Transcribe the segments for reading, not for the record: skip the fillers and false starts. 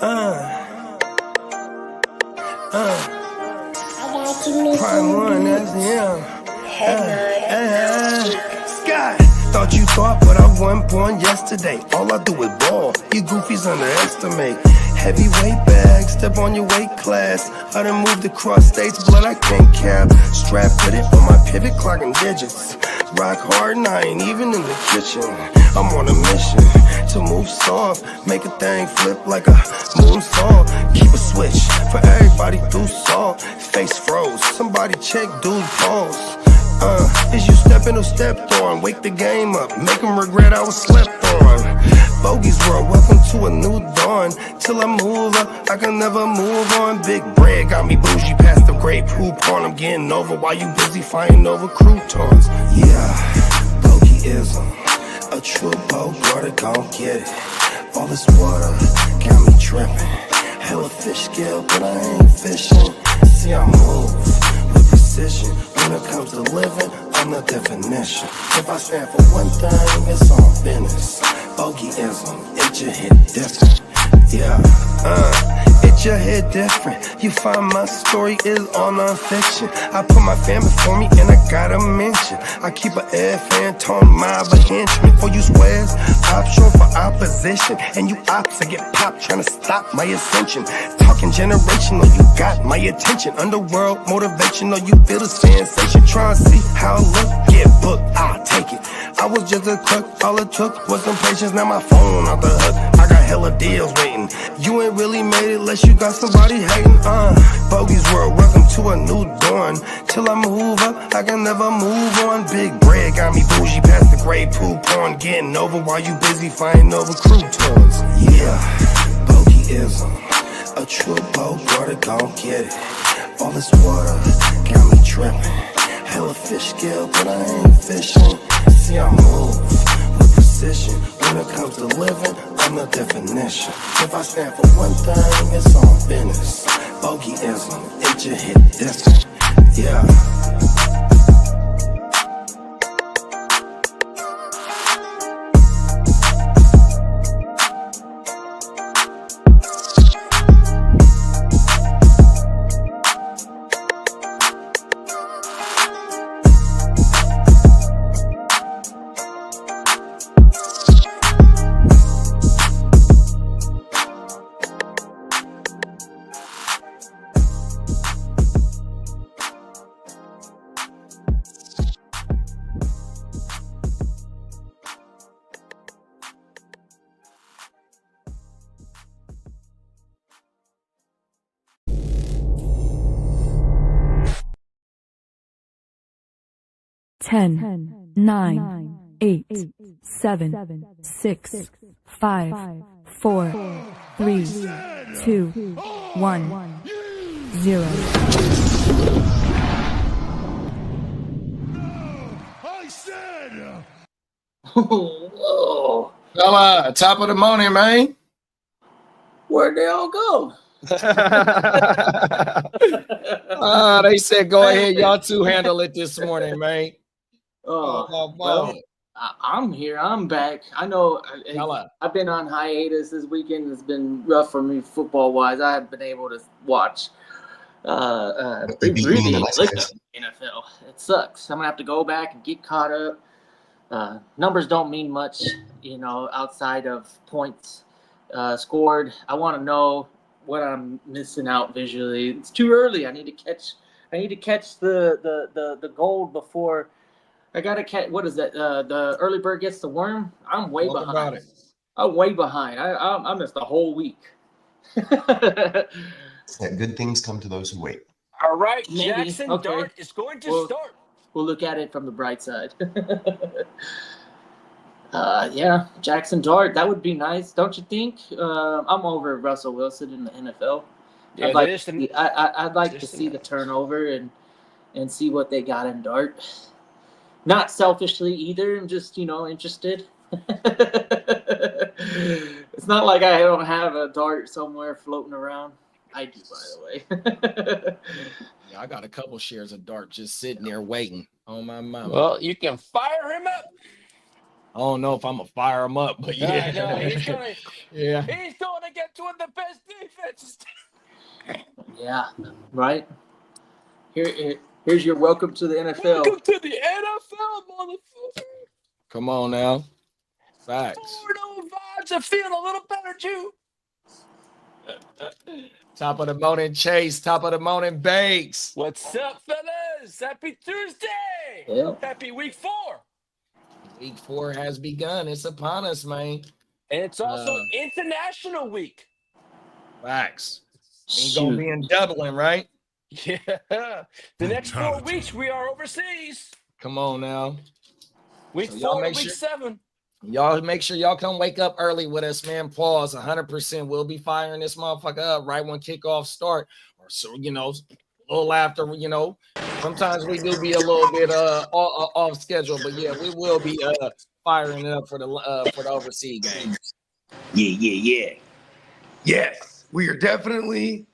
Prime one, that's him. Sky, thought you thought, but I wasn't born yesterday. All I do is ball, you goofies underestimate. Heavyweight bag, step on your weight class. I done moved across states, blood I can't cap. Strap with it on my pivot, clocking digits. Rock hard and I ain't even in the kitchen. I'm on a mission to move soft, make a thing flip like a moonsault. Keep a switch for everybody through salt. Face froze, somebody check dude pulse. Is you stepping or stepped on? Wake the game up, make them regret I was slept on. Bogey's world, welcome to a new dawn. Till I move up, I can never move on. Big bread got me bougie past the great poop on. I'm getting over while you busy fighting over croutons. Yeah, bogeyism, a true boat brother gon' get it. All this water got me tripping. Hella fish scale, but I ain't fishing. See I move with precision. When it comes to living, I'm the definition. If I stand for one thing, it's on business. Bogeyism, it just hit different. Yeah, it just hit different. You find my story is all non-fiction. I put my family for me and I gotta mention. I keep an air fan tone mob a henchman. For you squares, option for opposition. And you ops that get popped trying to stop my ascension. Talking generational, you got my attention. Underworld motivational, you feel the sensation. Try to see how I look, get booked, I'll take it. I was just a crook, all it took was some patience. Now my phone off the hook, I got hella deals waiting. You ain't really made it unless you got somebody hating. Bogey's world, welcome to a new dawn. Till I move up, I can never move on. Big bread got me bougie past the gray poop on. Getting over while you busy fighting over croutons. Yeah, bogeyism, a true boat brother gon' get it. All this water got me tripping. Hella fish scale, but I ain't fishing. See I move with precision. When it comes to living, I'm the definition. If I stand for one thing, it's on business. Bogeyism, it just hit different. Yeah. Ten, 9, 8, 7, 6, 5, 4, 3, 2, 1, 0. I said. Whoa. Fella, top of the morning, man. Where'd they all go? They said go ahead, y'all two handle it this morning, man. Well, I'm here. I'm back. I know I've been on hiatus this weekend. It's been rough for me football-wise. I haven't been able to watch really NFL. It sucks. I'm going to have to go back and get caught up. Numbers don't mean much, outside of points scored. I want to know what I'm missing out visually. It's too early. I need to catch the gold before I gotta catch. What is that? The early bird gets the worm. I'm way behind. I'm way behind. I missed a whole week. Good things come to those who wait. All right, Jackson Dart is going to start. We'll look at it from the bright side. Yeah, Jackson Dart. That would be nice, don't you think? I'm over Russell Wilson in the NFL. Yeah, I'd like to see the turnover and see what they got in Dart. Not selfishly either. I'm just, interested. It's not like I don't have a Dart somewhere floating around. I do, by the way. Yeah, I got a couple shares of Dart just sitting there waiting on my mama. Well, you can fire him up. I don't know if I'm gonna fire him up, but yeah. No, he's gonna against one of the best defenses. Yeah, right. Here's your welcome to the NFL. Welcome to the NFL, motherfucker. Come on now. Facts. 4-0 vibes are feeling a little better, too. Top of the morning, Chase. Top of the morning, Bakes. What's up, fellas? Happy Tuesday. Yeah. Happy week 4. Week 4 has begun. It's upon us, man. And it's also International Week. Facts. Ain't gonna be in Dublin, right? Yeah. The next 4 weeks, we are overseas. Come on now. Week So 4 and week 7. Y'all make sure y'all come wake up early with us, man. Pause 100%. We'll be firing this motherfucker up right when kickoff start. Or so, a little after, Sometimes we do be a little bit off schedule, but yeah, we will be firing it up for the overseas games. Yeah. Yes, we are definitely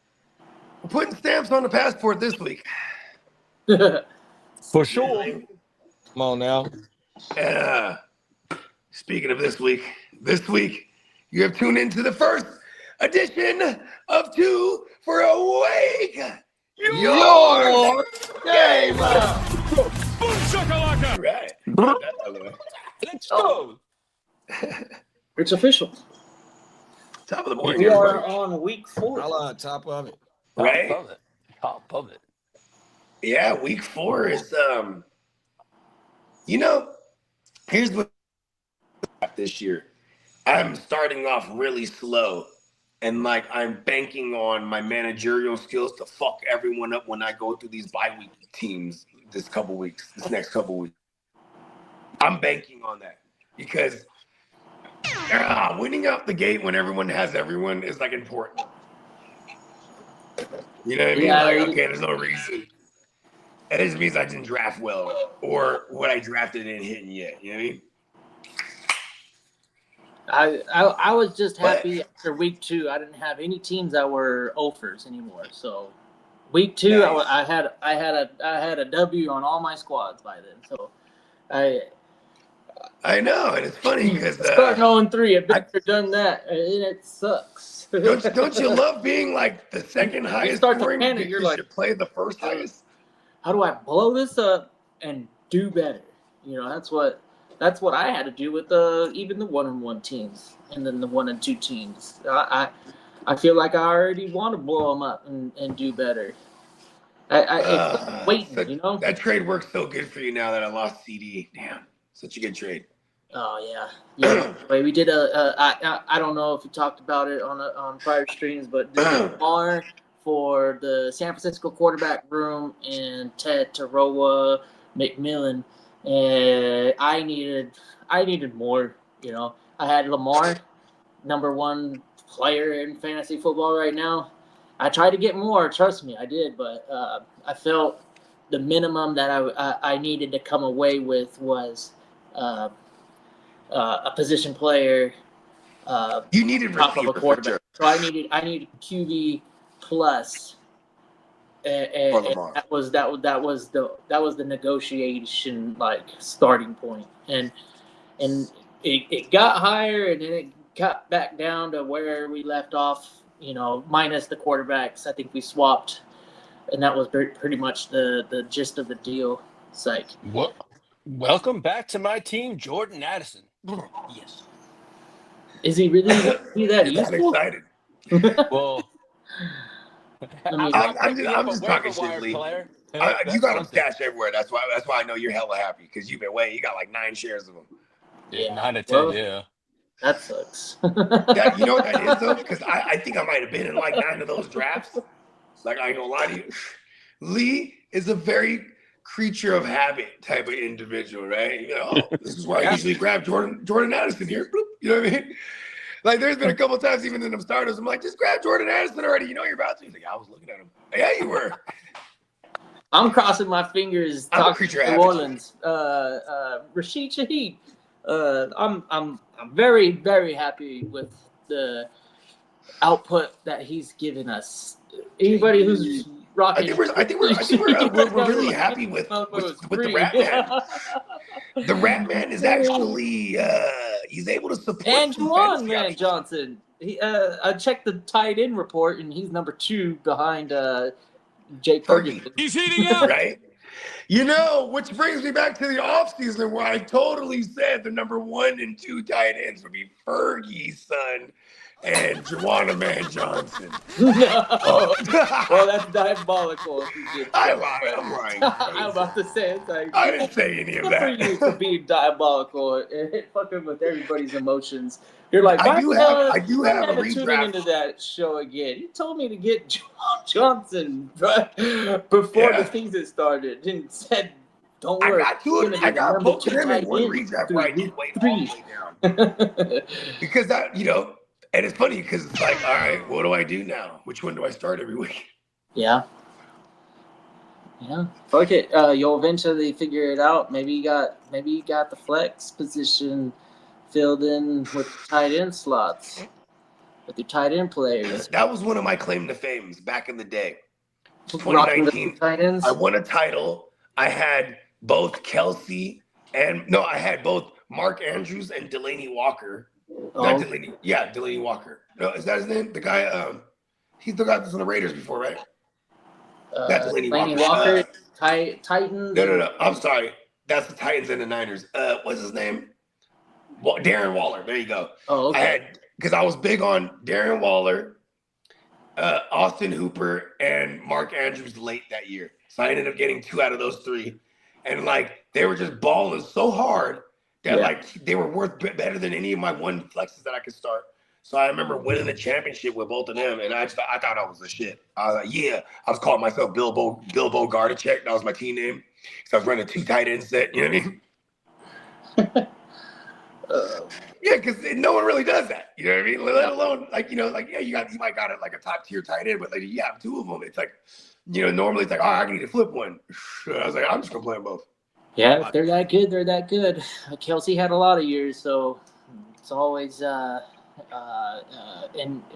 putting stamps on the passport this week. For sure. Come on now. Speaking of this week you have tuned into the first edition of 2 for a Week. Your game. Boom shakalaka. Right. Let's go. It's official. Top of the morning. We are everybody. on week 4. Holla, top of it. Right? Top of it. Yeah, week 4 is here's what this year. I'm starting off really slow and I'm banking on my managerial skills to fuck everyone up when I go through these bye-week teams this next couple weeks. I'm banking on that because winning out the gate when everyone has everyone is important. You know what I mean? Yeah, Okay, there's no reason. That just means I didn't draft well, or what I drafted ain't hitting yet. You know what I mean? I was just happy after week 2. I didn't have any teams that were offers anymore. So week 2, Nice. I had a W on all my squads by then. So I know, and it's funny because starting 0-3. I've never done that, and it sucks. don't you love being the second highest start to scoring panic, because you're like, you play the first highest? How do I blow this up and do better? That's what I had to do with even the 1-1 teams and then the 1-2 teams. I feel like I already want to blow them up and do better. It's waiting, That trade works so good for you now that I lost CD. Damn, such a good trade. Oh yeah. We did I don't know if you talked about it on prior streams, but did a bar for the San Francisco quarterback room and Ted Taroa McMillan. And I needed more, I had Lamar, number 1 player in fantasy football right now. I tried to get more, trust me, I did, but I felt the minimum that I needed to come away with was a position player. You needed top of a receiver, quarterback. sure. So I needed QB plus. And that was the negotiation starting point, and it got higher and then it got back down to where we left off, minus the quarterbacks. I think we swapped, and that was pretty much the gist of the deal. It's like, what? Welcome back to my team, Jordan Addison. Yes. Is he really that I'm useful? excited. Well, I'm just talking shit, Lee. Player. You got them stashed everywhere. That's why I know you're hella happy because you've been waiting. You got 9 shares of them. Yeah, 9 to 10. Yeah, that sucks. You know what that is though? Because I think I might have been in 9 of those drafts. I ain't gonna lie to you. Lee is a very creature of habit type of individual, right? This is why I usually grab Jordan Addison here. Bloop, you know what I mean? There's been a couple of times even in them starters, I'm like, just grab Jordan Addison already. You're about to. He's like, I was looking at him. Yeah, you were. I'm crossing my fingers. I'm a Talking creature to of New habit. Orleans. Rashid Shaheed. I'm very, very happy with the output that he's given us. Anybody who's rocking, I think we're really happy with the Rat Man. The Rat Man is actually he's able to support and some Juwan fantasy Man options. Johnson. I checked the tight end report, and he's number 2 behind Jake Fergie. Ferguson. He's heating up. Right? You know, which brings me back to the offseason where I totally said the number 1 and 2 tight ends would be Fergie's son and Juwan Man Johnson. No. Oh. Well, that's diabolical. If you did I that, lied. but- I'm lying. I'm about to say it's like I didn't say any of good for you for that. being diabolical and fucking with everybody's emotions. You're like, I do have a never tuning redraft. into that show again. You told me to get Juwan Johnson before Yeah. the season started, and said, "Don't I worry, got you're two. gonna I be the got number both 2 of them in tight one end redraft through where I did week wait all the 3." way down. Because that, and it's funny because it's like, all right, what do I do now? Which one do I start every week? Yeah. Yeah. Fuck it. You'll eventually figure it out. Maybe you got the flex position filled in with tight end slots with your tight end players. That was one of my claim to fames back in the day. Rocking the 2019, tight ends. I won a title. I had both Kelsey I had both Mark Andrews and Delaney Walker. Not Delaney. Yeah, Delaney Walker. No, is that his name? The guy, he's the guy that's on the Raiders before, right? Not Delaney Walker. Walker. Titans. No. I'm sorry. That's the Titans and the Niners. What's his name? Darren Waller. There you go. Oh, okay. Because I was big on Darren Waller, Austin Hooper, and Mark Andrews late that year. So I ended up getting 2 out of those 3. And like they were just balling so hard that like they were worth better than any of my one flexes that I could start. So I remember winning the championship with both of them, and I thought I was the shit. I was like, yeah. I was calling myself Bilbo Gardachek. That was my team name. So I was running 2 tight end set. You know what I mean? Yeah, because no one really does that. You know what I mean? Let alone you might got it like a top tier tight end, but like you have 2 of them. It's like, normally it's like, oh, I need to flip one. I was like, I'm just gonna play them both. Yeah, if they're that good, they're that good. Kelsey had a lot of years, so it's always and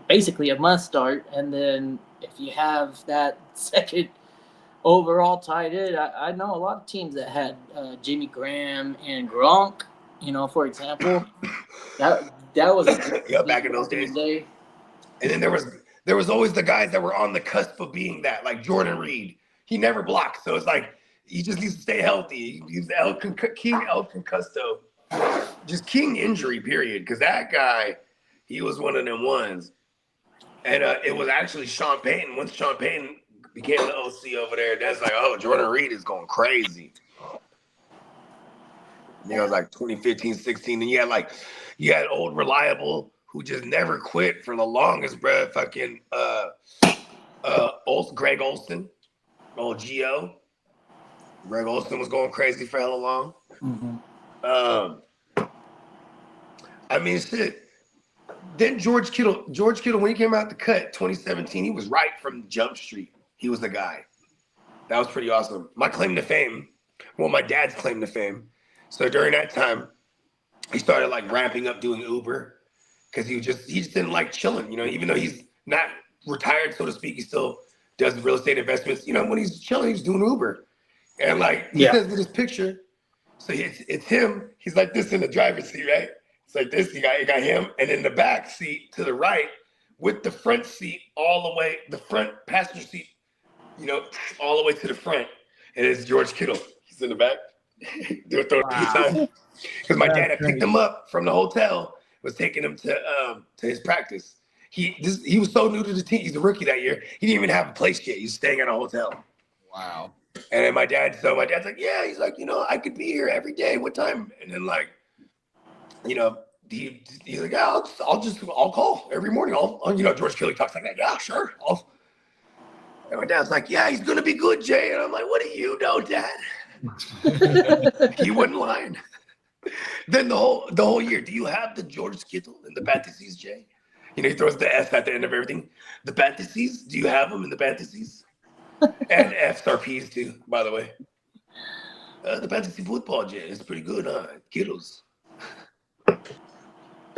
basically a must start. And then if you have that second overall tight end, I know a lot of teams that had Jimmy Graham and Gronk. For example, that was back in those days. And then there was always the guys that were on the cusp of being that, like Jordan Reed. He never blocked, so it's like he just needs to stay healthy. He's King El Concusto, just king injury period. Because that guy, he was one of them ones. And it was actually Sean Payton. Once Sean Payton became the OC over there, that's like, oh, Jordan Reed is going crazy. It was like 2015, 16. And you had old reliable who just never quit for the longest, bro. Fucking Greg Olsen, old Gio. Greg Olsen was going crazy for hella long. Mm-hmm. I mean, shit. Then George Kittle, when he came out the cut, 2017, he was right from Jump Street. He was the guy. That was pretty awesome. My claim to fame, my dad's claim to fame. So during that time, he started like ramping up doing Uber because he just didn't like chilling. Even though he's not retired, so to speak, he still does real estate investments. When he's chilling, he's doing Uber. And like he says with his picture, so it's him. He's like this in the driver's seat, right? It's like this. You got him, and in the back seat to the right, with the front seat all the way, the front passenger seat, all the way to the front, and it's George Kittle. He's in the back. Do it because my dad had picked him up from the hotel, was taking him to his practice. He was so new to the team. He's a rookie that year. He didn't even have a place yet. He was staying at a hotel. Wow. And then my dad's like, yeah. He's like, I could be here every day. What time? And then like, he's like, yeah, I'll call every morning. George Kittle talks like that. Yeah, sure. And my dad's like, yeah, he's gonna be good, Jay. And I'm like, what do you know, Dad? He wasn't lying. Then the whole year, do you have the George Kittle in the fantasies, Jay? He throws the S at the end of everything. The fantasies, do you have them in the fantasies? And F's are P's too, by the way. The fantasy football, Jay, it's pretty good, huh? Kittles.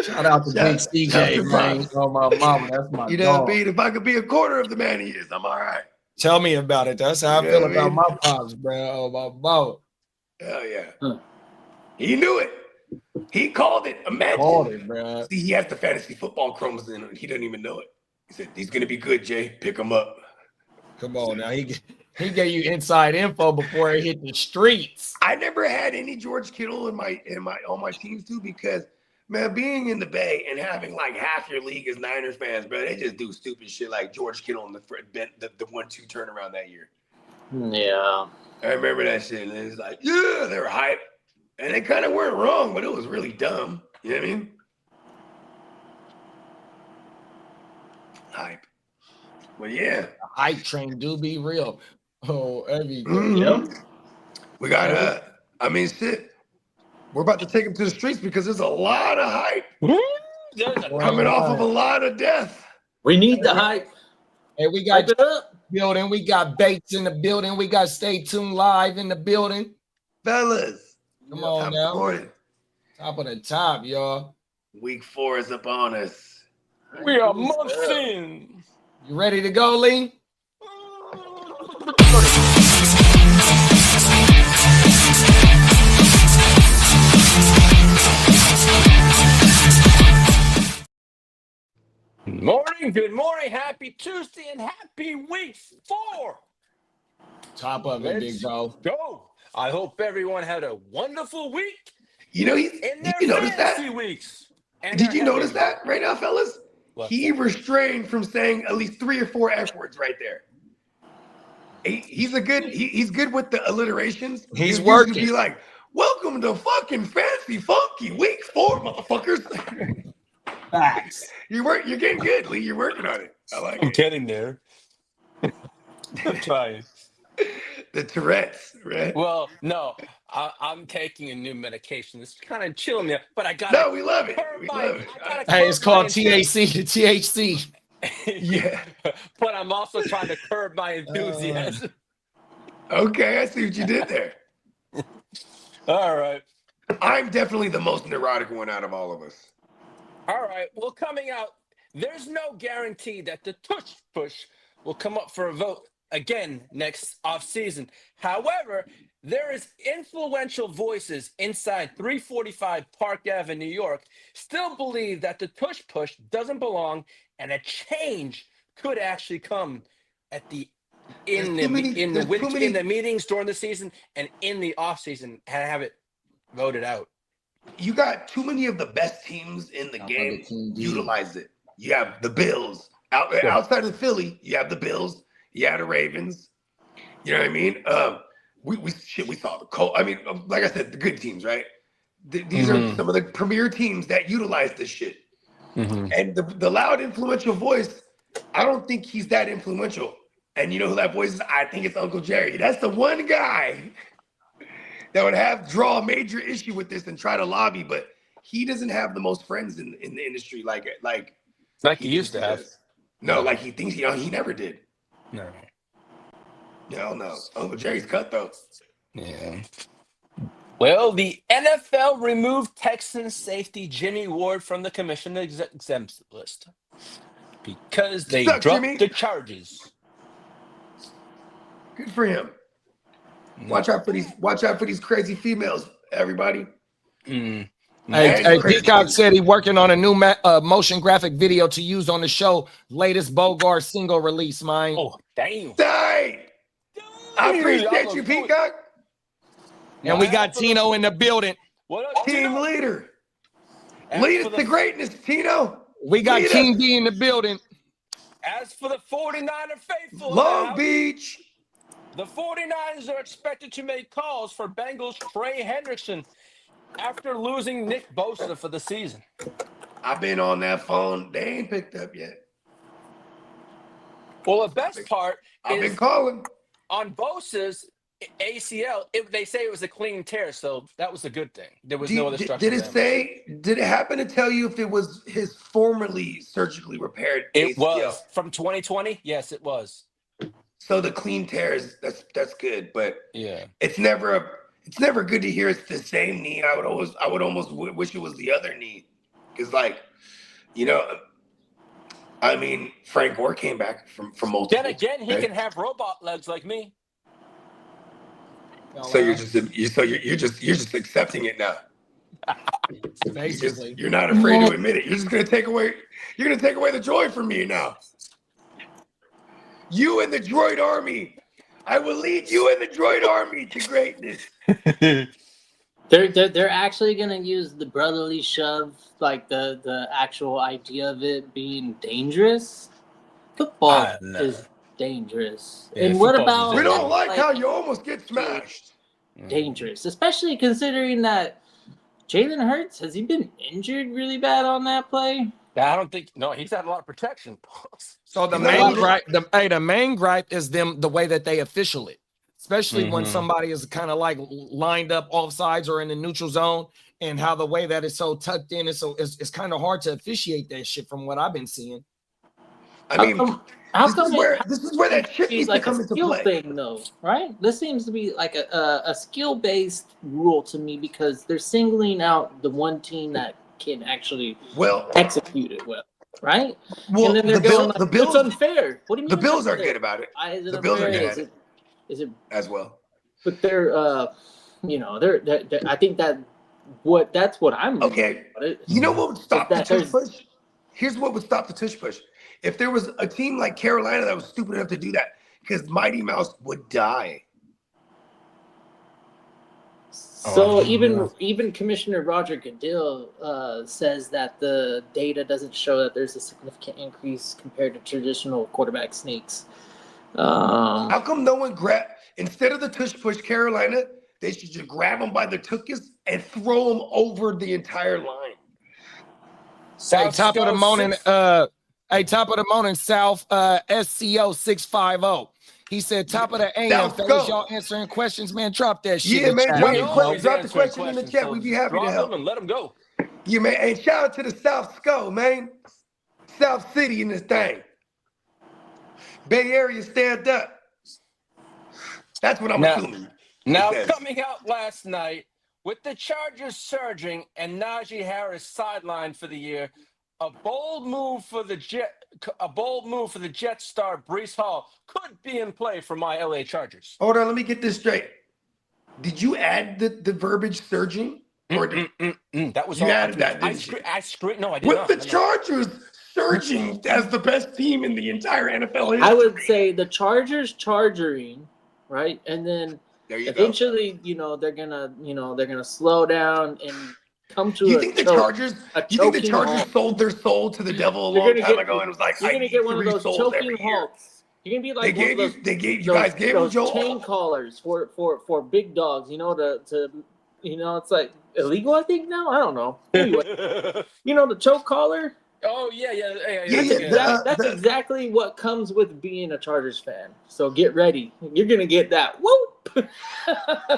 Shout out to Big CJ, man. Oh, my mama, that's my dog. If I could be a quarter of the man he is, I'm all right. Tell me about it. That's how I feel about my pops, bro. Oh, my mama. Hell yeah. He knew it. He called it. Imagine. Called it, bro. See, he has the fantasy football crumbs in it. He doesn't even know it. He said, he's going to be good, Jay. Pick him up. Come on now. He gave you inside info before it hit the streets. I never had any George Kittle on my teams too because, man, being in the Bay and having like half your league is Niners fans, bro, they just do stupid shit like George Kittle and the 1-2 turnaround that year. Yeah. I remember that shit. And it's like, yeah, they were hype. And they kind of weren't wrong, but it was really dumb. You know what I mean? Hype. But yeah. The hype train do be real. Oh, everything. Mm-hmm. We got, shit. We're about to take him to the streets because there's a lot of hype coming off of a lot of death. We need the hype. Hey, we got Hype it up. building. We got Bates in the building. We got Stay Tuned Live in the building. Fellas. Come on now. Morning. Top of the top, y'all. Week 4 is upon us. We are months in. You ready to go, Lee? Good morning, happy Tuesday, and happy week 4. Top of it, big bro. Go. I hope everyone had a wonderful week. You know, in their did you notice that? fantasy weeks. And Did you notice that right now, fellas? What? He restrained from saying at least 3 or 4 F words right there. He's good with the alliterations. He's He working. used to be like, welcome to fucking Fancy Funky week 4, motherfuckers. Facts. You're getting good, Lee. You're working on it. I like I'm it. getting there. I'm trying. The Tourette's, right? Well, no, I'm taking a new medication. It's kind of chilling me, but I got No, we love it. We love it. Hey, it's called THC to THC. Yeah. But I'm also trying to curb my enthusiasm. Okay, I see what you did there. All right. I'm definitely the most neurotic one out of all of us. All right. Well, coming out, there's no guarantee that the tush push will come up for a vote again next offseason. However, there is influential voices inside 345 Park Ave, New York, still believe that the tush push doesn't belong, and a change could actually come at the in the meetings during the season and in the offseason and have it voted out. You got too many of the best teams in the game utilize it. You have the Bills. Outside of Philly, you have the Bills. You have the Ravens. You know what I mean? We saw the Colts. I mean, like I said, the good teams, right? These are some of the premier teams that utilize this shit. Mm-hmm. And the loud, influential voice, I don't think he's that influential. And you know who that voice is? I think it's Uncle Jerry. That's the one guy that would draw a major issue with this and try to lobby, but he doesn't have the most friends in the industry like he used to have. No, like he thinks he never did. No. No. Uncle Jerry's cutthroat. Yeah. Well, the NFL removed Texans safety Jimmy Ward from the commission exempt list because they dropped the charges. Good for him. Watch out for these crazy females, everybody. Hey, Peacock said he's working on a new motion graphic video to use on the show. Latest Bogart single release, man. Oh, damn. I appreciate you, Peacock. And we got Tino in the building. What up, Team Tino? leader. Lead us to greatness, Tino. We got King D in the building. As for the 49er faithful, Long Beach. The 49ers are expected to make calls for Bengals Trey Hendrickson after losing Nick Bosa for the season. I've been on that phone. They ain't picked up yet. Well, the best part I've is been calling. On Bosa's ACL, they say it was a clean tear, so that was a good thing. There was no other structure. Did it happen to tell you if it was his formerly surgically repaired It ACL? was. From 2020? Yes, it was. So the clean tears, that's good, but yeah, it's never good to hear it's the same knee. I would almost wish it was the other knee, because I mean, Frank Gore came back from multiple. Then again, he can have robot legs like me. So you're just accepting it now. Basically. You're not afraid to admit it. You're just gonna take away. You're gonna take away the droid from me now. You and the droid army. I will lead you and the droid army to greatness. They're actually gonna use the brotherly shove, like the actual idea of it being dangerous. Football is dangerous. Yeah, and what football's about We don't like like how you almost get smashed. dangerous, especially considering that Jalen Hurts, has he been injured really bad on that play? I don't think. No, he's had a lot of protection. So the He's not main allowed gripe, the main gripe is the way that they official it, especially when somebody is kind of like lined up offsides or in the neutral zone, and how the way that it's so tucked in is so it's kind of hard to officiate that shit from what I've been seeing. I mean, How this come is where that shit needs to like come a into skill play. thing though, right? This seems to be like a skill based rule to me because they're singling out the one team that can actually execute it well, right? Well, and then they're the Bills, it's unfair. What do you mean? The Bills are unfair? good about it. Is it The Bills are unfair? good at it. Is it as well? But they're they're I think that's what I'm okay. You know what would stop the tush push? Here's what would stop the tush push. If there was a team like Carolina that was stupid enough to do that, because Mighty Mouse would die. So even Commissioner Roger Goodell says that the data doesn't show that there's a significant increase compared to traditional quarterback sneaks. How come no one instead of the tush push Carolina, they should just grab them by the tuchus and throw them over the entire line. Hey, top of the morning, South SCO 650. He said, top of the AM, fellas, y'all answering questions, man. Drop that shit. Yeah, man, drop the Drop question in the chat. We'd be happy to help. Them and let them go. Yeah, man. And shout out to the South SCO, man. South City in this thing. Bay Area, stand up. That's what I'm assuming. Now, coming out last night, with the Chargers surging and Najee Harris sidelined for the year, a bold move for the Jet star Breece Hall could be in play for my LA Chargers. Hold on, let me get this straight. Did you add the verbiage surging? Or that was you all added that? I screwed. No, I did with not. With the Chargers surging as the best team in the entire NFL history. I would say the Chargers charging, right, and then eventually, they're gonna slow down and come to. You think the Chargers sold their soul to the devil a long time ago and was like, "You're gonna get one of those choking halts." You're gonna be like you guys gave them chain collars for big dogs. To it's like illegal. I think now. I don't know. Anyway, the choke collar. Oh yeah. That's exactly what comes with being a Chargers fan. So get ready. You're gonna get that. Whoop.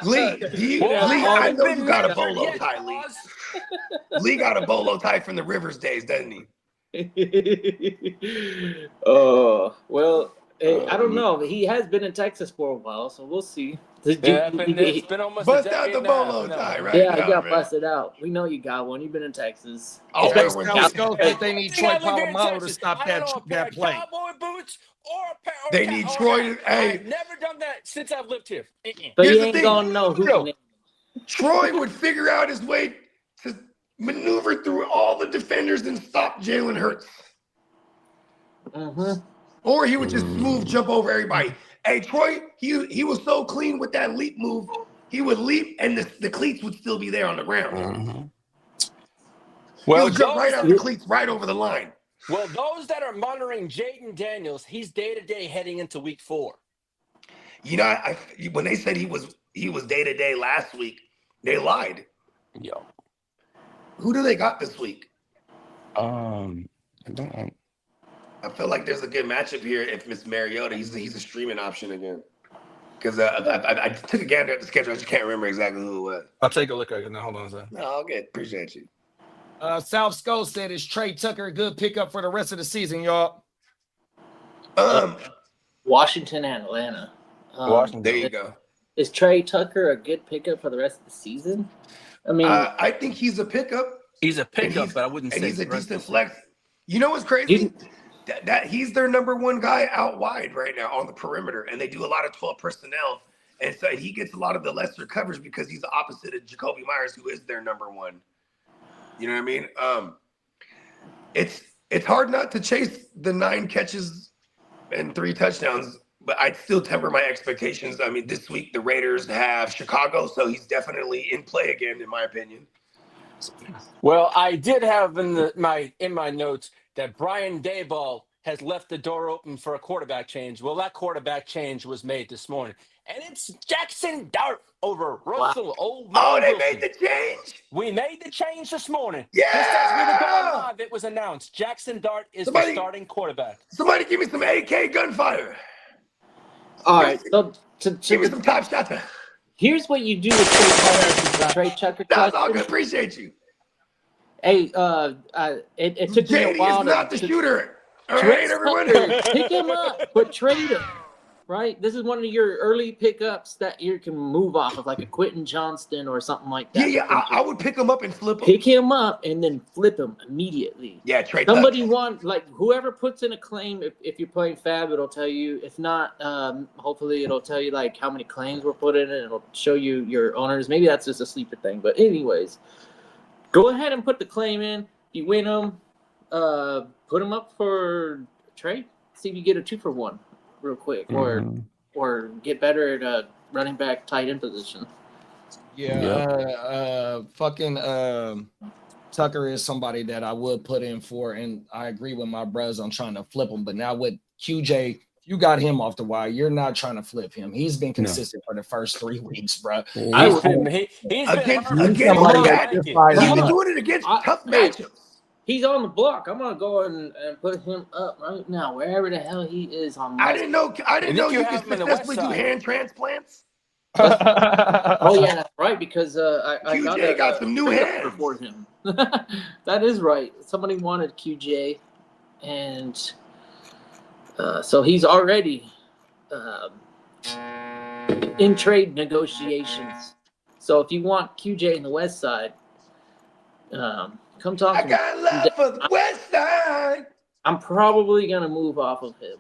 Lee, I know you got a bolo tie, Lee. Lee got a bolo tie from the Rivers days, doesn't he? Oh, well, I don't know. He has been in Texas for a while, so we'll see. It's been almost bust out the bolo tie, right? Yeah, you got busted out. We know you got one. You've been in Texas. Oh, they need Troy Polamalu to stop that play. Cowboy boots or a pair. They need Troy to. I've never done that since I've lived here. But you ain't gonna know who. Troy would figure out his way to maneuver through all the defenders and stop Jalen Hurts. Or he would just smooth jump over everybody. Hey, Troy, he was so clean with that leap move. He would leap, and the cleats would still be there on the ground. Well, he'll jump right out the cleats, right over the line. Well, those that are monitoring Jaden Daniels, he's day-to-day heading into week 4. When they said he was day-to-day last week, they lied. Yo. Who do they got this week? I don't know. I feel like there's a good matchup here if Miss Mariota, he's a streaming option again. Because I took a gander at the schedule. I just can't remember exactly who it was. I'll take a look at it now. Hold on a second. No, okay. Appreciate you. South Skull said, is Trey Tucker a good pickup for the rest of the season, y'all? Washington and Atlanta. Washington. There you go. Is Trey Tucker a good pickup for the rest of the season? I mean, I think he's a pickup. He's a pickup, but I wouldn't say he's a decent flex. You know what's crazy? That he's their number one guy out wide right now on the perimeter, and they do a lot of 12 personnel, and so he gets a lot of the lesser coverage because he's the opposite of Jacoby Myers, who is their number one You know what I mean? It's hard not to chase the 9 catches and 3 touchdowns, but I'd still temper my expectations. I mean, this week the Raiders have Chicago, so he's definitely in play again, in my opinion. Well, I did have in my notes that Brian Daboll has left the door open for a quarterback change. Well, that quarterback change was made this morning, and it's Jackson Dart over Russell. Oh, they made the change. We made the change this morning. Yeah. Just as we were going live, it was announced. Jackson Dart is the starting quarterback. Somebody give me some AK gunfire. All right, so give me some top shots. Here's what you do with Trey Tucker. That's all good. Appreciate you. Hey, it took me a while is not the shooter. All right, everyone. Pick him up, but trade him. Right? This is one of your early pickups that you can move off of, like a Quentin Johnston or something like that. Yeah, I would pick him up and flip him. Pick him up and then flip him immediately. Yeah, trade. Somebody whoever puts in a claim, if you're playing Fab, it'll tell you. If not, hopefully it'll tell you like how many claims were put in, and it'll show you your owners. Maybe that's just a sleeper thing. But anyways, go ahead and put the claim in. If you win them, put them up for trade. See if you get a 2-for-1. Real quick, or get better at running back tight end position. Tucker is somebody that I would put in for, and I agree with my brothers on trying to flip him. But now with QJ, you got him off the wire. You're not trying to flip him. He's been consistent for the first 3 weeks, bro. He's been against doing it against tough matchups. He's on the block. I'm gonna go and put him up right now, wherever the hell he is on. I didn't know you could successfully do hand transplants. Oh yeah, that's right. Because I got some new hands for him. That is right. Somebody wanted QJ, and so he's already in trade negotiations. So if you want QJ in the West Side, come talk to me. I got love for the West Side. I'm probably gonna move off of him.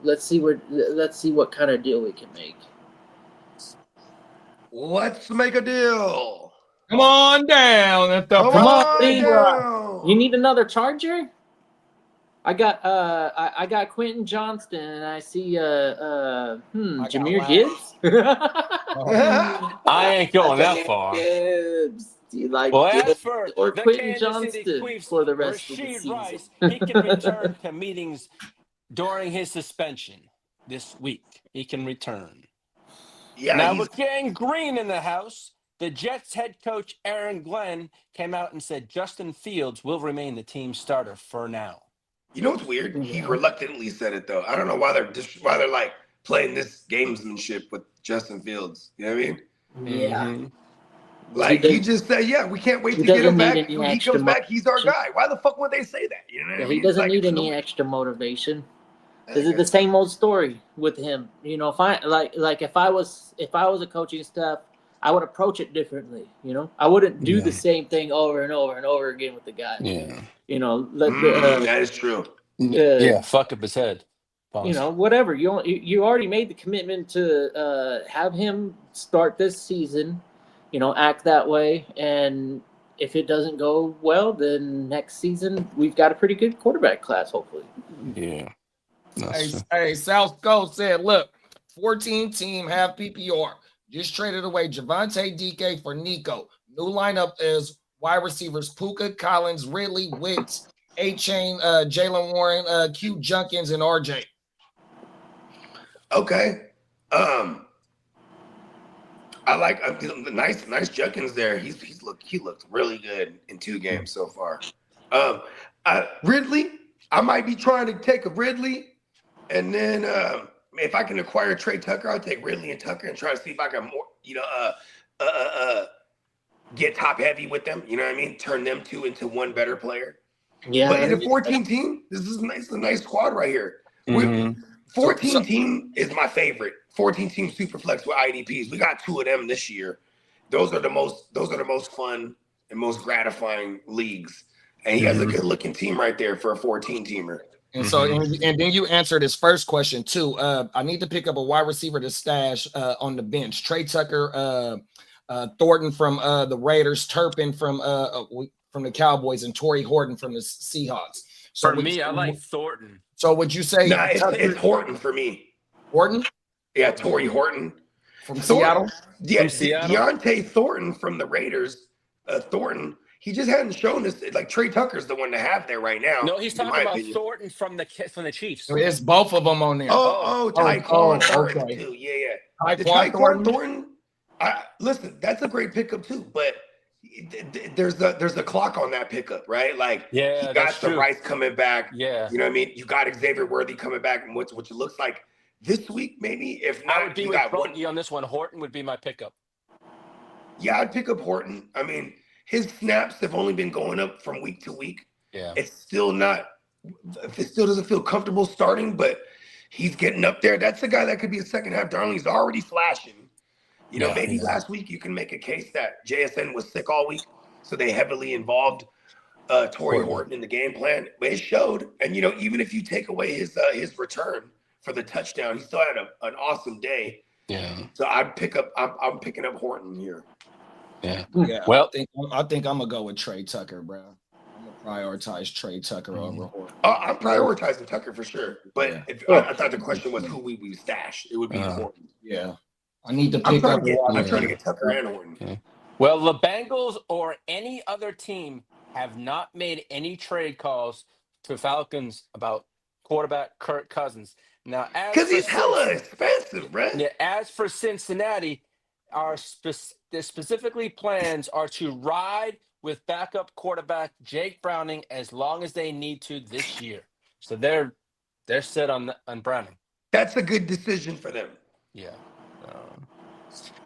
Let's see what kind of deal we can make. Let's make a deal. Come on down at the Come on down. You need another Charger? I got Quentin Johnston, and I see Jahmyr Gibbs. I ain't going that far. Gibbs. Do you like Gibbs or Quentin Johnston for the rest of the season? Rice, he can return to meetings during his suspension this week. He can return. Yeah. Now with getting Green in the house, the Jets head coach Aaron Glenn came out and said Justin Fields will remain the team starter for now. You know what's weird? He reluctantly said it though. I don't know why they're like playing this gamesmanship with Justin Fields. You know what I mean? Yeah. Mm-hmm. Like he just said, yeah, we can't wait to get him back. When he comes back, he's our guy. Why the fuck would they say that? You know what I mean? He doesn't need any extra motivation. This is the same old story with him. You know, if I was a coaching staff, I would approach it differently. You know, I wouldn't do the same thing over and over and over again with the guy. Yeah. You know, that is true. Fuck up his head. You know, whatever. You already made the commitment to have him start this season. You know, act that way, and if it doesn't go well, then next season we've got a pretty good quarterback class, hopefully. Yeah. Hey, South Coast said, look, 14 team have PPR. Just traded away Javonte DK for Nico. New lineup is wide receivers Puka, Collins, Ridley, Wicks, A-Chain, Jalen Warren, Q Junkins, and RJ. Okay. I like nice Junkins there. He looked really good in 2 games so far. Ridley, I might be trying to take a Ridley, and then if I can acquire Trey Tucker, I'll take Ridley and Tucker and try to see if I can get top heavy with them. You know what I mean? Turn them 2 into one better player. Yeah. But in a 14 team, this is a nice squad right here. 14 team is my favorite. 14 team super flex with IDPs. We got 2 of them this year. Those are the most fun and most gratifying leagues. And he has a good looking team right there for a 14 teamer. And so, and then you answered his first question too. I need to pick up a wide receiver to stash on the bench. Trey Tucker, Thornton from the Raiders, Turpin from the Cowboys, and Torrey Horton from the Seahawks. So For me, I like Thornton. So would you say Nah, it's Horton for me. Horton? Yeah, Torrey Horton. From Seattle? Yeah, From Seattle? Deontay Thornton from the Raiders. Thornton, he just hadn't shown us. Like Trey Tucker's the one to have there right now. No, he's talking about Thornton from the Chiefs. It's both of them on there. Tyquan Thornton okay. too. Yeah. Tyquan Thornton. Listen, that's a great pickup too, but there's a clock on that pickup, right? Like, yeah, you got the Rice coming back. Yeah, you know what I mean. You got Xavier Worthy coming back, and which looks like this week maybe. If not, I would be with Brody on this one. Horton would be my pickup. Yeah, I'd pick up Horton. I mean, his snaps have only been going up from week to week. Yeah, it still doesn't feel comfortable starting, but he's getting up there. That's the guy that could be a second half darling. He's already flashing. You know, maybe last week you can make a case that JSN was sick all week, so they heavily involved Torrey Horton in the game plan. But it showed. And, you know, even if you take away his return for the touchdown, he still had an awesome day. Yeah. So I'm picking up Horton here. Yeah. Well, I think I'm going to go with Trey Tucker, bro. I'm going to prioritize Trey Tucker over Horton. I'm prioritizing Tucker for sure. But I thought the question was who we stash. It would be Horton. Yeah. I need to pick up. I'm trying to get Tucker and Horton. Yeah. Well, the Bengals or any other team have not made any trade calls to Falcons about quarterback Kirk Cousins. Now, because he's hella expensive, bro. Yeah, as for Cincinnati, the specifically plans are to ride with backup quarterback Jake Browning as long as they need to this year. So they're set on Browning. That's a good decision for them. Yeah.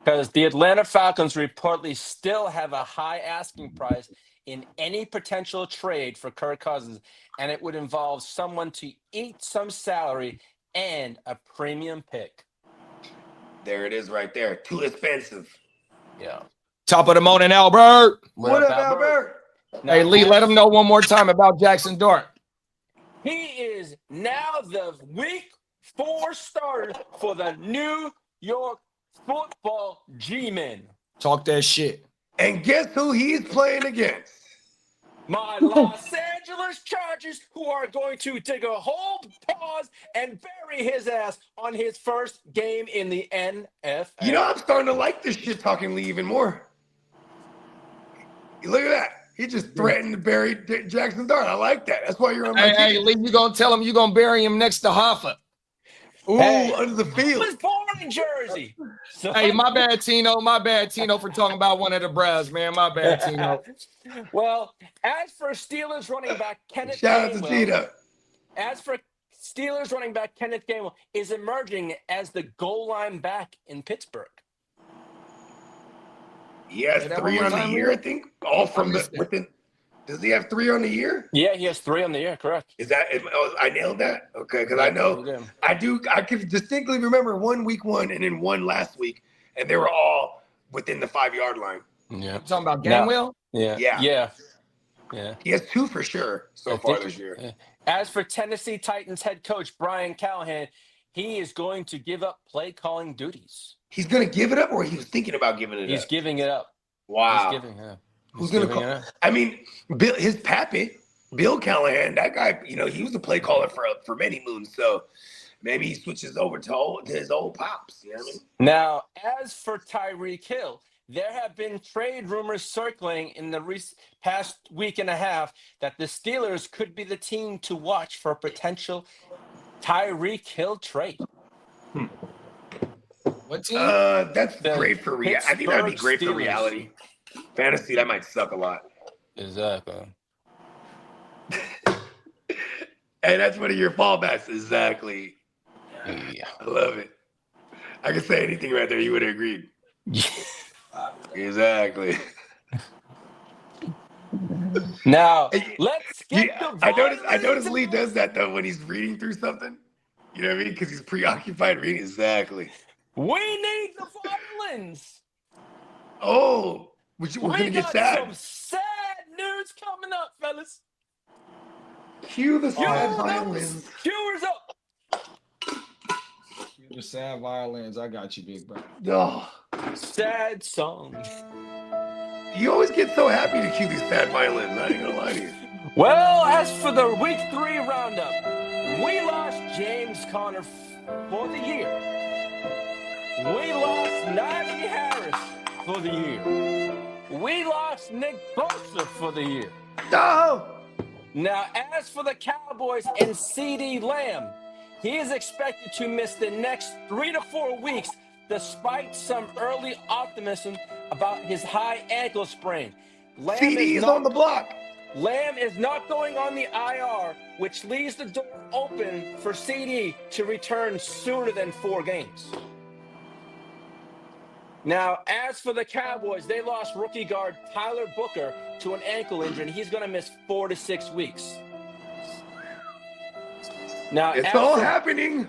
Because the Atlanta Falcons reportedly still have a high asking price in any potential trade for Kirk Cousins, and it would involve someone to eat some salary and a premium pick. There it is right there. Too expensive. Yeah. Top of the morning, Albert. What up, Albert? Now, hey, Lee, let him know one more time about Jackson Dart. He is now the week 4 starter for the New York Football G-Men. Talk that shit. And guess who he's playing against? My Los Angeles Chargers, who are going to dig a whole pause and bury his ass on his first game in the NFL. You know, I'm starting to like this shit talking Lee even more. Look at that. He just threatened to bury Jackson Dart. I like that. That's why you're on my team. Hey, Lee, you going to tell him you're going to bury him next to Hoffa. Ooh, under the field. He was born in Jersey. So hey, my bad, Tino. My bad, Tino, for talking about one of the Browns, man. My bad, Tino. Well, as for Steelers running back Kenneth Shout out to Tino. As for Steelers running back Kenneth Gainwell is emerging as the goal line back in Pittsburgh. He has 3 on the year, I think. All from within. Does he have 3 on the year? Yeah, he has 3 on the year. Correct. Is that? I nailed that. Okay, because I know I can distinctly remember week 1 and then 1 last week, and they were all within the 5-yard line. Yeah. You talking about Gainwell? Yeah. He has 2 for sure so far this year. Yeah. As for Tennessee Titans head coach Brian Callahan, he is going to give up play calling duties. He's going to give it up, or he was thinking about giving it up? He's giving it up. Wow. He's giving it up. Who's going to call? I mean, his pappy, Bill Callahan, that guy, you know, he was a play caller for many moons. So maybe he switches over to his old pops. You know what I mean? Now, as for Tyreek Hill, there have been trade rumors circling in the past week and a half that the Steelers could be the team to watch for a potential Tyreek Hill trade. What team? That's great for reality. I think that'd be great for reality. Fantasy, that might suck a lot. Exactly. And that's one of your fallbacks. Exactly. Yeah. I love it. I could say anything right there. You would have agreed. Exactly. Now, let's get the I noticed Lee does that, though, when he's reading through something. You know what I mean? Because he's preoccupied reading. Exactly. We need the violins. Oh. We're going to get sad. Some sad news coming up, fellas. Cue the sad violins. Cue's up. The sad violins. I got you, big bro. Oh, Sad song. you always get so happy to cue these sad violins. I ain't gonna lie to you. Well, as for the week 3 roundup, we lost James Conner for the year. We lost Najee Harris for the year. We lost Nick Bosa for the year. No. Now, as for the Cowboys and CeeDee Lamb, he is expected to miss the next 3 to 4 weeks despite some early optimism about his high ankle sprain. CD is on the block. Lamb is not going on the IR, which leaves the door open for CD to return sooner than 4 games. Now, as for the Cowboys, they lost rookie guard Tyler Booker to an ankle injury, and he's going to miss 4 to 6 weeks. Now, It's all happening.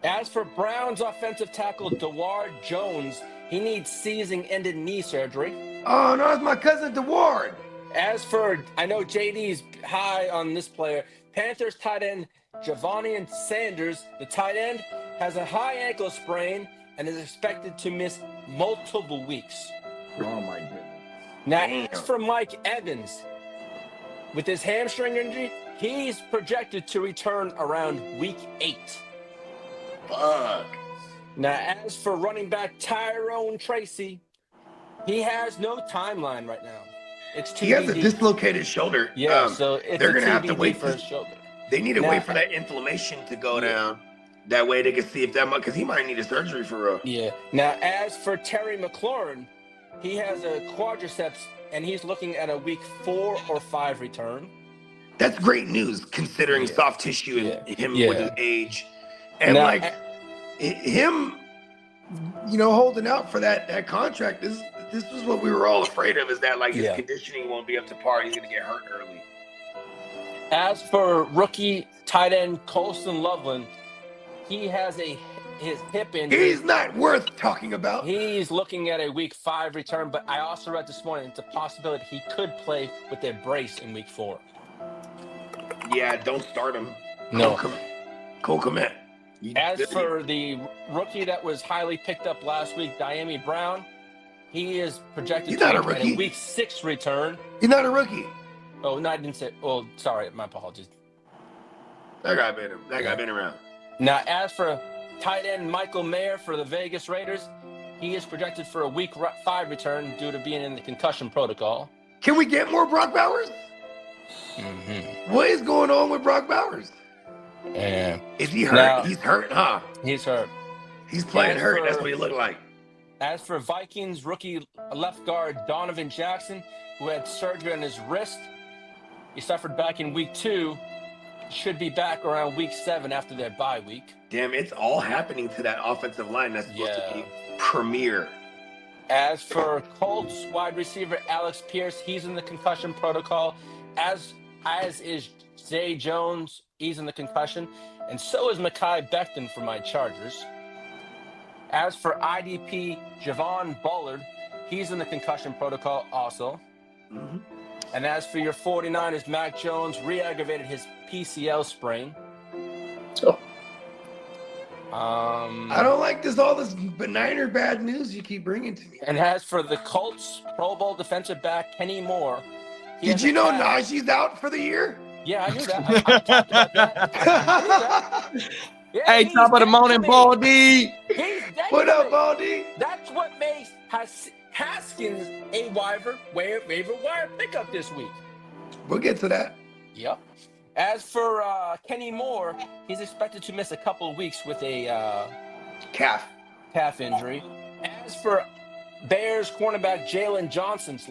As for Browns offensive tackle DeWard Jones, he needs season-ending knee surgery. Oh, no, it's my cousin DeWard. As for, I know JD's high on this player, Panthers tight end Javonian Sanders, the tight end, has a high ankle sprain and is expected to miss multiple weeks. Oh my goodness. Now, as for Mike Evans, with his hamstring injury, he's projected to return around week 8. Fuck. Now, as for running back Tyrone Tracy, he has no timeline right now. It's TBD. He has a dislocated shoulder. Yeah, so it's they're gonna TBD have to wait for his shoulder. They need to Now, wait for that inflammation to go down. That way they can see if that might, because he might need a surgery for real. Yeah. Now, as for Terry McLaurin, he has a quadriceps, and he's looking at a week 4 or 5 return. That's great news considering soft tissue and him with his age. And Now, like him, holding out for that contract, this was what we were all afraid of, is that like his conditioning won't be up to par. He's gonna get hurt early. As for rookie tight end Colston Loveland, he has his hip injury. He's not worth talking about. He's looking at a week 5 return, but I also read this morning it's a possibility he could play with a brace in week 4. Yeah, don't start him. No. Cole Kmet. As for the rookie that was highly picked up last week, Diami Brown, he is projected to make a week 6 return. He's not a rookie. Oh, no, I didn't say. Oh, sorry, my apologies. That guy been around. Now, as for tight end Michael Mayer for the Vegas Raiders, he is projected for a week 5 return due to being in the concussion protocol. Can we get more Brock Bowers? Mm-hmm. What is going on with Brock Bowers? Yeah. Is he hurt? Now, he's hurt, huh? He's hurt. He's playing hurt. That's what he looked like. As for Vikings rookie left guard Donovan Jackson, who had surgery on his wrist, he suffered back in week 2. Should be back around week 7 after their bye week. Damn, it's all happening to that offensive line that's supposed to be premier. As for Colts wide receiver Alex Pierce, he's in the concussion protocol, as is Zay Jones, he's in the concussion, and so is Mekhi Becton for my Chargers. As for IDP Javon Bullard, he's in the concussion protocol also. Mm-hmm. And as for your 49ers, Mac Jones re-aggravated his PCL sprain. Oh. I don't like all this benign or bad news you keep bringing to me. And as for the Colts Pro Bowl defensive back Kenny Moore, did you know Najee's out for the year? Yeah, I knew that. I talked about that. I knew that. Yeah, hey, top of the morning, Baldy. What up, Baldy? That's what makes Haskins a waiver wire pickup this week. We'll get to that. Yep. As for Kenny Moore, he's expected to miss a couple of weeks with a calf injury. As for Bears cornerback Jalen Johnson's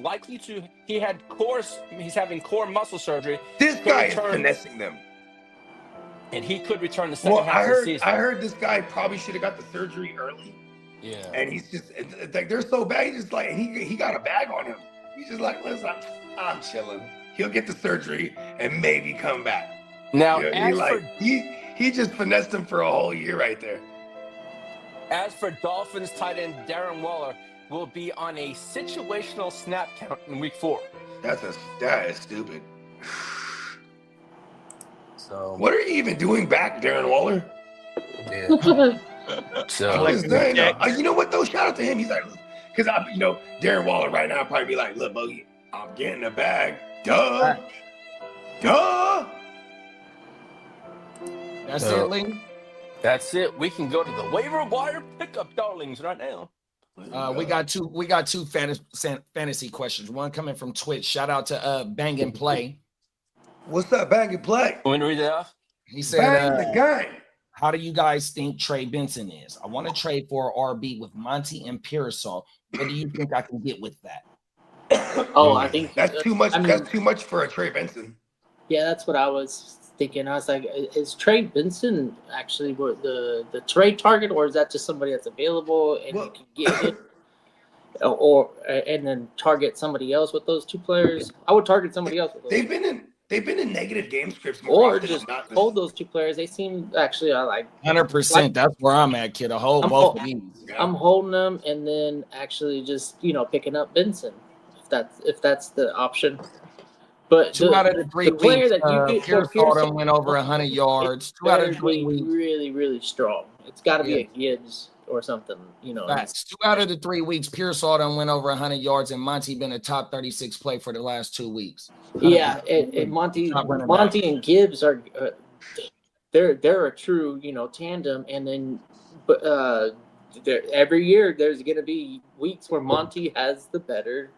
he's having core muscle surgery. This guy is finessing them. And he could return the second half of the season. I heard this guy probably should have got the surgery early. Yeah. And he's just like, they're so bad. He's just like, he got a bag on him. He's just like, listen, I'm chilling. He'll get the surgery and maybe come back. Now, he just finessed him for a whole year right there. As for Dolphins tight end Darren Waller, will be on a situational snap count in week 4. That is stupid. So what are you even doing back, Darren Waller? Yeah. So I'm just Collecting saying, checks. you know what though? Shout out to him. He's like, because Darren Waller right now probably be like, look, Boogie, I'm getting a bag. Duh. That's So- it, Lee. that's it. We can go to the waiver wire pickup, darlings, right now. We got two fantasy questions. One coming from Twitch. Shout out to Bang and Play. What's up, bang and play? Want me to read that off? He said, Bang the game. how do you guys think Trey Benson is? I want to trade for RB with Monty and Pearsall. What do you think I can get with that? I think That's too much. I mean, That's too much for a Trey Benson. yeah, that's what I was thinking. I was like, is Trey Benson actually the trade target, or is that just somebody that's available and you can get it, or and then target somebody else with those two players? I would target somebody else with those. They've been in negative game scripts more Or often just than not. hold those two players. They seem actually I like 100%. That's where I'm at, kid. I hold I'm both hol- of these. I'm holding them and then actually just picking up Benson if that's the option. But Two out of the 3 the player weeks, that you get for Pearsall Pearson went over 100 yards. 2 out of the 3 be weeks. really, really strong. It's got to be Yeah. a Gibbs or something, Facts. 2 out of the 3 weeks, Pearsall done went over 100 yards, and Monty been a top 36 play for the last 2 weeks. Yeah, and Monty and Gibbs are they're a true tandem, and then every year there's going to be weeks where Monty has the better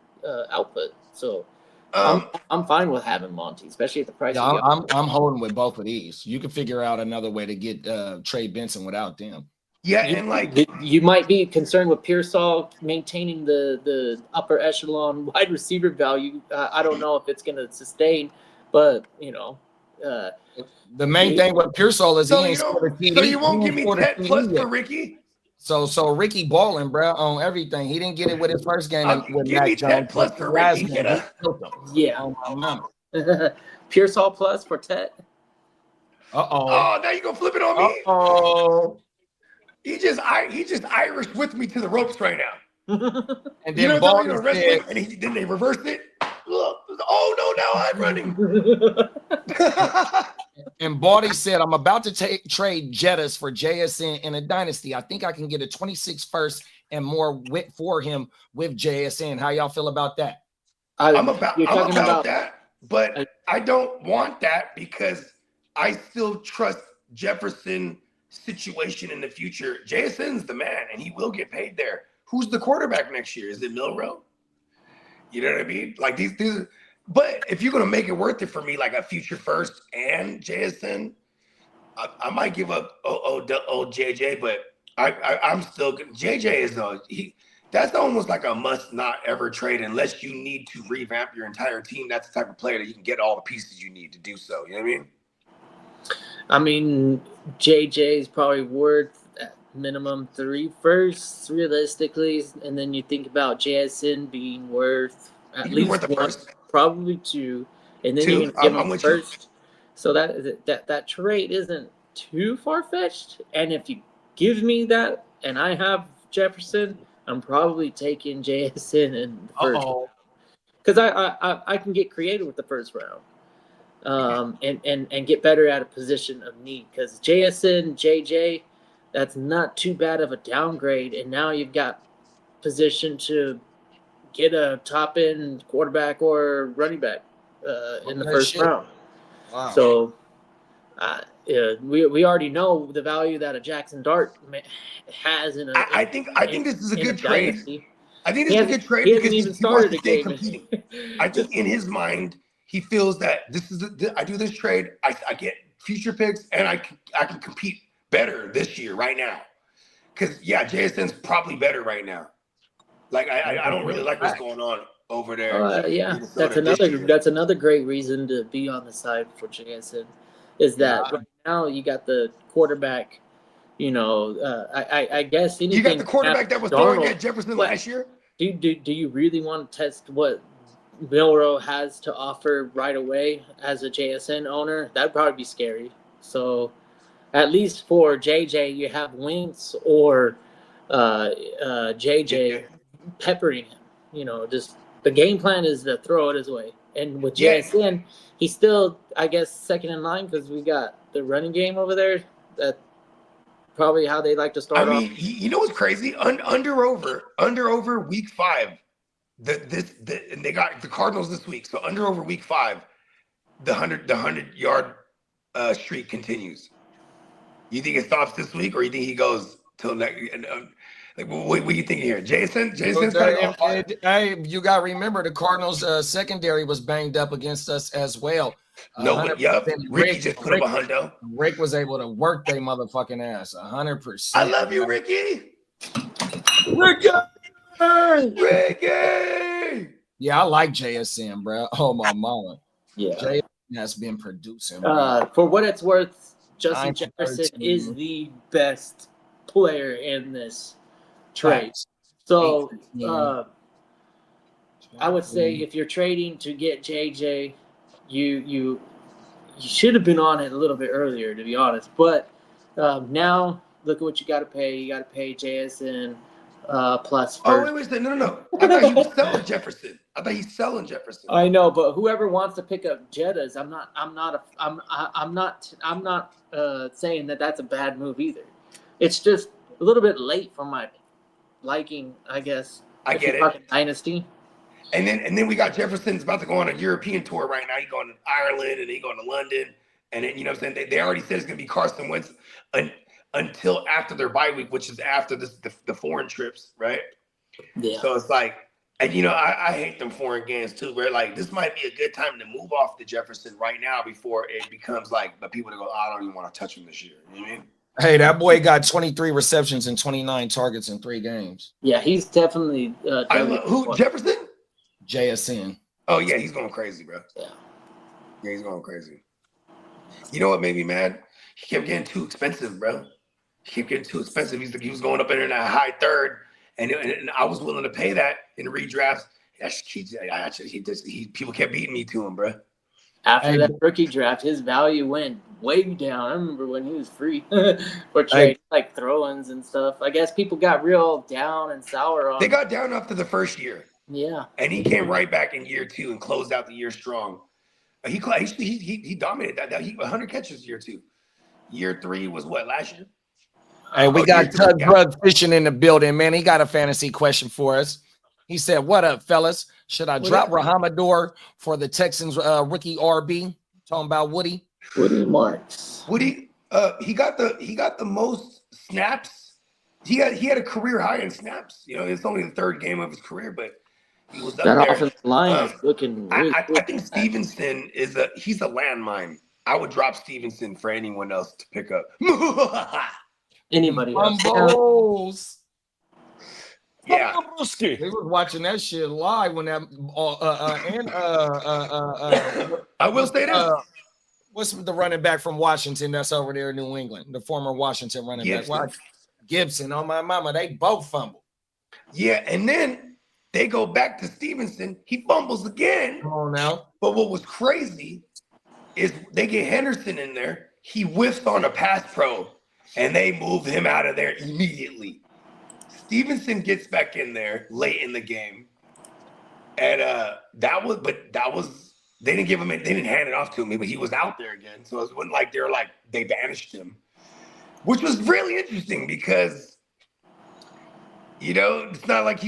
output. So I'm fine with having Monty, especially at the price. Yeah, I'm holding with both of these. You can figure out another way to get Trey Benson without them. Yeah, and you might be concerned with Pearsall maintaining the upper echelon wide receiver value. I don't know if it's going to sustain, but the main thing with Pearsall is he ain't scored a TD. So you won't give me 10 plus yet. for Ricky? So Ricky balling, bro, on everything. He didn't get it with his first game with give Mac me 10 Jones. plus for Ricky. Yeah. Pearsall plus for Tet. Oh, now you gonna flip it on me? Oh. He just Irish with me to the ropes right now. And then Baldy said, and then they reversed it. Look, oh no, now I'm running. And Baldy said, I'm about to trade Jettas for JSN in a dynasty. I think I can get a 26 first and more for him with JSN. How y'all feel about that? I'm about that, but I don't want that because I still trust Jefferson situation in the future. JSN's the man, and he will get paid there. Who's the quarterback next year? Is it Milrow? You know what I mean? Like these. But if you're gonna make it worth it for me, like a future first and JSN, I might give up old JJ, but I'm still JJ is that's almost like a must not ever trade unless you need to revamp your entire team. That's the type of player that you can get all the pieces you need to do so. You know what I mean? I mean, JJ is probably worth at minimum 3 firsts, realistically, and then you think about JSN being worth at least worth one, probably 2, and then you're gonna give him first. So that trade isn't too far fetched. And if you give me that, and I have Jefferson, I'm probably taking JSN in the first round because I can get creative with the first round. And get better at a position of need because JSN, JJ, that's not too bad of a downgrade. And now you've got position to get a top end quarterback or running back in the first round. Wow. So we already know the value that a Jackson Dart has in a. I think this is a good trade. Dynasty. I think this is a good trade because he wants to stay competing. I think in his mind, he feels that I do this trade, I get future picks, and I can compete better this year right now. Because JSN's probably better right now. Like I don't really like what's going on over there. Yeah, that's another great reason to be on the side for JSN is that right now you got the quarterback. I guess anything. You got the quarterback that was throwing at Jefferson last year. Do you really want to test what Milrow has to offer right away as a JSN owner? That'd probably be scary. So at least for JJ, you have Wentz or JJ peppering him. Just the game plan is to throw it his way. And with JSN, he's still, I guess, second in line because we got the running game over there that probably how they like to start I off. mean, you know what's crazy? Under over week 5. And they got the Cardinals this week. So under over week 5, the 100-yard streak continues. You think it stops this week, or you think he goes till next? Like, what are you thinking here, Jason's Hey, you got to remember the Cardinals' secondary was banged up against us as well. No, but yep. Ricky just put up a hundo. Rick was able to work their motherfucking ass 100%. I love you, Ricky. Ricky. Yeah, I like JSN, bro. Oh my mama. Yeah, JSN has been producing. Bro. For what it's worth, Justin Jefferson is the best player in this trade. So I would say if you're trading to get JJ, you should have been on it a little bit earlier, to be honest. But now look at what you got to pay. You got to pay JSN plus. Oh wait, no. I thought he was selling Jefferson. I thought he's selling Jefferson. I know, but whoever wants to pick up Jettas, I'm not saying that that's a bad move either. It's just a little bit late for my liking, I guess. I get it. Dynasty. And then we got Jefferson's about to go on a European tour right now. He's going to Ireland and he's going to London. And then, you know what I'm saying? They already said it's going to be Carson Wentz until after their bye week, which is after the foreign trips, right? Yeah. So it's like, and you know, I hate them foreign games too, where like this might be a good time to move off the Jefferson right now before it becomes like the people that go, oh, I don't even want to touch him this year. You know what I mean? Hey, that boy got 23 receptions and 29 targets in 3 games. Yeah, he's definitely. Who, Jefferson? JSN. Oh yeah, he's going crazy, bro. Yeah, he's going crazy. You know what made me mad? He kept getting too expensive, bro. He kept getting too expensive. He was going up in that high third, and I was willing to pay that in redrafts. People kept beating me to him, bro. After that rookie draft, his value went way down. I remember when he was free for trade, like throw-ins and stuff. I guess people got real down and sour on. They got down after the first year. Yeah, and he came right back in year 2 and closed out the year strong. He dominated that. He 100 catches year 2. Year 3 was what, last year? Hey, we got Tug Brug Fishing in the building, man. He got a fantasy question for us. He said, "What up, fellas? Should I drop Rahamador for the Texans rookie RB?" Talking about Woody Marks. Woody, he got the most snaps. He had a career high in snaps. You know, it's only the 3rd game of his career, but he was up there. That offensive line is looking really I think Stevenson he's a landmine. I would drop Stevenson for anyone else to pick up. Anybody else. Yeah. They was watching that shit live when that I will say this. What's the running back from Washington that's over there in New England? The former Washington running back. Gibson, on my mama, they both fumble. Yeah, and then they go back to Stevenson. He fumbles again. Come on now. But what was crazy is they get Henderson in there. He whiffed on a pass pro, and they move him out of there immediately. Stevenson gets back in there late in the game, and they didn't give him it. They didn't hand it off to him, but he was out there again. So it wasn't like they banished him, which was really interesting because, you know, it's not like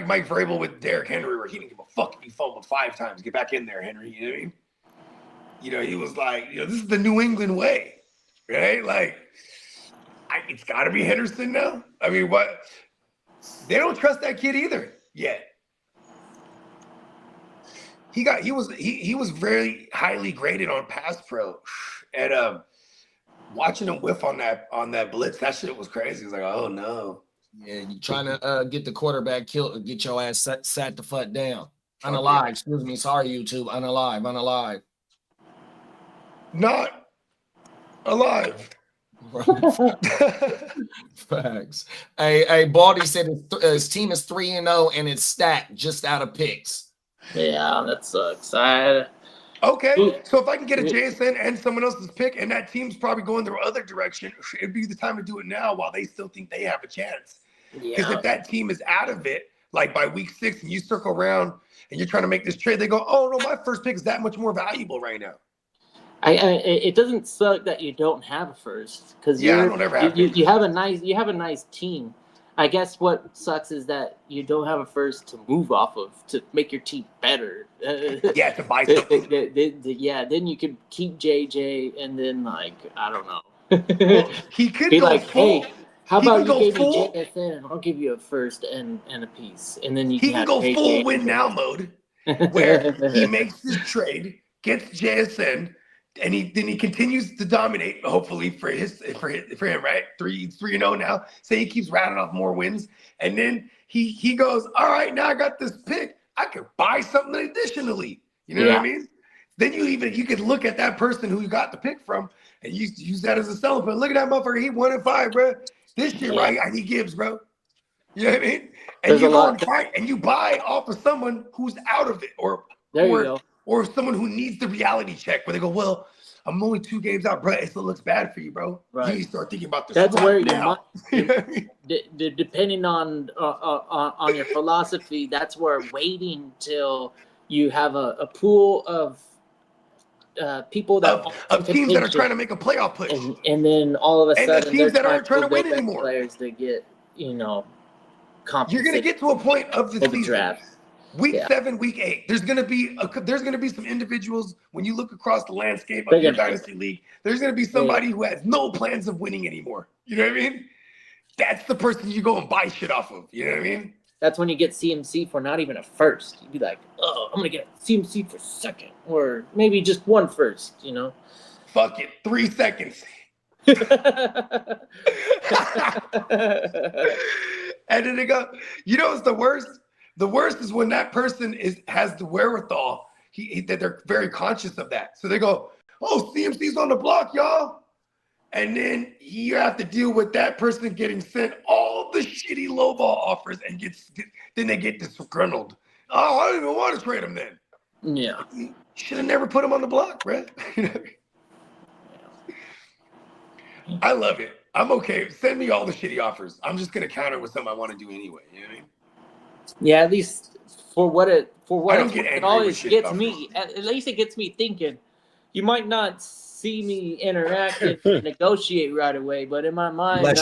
Mike Vrabel with Derrick Henry where he didn't give a fuck if he fumbled 5 times. Get back in there, Henry. You know what I mean? You know, he was like, you know, this is the New England way, right? Like, it's got to be Henderson now. I mean, what? They don't trust that kid either yet. He was very highly graded on pass pro, and watching him whiff on that blitz, that shit was crazy. It's like, oh no. Yeah, you trying to get the quarterback killed, get your ass sat the fuck down. Unalive, excuse me. Sorry, YouTube. Unalive. Not alive. Facts. Hey, Baldy said his team is 3-0 and it's stacked just out of picks. Yeah, that sucks. Okay, so if I can get a JSN and someone else's pick, and that team's probably going the other direction, it'd be the time to do it now while they still think they have a chance. Because if that team is out of it, like by week 6, and you circle around and you're trying to make this trade, they go, "Oh no, my first pick is that much more valuable right now." It doesn't suck that you don't have a first because Yeah, I don't ever have you have a nice team. I guess what sucks is that you don't have a first to move off of to make your team better. Yeah, to buy something. Yeah, then you could keep JJ and then like I don't know. Well, he could Be go like, full. hey, how He can about you go gave me full. JSN and I'll give you a first and a piece, and then you He can can have go full JJ. win now mode, where he makes his trade, gets JSN, and he continues to dominate. Hopefully for him, right? 3-0 now. Say he keeps rattling off more wins, and then he goes, all right, now I got this pick. I could buy something additionally. You know what I mean? Then you could look at that person who you got the pick from and use that as a selling point. Look at that motherfucker. He 1-5, bro. This shit right, he gives, bro. You know what I mean? And There's you a go lot. and fight and you buy off of someone who's out of it, or There you go. or someone who needs the reality check where they go, well, I'm only 2 games out, bro. It still looks bad for you, bro. Right. You need to start thinking about this. That's right where now. You know what I mean? Depending on your philosophy, that's where waiting till you have a pool of people that of teams that are trying to make a playoff push, and then all of a sudden the teams that aren't trying to their win best anymore. Players to get You're gonna get to a point of the season. Draft. Week 7, week 8. There's gonna be some individuals when you look across the landscape of your dynasty league. There's gonna be somebody who has no plans of winning anymore. You know what I mean? That's the person you go and buy shit off of. You know what I mean? That's when you get CMC for not even a first. You'd be like, oh, I'm gonna get CMC for second, or maybe just 1 first. You know? Fuck it, 3 seconds. And then they go, you know what's the worst? The worst is when that person has the wherewithal, that they're very conscious of that. So they go, oh, CMC's on the block, y'all. And then you have to deal with that person getting sent all the shitty lowball offers and then they get disgruntled. Oh, I don't even want to trade him then. Yeah. You should have never put him on the block, bro. I love it. I'm okay. Send me all the shitty offers. I'm just gonna counter with something I want to do anyway. You know what I mean? Yeah, at least for what it always gets offers. me. At least it gets me thinking. You might not see me interact and negotiate right away, but in my mind,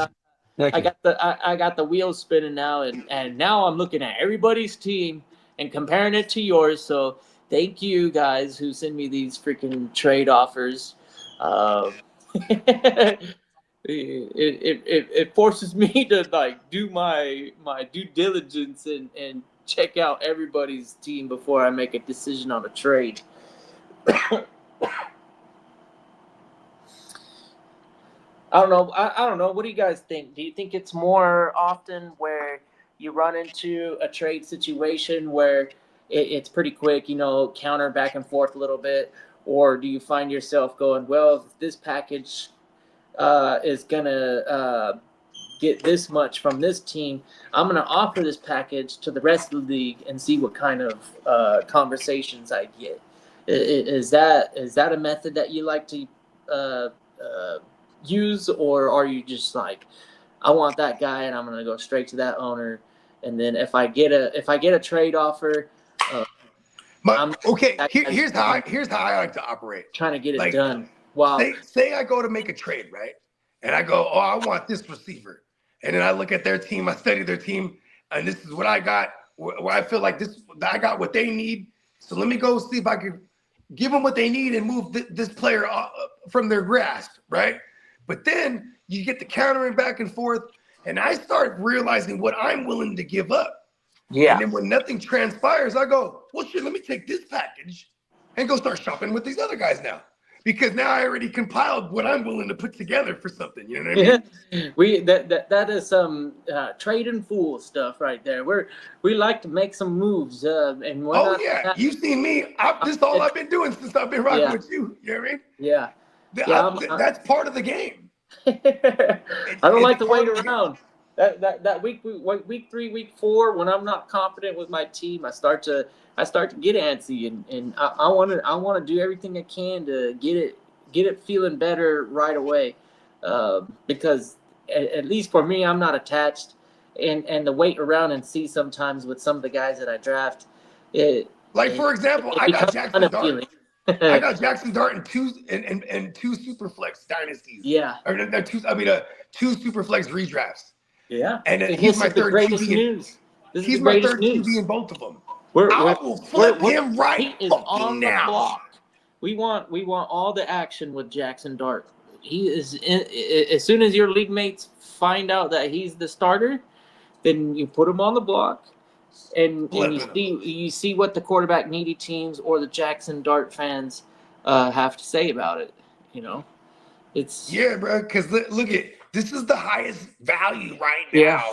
I got the wheels spinning now, and now I'm looking at everybody's team and comparing it to yours. So thank you guys who send me these freaking trade offers. It forces me to like do my due diligence and check out everybody's team before I make a decision on a trade. I don't know. I don't know. What do you guys think? Do you think it's more often where you run into a trade situation where it's pretty quick, counter back and forth a little bit, or do you find yourself going, well, if this package is gonna get this much from this team, I'm gonna offer this package to the rest of the league and see what kind of conversations I get. Is that a method that you like to use, or are you just like, I want that guy and I'm gonna go straight to that owner, and then if I get a trade offer, here's how I like to operate. Trying to get it done. Wow. Say I go to make a trade, right? And I go, oh, I want this receiver. And then I look at their team, I study their team, and this is what I got, where I feel like I got what they need. So let me go see if I can give them what they need and move this player from their grasp, right? But then you get the countering back and forth, and I start realizing what I'm willing to give up. Yeah. And then when nothing transpires, I go, well, shit, let me take this package and go start shopping with these other guys now. Because now I already compiled what I'm willing to put together for something. You know what I mean? That is some trade and fool stuff right there. We like to make some moves. And you've seen me. This is all I've been doing since I've been rocking with you. You know what I mean? Yeah. That's part of the game. I don't like to wait around. That week 3, week 4, when I'm not confident with my team, I start to get antsy, and I want to do everything I can to get it feeling better right away, because at least for me, I'm not attached, and to wait around and see sometimes with some of the guys that I draft, for example, I got Jackson Dart. I got Jackson Dart in two Superflex dynasties. Yeah. Or no, two Superflex redrafts. Yeah. And And he's this my is the third greatest QB. news. This is He's the my greatest third news. QB in both of them. We're I will flip him right He is fucking on the now. block. We want all the action with Jackson Dart. He is as soon as your league mates find out that he's the starter, then you put him on the block, and you see what the quarterback needy teams or the Jackson Dart fans have to say about it. You know, it's bro. Because look at this is the highest value right now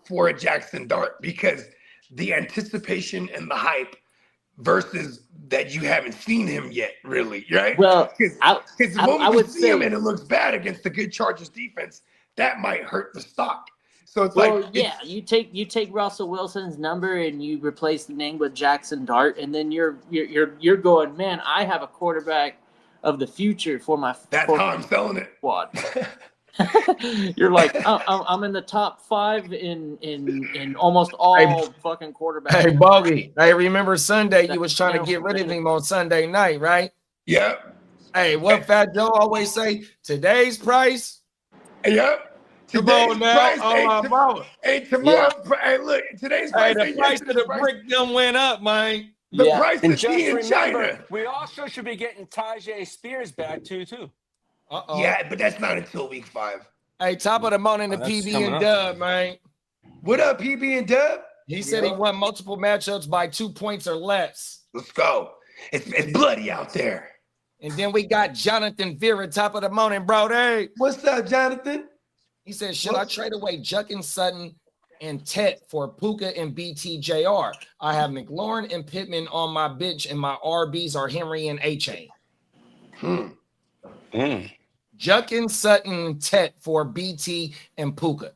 for a Jackson Dart because the anticipation and the hype versus that you haven't seen him yet, really, right? Well, because the moment I you would see say him and it looks bad against the good Chargers defense, that might hurt the stock. So it's you take Russell Wilson's number and you replace the name with Jackson Dart, and then you're going, man, I have a quarterback of the future for my. That's how I'm selling it. Squad. You're like, I'm in the top 5 in almost all fucking quarterbacks. Hey, Bogey. Hey, remember Sunday you was trying to get rid of him on Sunday night, right? Yep. Hey, what Fat Joe always say? Today's price. Yep. Come on now. Hey, tomorrow. Hey, look, today's price. Hey, the price of the brick done went up, man. The price and of just tea in remember, China. we also should be getting Tajay Spears back too. Uh-oh. Yeah, but that's not until week 5. Hey, top of the morning to PB and Dub, man. What up, PB and Dub? He said he won multiple matchups by 2 points or less. Let's go. It's bloody out there. And then we got Jonathan Vera, top of the morning, bro. Hey. What's up, Jonathan? He said, should I trade away Juck Sutton and Tet for Puka and BTJR? I have McLaurin and Pittman on my bench, and my RBs are Henry and H.A. Juck Sutton, Tet for BT and Puka.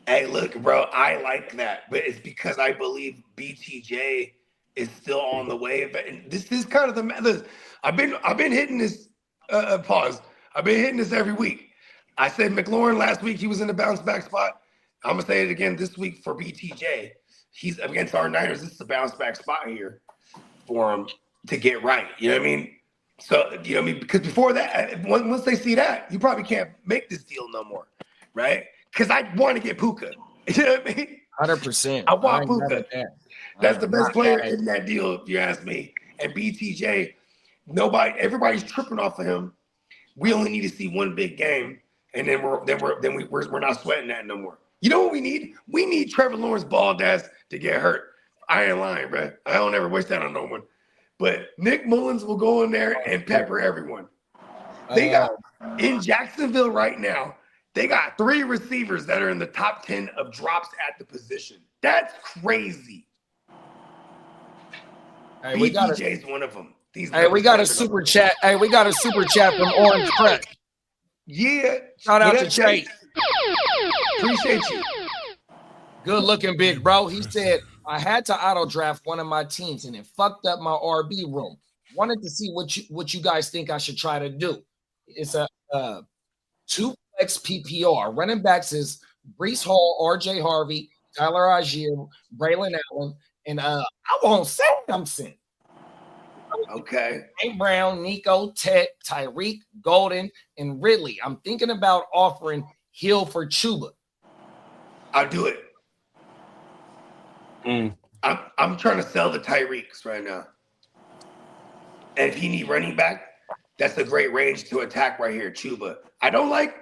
Hey, look, bro, I like that, but it's because I believe BTJ is still on the way. But this is kind of the. I've been hitting this. Pause. I've been hitting this every week. I said McLaurin last week. He was in the bounce back spot. I'm gonna say it again this week for BTJ. He's against our Niners. This is a bounce back spot here for him to get right. You know what I mean? So you know what I mean? Because before that, once they see that, you probably can't make this deal no more, right? Because I want to get Puka. You know what I mean? 100%. I want Puka. That's the best player in that deal, if you ask me. And BTJ, everybody's tripping off of him. We only need to see one big game, and then we're not sweating that no more. You know what we need? We need Trevor Lawrence bald ass to get hurt. I ain't lying, bro. I don't ever wish that on no one. But Nick Mullins will go in there and pepper everyone. They got in Jacksonville right now. They got 3 receivers that are in the top 10 of drops at the position. That's crazy. Hey, BTJ's one of them. We got a super chat. Hey, we got a super chat from Orange Fresh. Yeah. Shout out to Chase. Appreciate you. Good looking big bro. He said, I had to auto draft one of my teams and it fucked up my RB room. Wanted to see what you guys think I should try to do. It's a 2 X PPR. Running backs is Brees Hall, RJ Harvey, Tyler Algier, Braylon Allen, and I won't say Samson. Okay. St. Brown, Nico, Ted, Tyreek, Golden, and Ridley. I'm thinking about offering Hill for Chuba. I'll do it. I'm trying to sell the Tyreeks right now. And if you need running back, that's a great range to attack right here, Chuba. I don't like.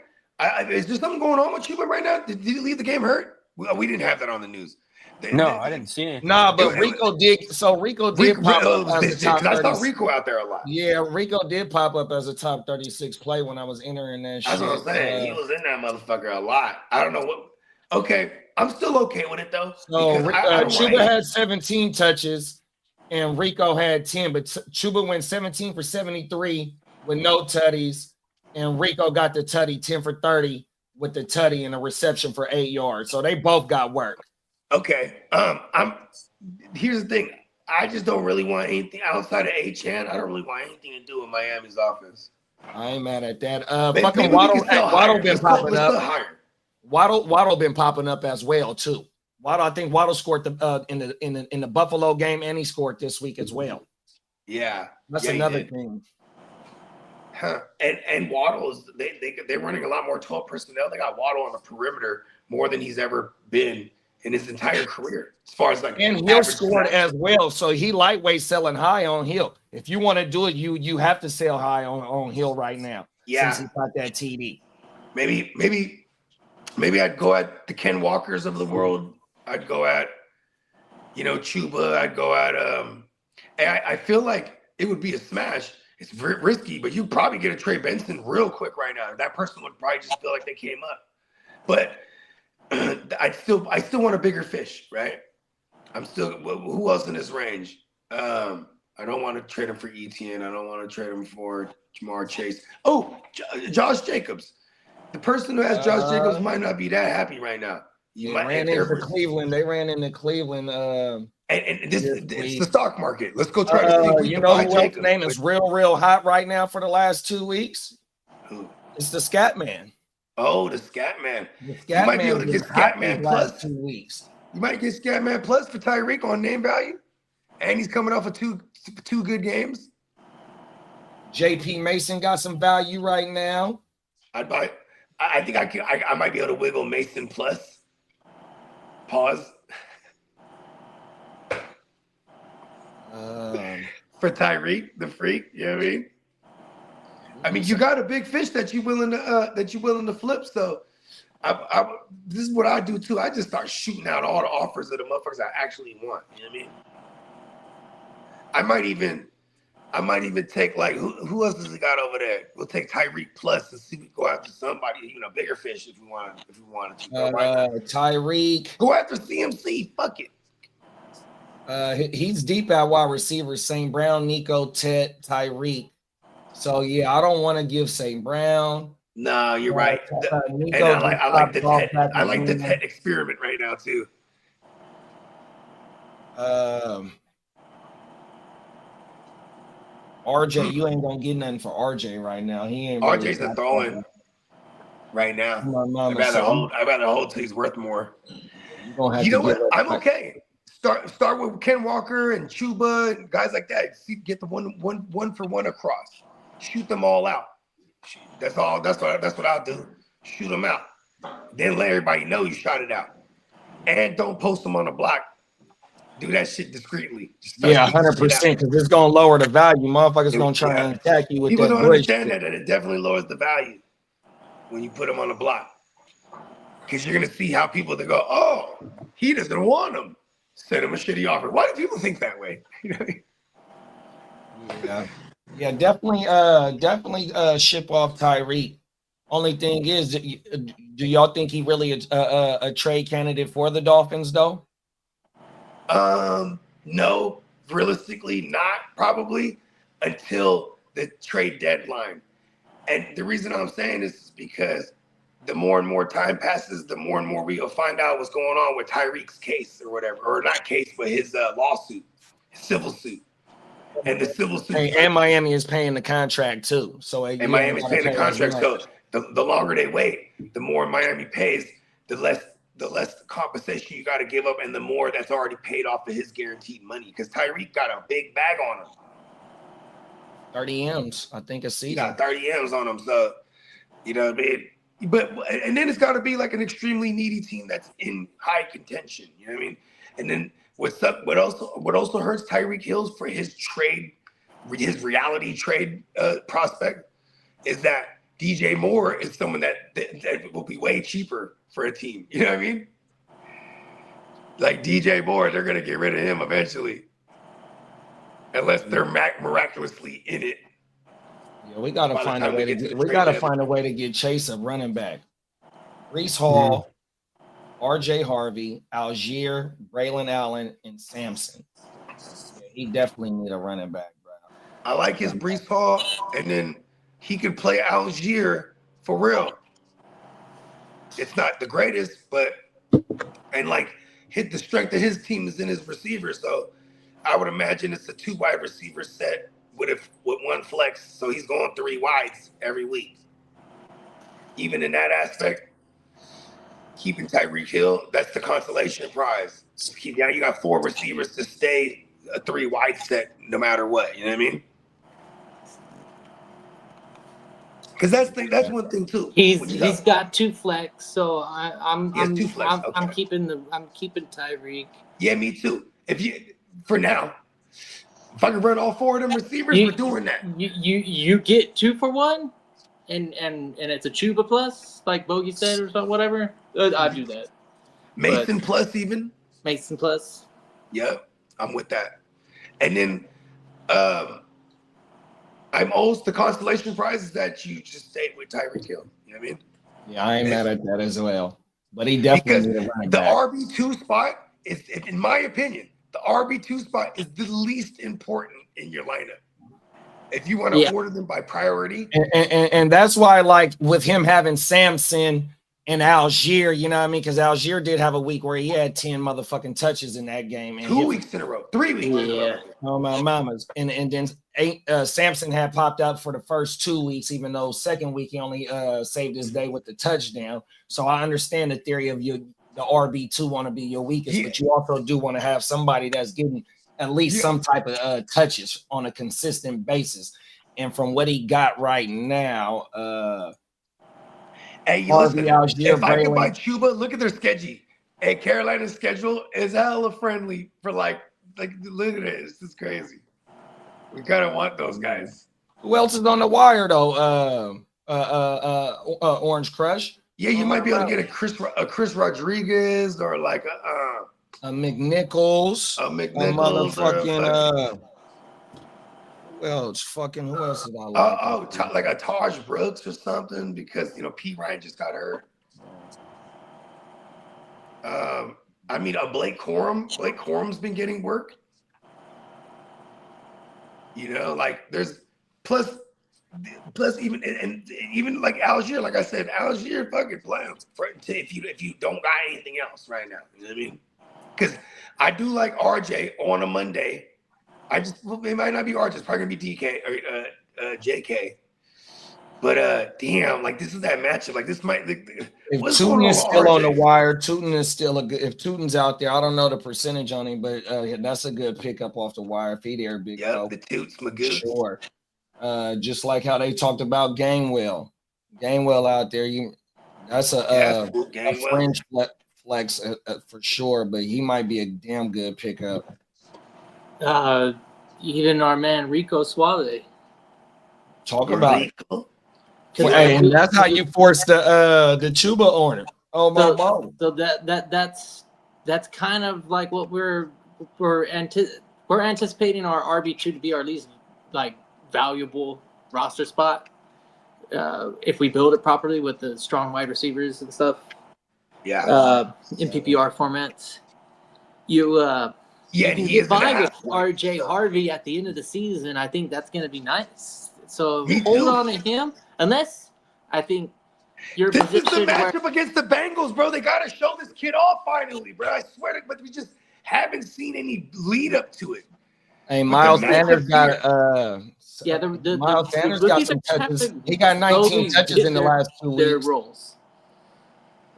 Is there something going on with Chuba right now? Did he leave the game hurt? We didn't have that on the news. I didn't see it. Nah, but Rico did. So Rico did pop up as a top 30. I saw Rico out there a lot. Yeah, Rico did pop up as a top 36 play when I was entering that shit. That's what I'm saying. He was in that motherfucker a lot. I don't know what. Okay, I'm still okay with it though. So Chuba had 17 touches, and Rico had 10. But Chuba went 17 for 73 with no tutties, and Rico got the tutty 10 for 30 with the tutty and a reception for 8 yards. So they both got work. Okay. Here's the thing. I just don't really want anything outside of H-Chan. I don't really want anything to do with Miami's offense. I ain't mad at that. Fucking Waddle been popping up. Waddle been popping up as well too. I think Waddle scored in the Buffalo game, and he scored this week as well. Yeah, That's yeah, he another did. thing. Huh. And Waddle's they're running a lot more 12 personnel. They got Waddle on the perimeter more than he's ever been in his entire career, as far as like And Hill average scored snaps. as well. So he lightweight selling high on Hill. If you want to do it, you have to sell high on Hill right now. Yeah. Since he got that TD. Maybe I'd go at the Ken Walkers of the world. I'd go at, Chuba. I'd go at I feel like it would be a smash. It's risky, but you probably get a Trey Benson real quick right now. That person would probably just feel like they came up. But I still want a bigger fish, right? Who else in this range? I don't want to trade him for ETN. I don't want to trade him for Jamar Chase. Oh, Josh Jacobs. The person who has Josh Jacobs might not be that happy right now. They ran into Cleveland. And it's the stock market. Let's go try to see if we can buy who else's name is real hot right now for the last 2 weeks? Who? It's the Scat Man. Oh, the Scat Man. The Scat you might be Man able to get Scat Man plus 2 weeks. You might get Scat Man plus for Tyreek on name value, and he's coming off of two good games. JP Mason got some value right now. I'd buy. I think I might be able to wiggle Mason plus. Pause. For Tyreek, the freak, you know what I mean? I mean, you got a big fish that you're willing to flip. So, this is what I do too. I just start shooting out all the offers of the motherfuckers I actually want. You know what I mean? I might even take like who else has he got over there? We'll take Tyreek plus and see if we go after somebody, bigger fish if we wanted to. Tyreek. Go after CMC. Fuck it. He's deep at wide receivers. St. Brown, Nico, Ted, Tyreek. So yeah, I don't want to give St. Brown. No, you're right. And I like the Ted. I like the Ted experiment right now too. RJ, you ain't gonna get nothing for RJ right now. He ain't. RJ's a throw-in right now. I'd rather hold till he's worth more. You know what? I'm okay. Start with Ken Walker and Chuba and guys like that. Get the one for one across. Shoot them all out. That's all. That's what I'll do. Shoot them out. Then let everybody know you shot it out. And don't post them on the block. Do that shit discreetly. Yeah, 100%, because it's gonna lower the value. Motherfuckers gonna try and attack you with people that. People don't understand that it definitely lowers the value when you put them on the block. Because you're gonna see how people that go, oh, he doesn't want them. Send him a shitty offer. Why do people think that way? You know what I mean? Yeah, definitely ship off Tyreek. Only thing is, do y'all think he really a trade candidate for the Dolphins though? No, realistically not probably until the trade deadline. And the reason I'm saying this is because the more and more time passes, the more and more we'll find out what's going on with Tyreek's case or whatever, or not case, but his lawsuit, his civil suit. And the civil suit. And Miami is paying the contract too. So and Miami's paying the contract. So the longer they wait, the more Miami pays, the less compensation you got to give up, and the more that's already paid off of his guaranteed money. Because Tyreek got a big bag on him. 30 M's, I think, a season. He got 30 M's on him. So, you know what I mean? And then it's got to be like an extremely needy team that's in high contention. You know what I mean? And then what also hurts Tyreek Hill for his reality trade prospect is that DJ Moore is someone that will be way cheaper for a team. You know what I mean? Like DJ Moore, they're gonna get rid of him eventually, unless they're miraculously in it. Yeah, we gotta find a way to get Chase a running back. Reese Hall, RJ Harvey, Algier, Braylon Allen, and Sampson. Yeah, he definitely need a running back, bro. I like his Brees Hall, and then he could play Algier for real. It's not the greatest, and hit the strength of his team is in his receivers. So I would imagine it's a 2 wide receiver set with one flex. So he's going 3 wides every week. Even in that aspect, keeping Tyreek Hill, that's the consolation prize. Now you got 4 receivers to stay a 3 wide set no matter what. You know what I mean? Because that's one thing too. He's got 2 flex, so I'm 2 flex. Okay. I'm keeping Tyreek. Yeah, me too. For now, if I can run all 4 of them receivers, we're doing that. You get 2 for 1, and it's a Chuba plus, like Bogey said, or something, whatever. I'd do that. Mason plus even. Mason plus. Yep, I'm with that. And then I'm almost the consolation prize is that you just stayed with Tyreek Hill. You know what I mean? Yeah, I ain't mad at that as well. But he definitely because the RB2 spot is, in my opinion, the RB2 spot is the least important in your lineup. If you want to order them by priority. And that's why, like, with him having Samson and Algier, you know what I mean? Because Algier did have a week where he had 10 motherfucking touches in that game. And 2 weeks in a row. 3 weeks in a row. Oh, my mamas. And then Samson had popped out for the first 2 weeks, even though second week he only saved his day with the touchdown. So I understand the theory of the RB2 want to be your weakest, but you also do want to have somebody that's getting at least some type of touches on a consistent basis. And from what he got right now, hey, listen, if I can buy Chuba, look at their schedule. Hey, Carolina's schedule is hella friendly for like look at it. It's just crazy. We kind of want those guys. Who else is on the wire though? Orange Crush. Yeah, you might be able to get a Chris Rodriguez or like a McNichols. A McNichols. Who else did I like? Like a Taj Brooks or something, because P. Ryan just got hurt. I mean, a Blake Corum. Blake Corum's been getting work. Like there's plus even like Algier. Like I said, Algier fucking plans if you don't got anything else right now. You know what I mean? Because I do like RJ on a Monday. It might not be RJ. It's probably gonna be DK or JK. But damn, like this is that matchup. Like this might. If Tootin is still on the wire, Tootin is still a good. If Tootin's out there, I don't know the percentage on him, but that's a good pickup off the wire. If he there, big. Yep, the Toots, Magoo. Sure. Just like how they talked about Gainwell out there. That's a fringe flex for sure, but he might be a damn good pickup. Even our man Rico Suave. Talk about it. Hey, and that's how you force the Chuba on him. Oh my God. So that's kind of like what we're anticipating our RB2 to be our least like valuable roster spot if we build it properly with the strong wide receivers and stuff. Yeah. In PPR formats, you can get by with RJ Harvey at the end of the season. I think that's going to be nice. So hold on to him, unless I think you're this is the matchup against the Bengals, bro. They got to show this kid off finally, bro. I swear to, but we just haven't seen any lead up to it. Hey, Miles Sanders got Miles Sanders got some touches. He got 19 touches in the last 2 weeks. Their roles.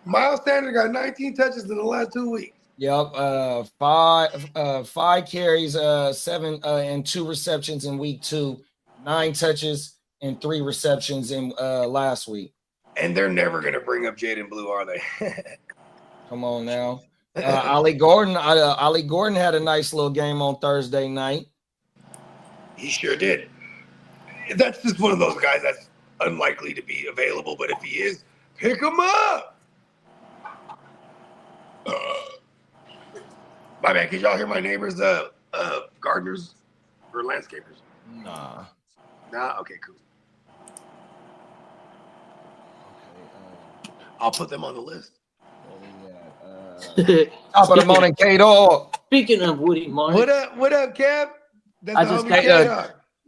Miles Sanders got 19 touches in the last 2 weeks. Yep, five carries, 7 and 2 receptions in week 2, 9 touches and 3 receptions in last week. And they're never gonna bring up Jaden Blue, are they? Come on now. Ollie Gordon had a nice little game on Thursday night. He sure did. That's just one of those guys that's unlikely to be available, but if he is, pick him up. My man, can y'all hear my neighbors, gardeners or landscapers? Nah. Okay, cool. I'll put them on the list. Top of the morning, K-Dog. Speaking of Woody Martin. What up, Kev?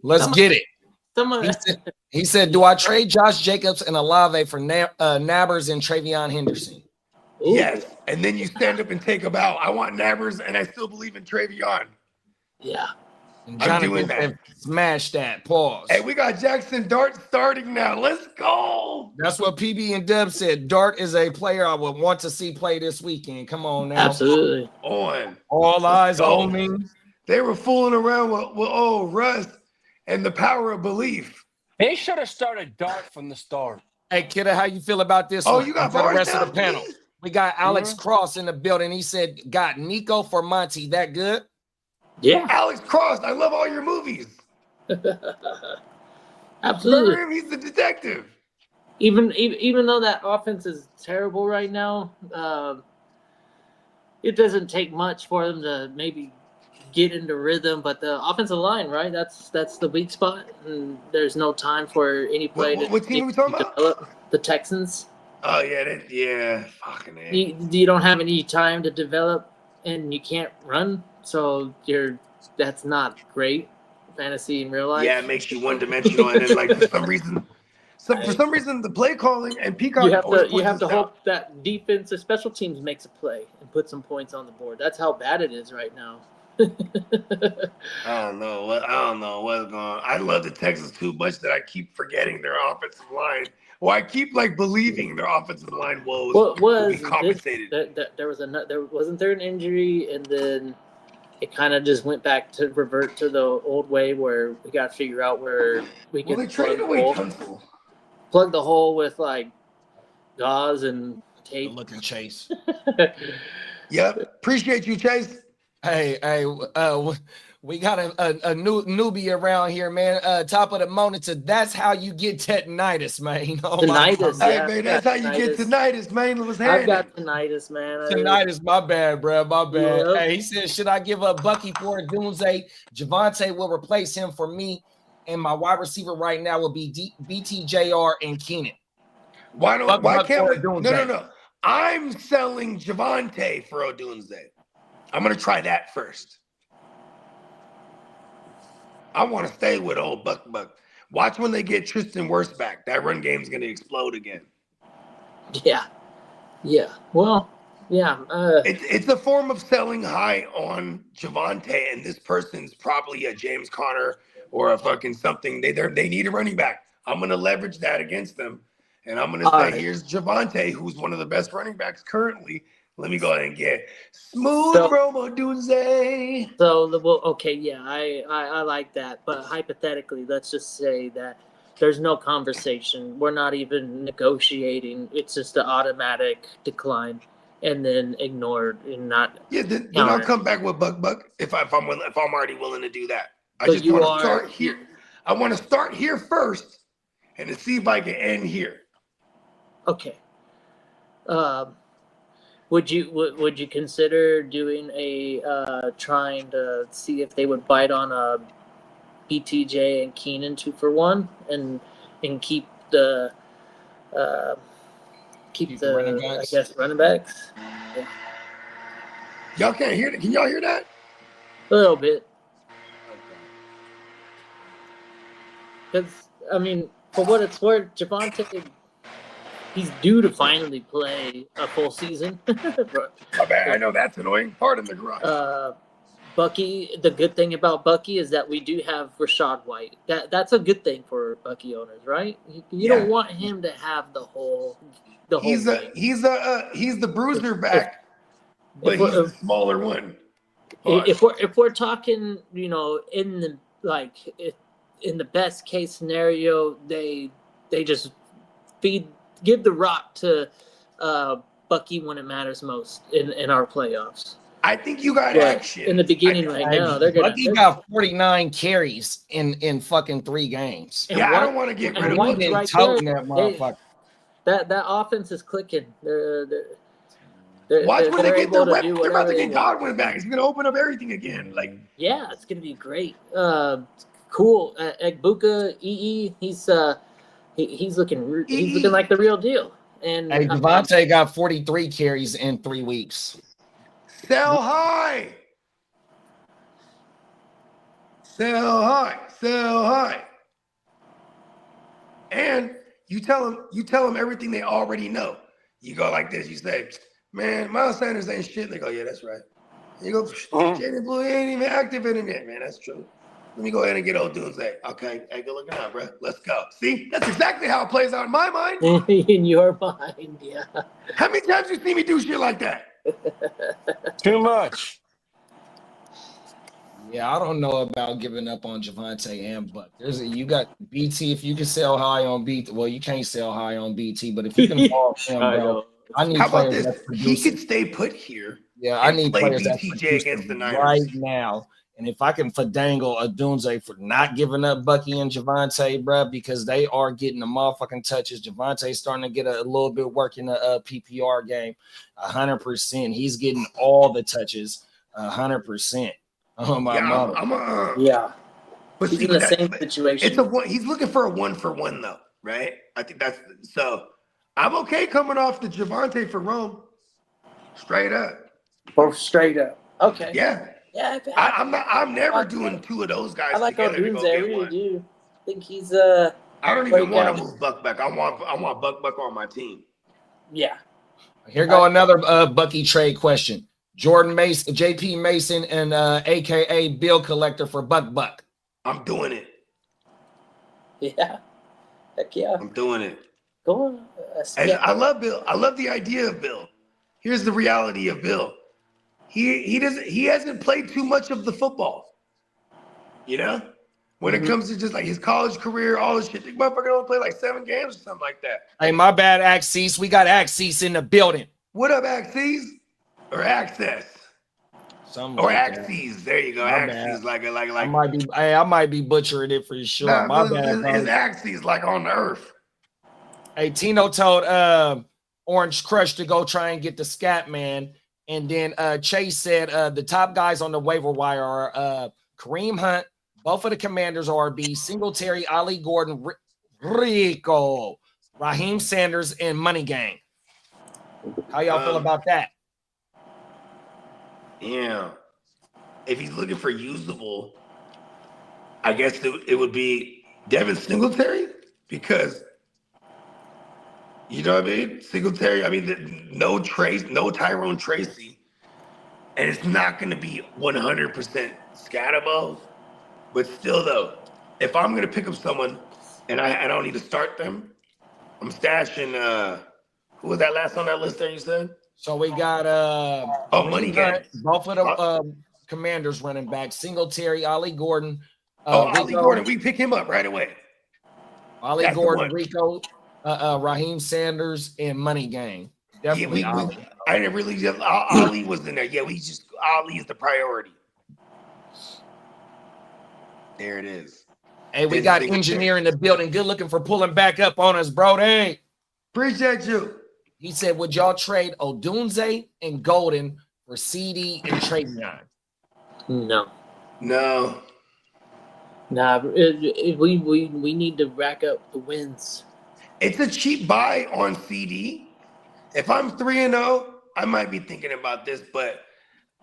Let's get it. He said, do I trade Josh Jacobs and Olave for Nabbers and Travion Henderson? Ooh. Yes. And then you stand up and take a bow. I want Nabbers, and I still believe in Travion. Yeah. And Jonathan said, smash that. Pause. Hey, we got Jackson Dart starting now. Let's go. That's what PB and Deb said. Dart is a player I would want to see play this weekend. Come on now. Absolutely. On. All eyes on me. They were fooling around with old Russ and the power of belief. They should have started Dart from the start. Hey, kiddo, how you feel about this Oh, one? you got For the bars rest now, of the panel. please? We got Alex Cross in the building. He said, got Nico for Monty. That good? Yeah, Alex Cross, I love all your movies. absolutely. Remember him? He's the detective. Even though that offense is terrible right now, it doesn't take much for them to maybe get into rhythm. But the offensive line, right? That's the weak spot, and there's no time for any play What team are we talking about? develop. The Texans. Oh yeah, fucking A. You don't have any time to develop, and you can't run, so that's not great fantasy in real life. Yeah, it makes you one dimensional, and then like for some reason, the play calling and Peacock. You have to hope that defensive special teams makes a play and put some points on the board. That's how bad it is right now. I don't know what's going on. I love the Texans too much that I keep forgetting their offensive line. Well, I keep like believing their offensive line woes will be compensated. Wasn't there an injury, and then it kind of just went back to revert to the old way where we got to figure out where we can they traded away Tunsil. Plug the hole with like gauze and tape. Look at Chase. Yep, appreciate you, Chase. Hey, we got a new newbie around here, man. Top of the monitor. That's how you get tetanitis, man. Oh, tinnitus, hey, man, that's how you get tinnitus, man. I've got tinnitus, man. Tinnitus, my bad, bro. My bad. Yep. Hey, he said, should I give up Bucky for a doomsday? Javonte will replace him for me, and my wide receiver right now will be BTJR and Keenan. Why can't we? No. I'm selling Javonte for Odunze. I'm going to try that first. I want to stay with old Buck. Watch when they get Tristan Wirfs back. That run game's going to explode again. Yeah. Well, yeah. It's a form of selling high on Javonte, and this person's probably a James Conner or a fucking something. They need a running back. I'm going to leverage that against them, and I'm going to say, here's Javonte, who's one of the best running backs currently. Let me go ahead and get smooth Romo Dunze. I like that. But hypothetically, let's just say that there's no conversation. We're not even negotiating. It's just an automatic decline and then ignored and not. Yeah, then I'll come back with Buck if I'm already willing to do that. I just want to start here. I want to start here first and to see if I can end here. Okay. Would you consider doing a trying to see if they would bite on a BTJ and Keenan 2-for-1 and keep the running backs? Yeah. Y'all can't hear it. Can y'all hear that? A little bit. Because I mean, for what it's worth, Javonte. He's due to finally play a full season. I know that's annoying. Pardon the garage. Bucky, the good thing about Bucky is that we do have Rashad White. That's a good thing for Bucky owners, right? You don't want him to have the whole. He's the bruiser back, but he's the smaller one. If we're talking, in the best case scenario, they just give the rock to Bucky when it matters most in our playoffs. I think you got action in the beginning now. Bucky got 49 carries in fucking 3 games. Yeah, I don't want to get rid of Bucky. That motherfucker. That offense is clicking. Watch when they get their weapon. They're about to get Godwin back. It's gonna open up everything again. Yeah, it's gonna be great. Cool. Egbuka, he's looking like the real deal. And Javonte got 43 carries in 3 weeks. Sell high. And you tell them everything they already know. You go like this. You say, "Man, Miles Sanders ain't shit." They go, "Yeah, that's right." You go, "Jaden Blue ain't even activating it, man. That's true. Let me go ahead and get old Doomsday." Okay, hey, good looking out, bro. Let's go. See, that's exactly how it plays out in my mind. In your mind, yeah. How many times you see me do shit like that? Too much. Yeah, I don't know about giving up on Javonte and Buck. You got BT. If you can sell high on BT, well, you can't sell high on BT, but if you can fall him, I bro, know. I need How about players this? that's He producing. could stay put here Yeah, I and need play players that's BTJ against the producing Niners. right now. And if I can fadangle a Dunze for not giving up Bucky and Javonte, bro, because they are getting the motherfucking touches. Javonte's starting to get a little bit work in the PPR game, 100%. He's getting all the touches, 100%. Oh my Yeah, mama. Yeah. But He's see, in the but same but situation. it's a one. He's looking for a 1-for-1 though, right? I think that's so. I'm okay coming off the Javante for Rome, straight up. Or straight up. Okay. Yeah, Yeah. I'm not. I'm never like doing that. two of those guys I like together to Odunze. go I get really one. do. I think he's I don't even want to breakout. move Buck back. I want Buck on my team. Yeah. Here go another Bucky trade question. Jordan Mason, JP Mason, and AKA Bill Collector for Buck. I'm doing it. Yeah. Heck yeah. I'm doing it. Go on. And I love Bill. I love the idea of Bill. Here's the reality of Bill. He hasn't played too much of the football. You know? When it comes to just like his college career, all this shit, the motherfucker only played like 7 games or something like that. Hey, my bad, Axis. We got Axis in the building. What up, Axes? Or Access? Something Or like Axes. There you go. My Axes, bad. like. I might be butchering it for sure. Nah, My bad, bro. it's Axes like on the earth. Hey, Tino told Orange Crush to go try and get the Scat Man. And then Chase said the top guys on the waiver wire are Kareem Hunt, both of the Commanders RB, Singletary, Ali Gordon, Rico, Raheem Sanders, and Money Gang. How y'all feel about that? Yeah. If he's looking for usable, I guess it would be Devin Singletary because, you know what I mean? Singletary, I mean, no Tyrone Tracy, and it's not going to be 100% Scatterbo, but still, though, if I'm going to pick up someone and I don't need to start them, I'm stashing, who was that last on that list there you said? So we got Money Gang. Both of the Commanders running back, Singletary, Ali Gordon. Ali Gordon, we pick him up right away. Ali That's Gordon, Rico, Raheem Sanders, and Money Gang. Definitely. Yeah, I didn't really just Ali was in there. Yeah, Ali is the priority. There it is. Hey, we got engineer in the building. Good looking for pulling back up on us, bro. Hey. Appreciate you. He said, would y'all trade Odunze and Golden for CD and Travion? No. Nah, we need to rack up the wins. It's a cheap buy on CD. If I'm 3-0, I might be thinking about this, but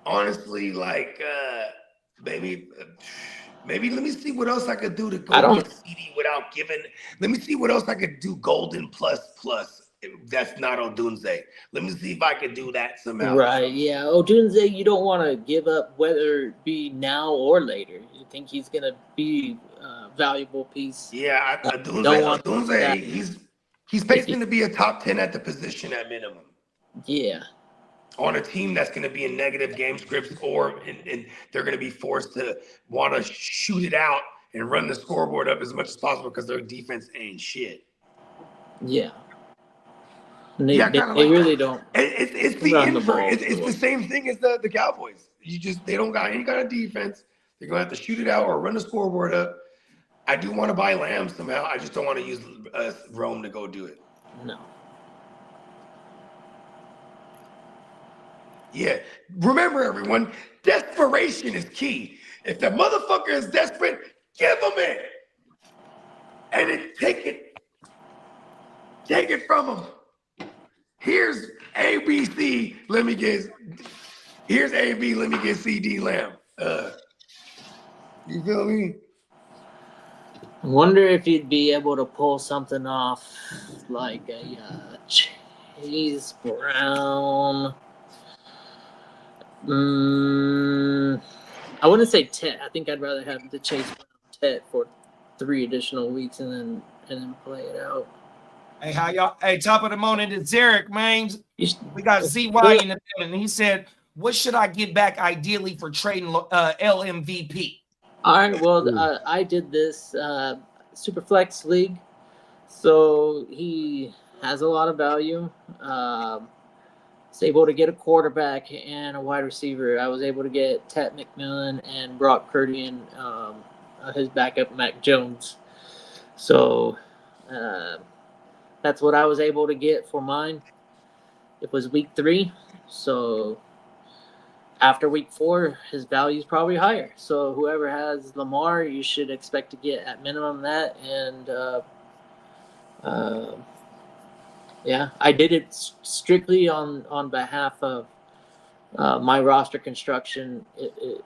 honestly, like maybe let me see what else I could do to go with CD without giving. Let me see what else I could do Golden plus. That's not Odunze. Let me see if I could do that somehow. Right, yeah. Odunze, you don't want to give up whether it be now or later. You think he's going to be a valuable piece. Yeah, Odunze, he's pacing to be a top 10 at the position at minimum. Yeah. On a team that's going to be in negative game scripts and they're going to be forced to want to shoot it out and run the scoreboard up as much as possible because their defense ain't shit. Yeah. They really don't. It's the inverse. It's the same thing as the Cowboys. They don't got any kind of defense. They're gonna have to shoot it out or run the scoreboard up. I do want to buy Lamb somehow. I just don't want to use Rome to go do it. No. Yeah. Remember, everyone, desperation is key. If the motherfucker is desperate, give him it, and then take it from him. Here's ABC. Here's AB. Let me get CD Lamb. You feel me? I wonder if you'd be able to pull something off like a Chase Brown. I wouldn't say Tet. I think I'd rather have the Chase Brown Tet for 3 additional weeks and then play it out. Hey, how y'all? Hey, top of the morning to Zarek, man. We got ZY in the building. He said, what should I get back ideally for trading LMVP? All right. Well, I did this Superflex League, so he has a lot of value. Was able to get a quarterback and a wide receiver. I was able to get Ted McMillan and Brock Purdy and his backup Mac Jones. So that's what I was able to get for mine. It was week 3, so after week 4, his value is probably higher. So whoever has Lamar, you should expect to get at minimum that. And yeah, I did it strictly on behalf of my roster construction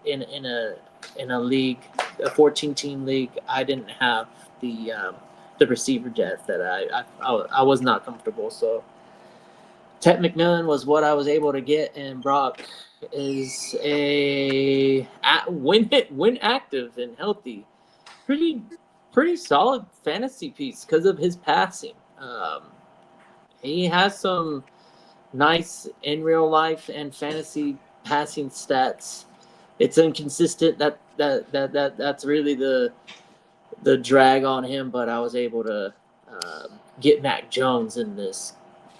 in a league, a 14-team league. I didn't have the receiver depth that I was not comfortable. So Ted McMillan was what I was able to get, and Brock is when active and healthy, pretty solid fantasy piece because of his passing. He has some nice in real life and fantasy passing stats. It's inconsistent. That's really the drag on him. But I was able to get Mac Jones in this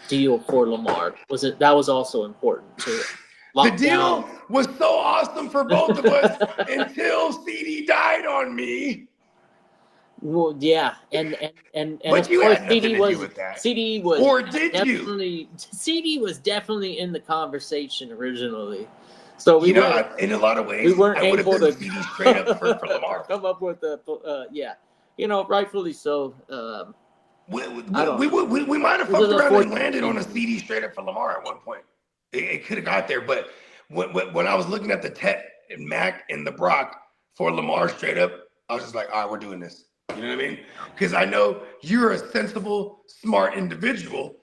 deal for Lamar. That was also important to the deal was so awesome for both of us until CD died on me. Well, yeah, and but you had nothing to do with that. CD was, or did you? CD was definitely in the conversation originally. So in a lot of ways, we weren't able to CD straight up for Lamar. Come up with rightfully so. We might have fucked around and landed on a CD straight up for Lamar at one point. It could have got there, but when I was looking at the Tet and Mac and the Brock for Lamar straight up, I was just like, all right, we're doing this. You know what I mean? Because I know you're a sensible, smart individual,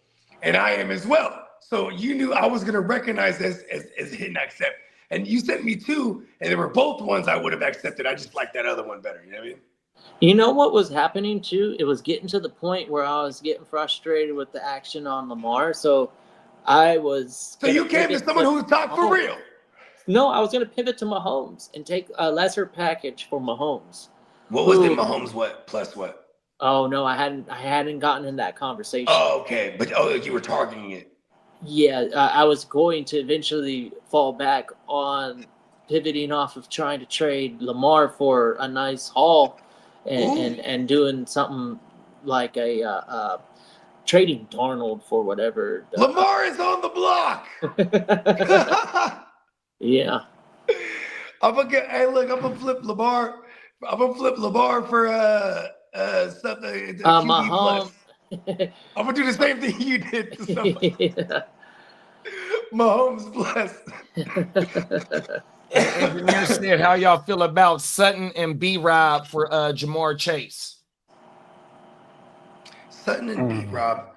and I am as well. So you knew I was going to recognize this as hit and accept. And you sent me 2, and they were both ones I would have accepted. I just like that other one better. You know what I mean? You know what was happening, too? It was getting to the point where I was getting frustrated with the action on Lamar. So I was... So you came to someone who talked for real? No, I was going to pivot to Mahomes and take a lesser package for Mahomes. What was the Mahomes plus what? Oh no, I hadn't gotten in that conversation. Oh, okay. But you were targeting it. Yeah, I was going to eventually fall back on pivoting off of trying to trade Lamar for a nice haul and doing something like a trading Darnold for whatever. Lamar is on the block. Yeah. I'm gonna flip Lamar. I'm gonna flip Lamar for something. Mahomes. I'm gonna do the same thing you did to somebody. Yeah. Mahomes plus. Engineer said, how y'all feel about Sutton and B-Rob for Jamar Chase? Sutton and B-Rob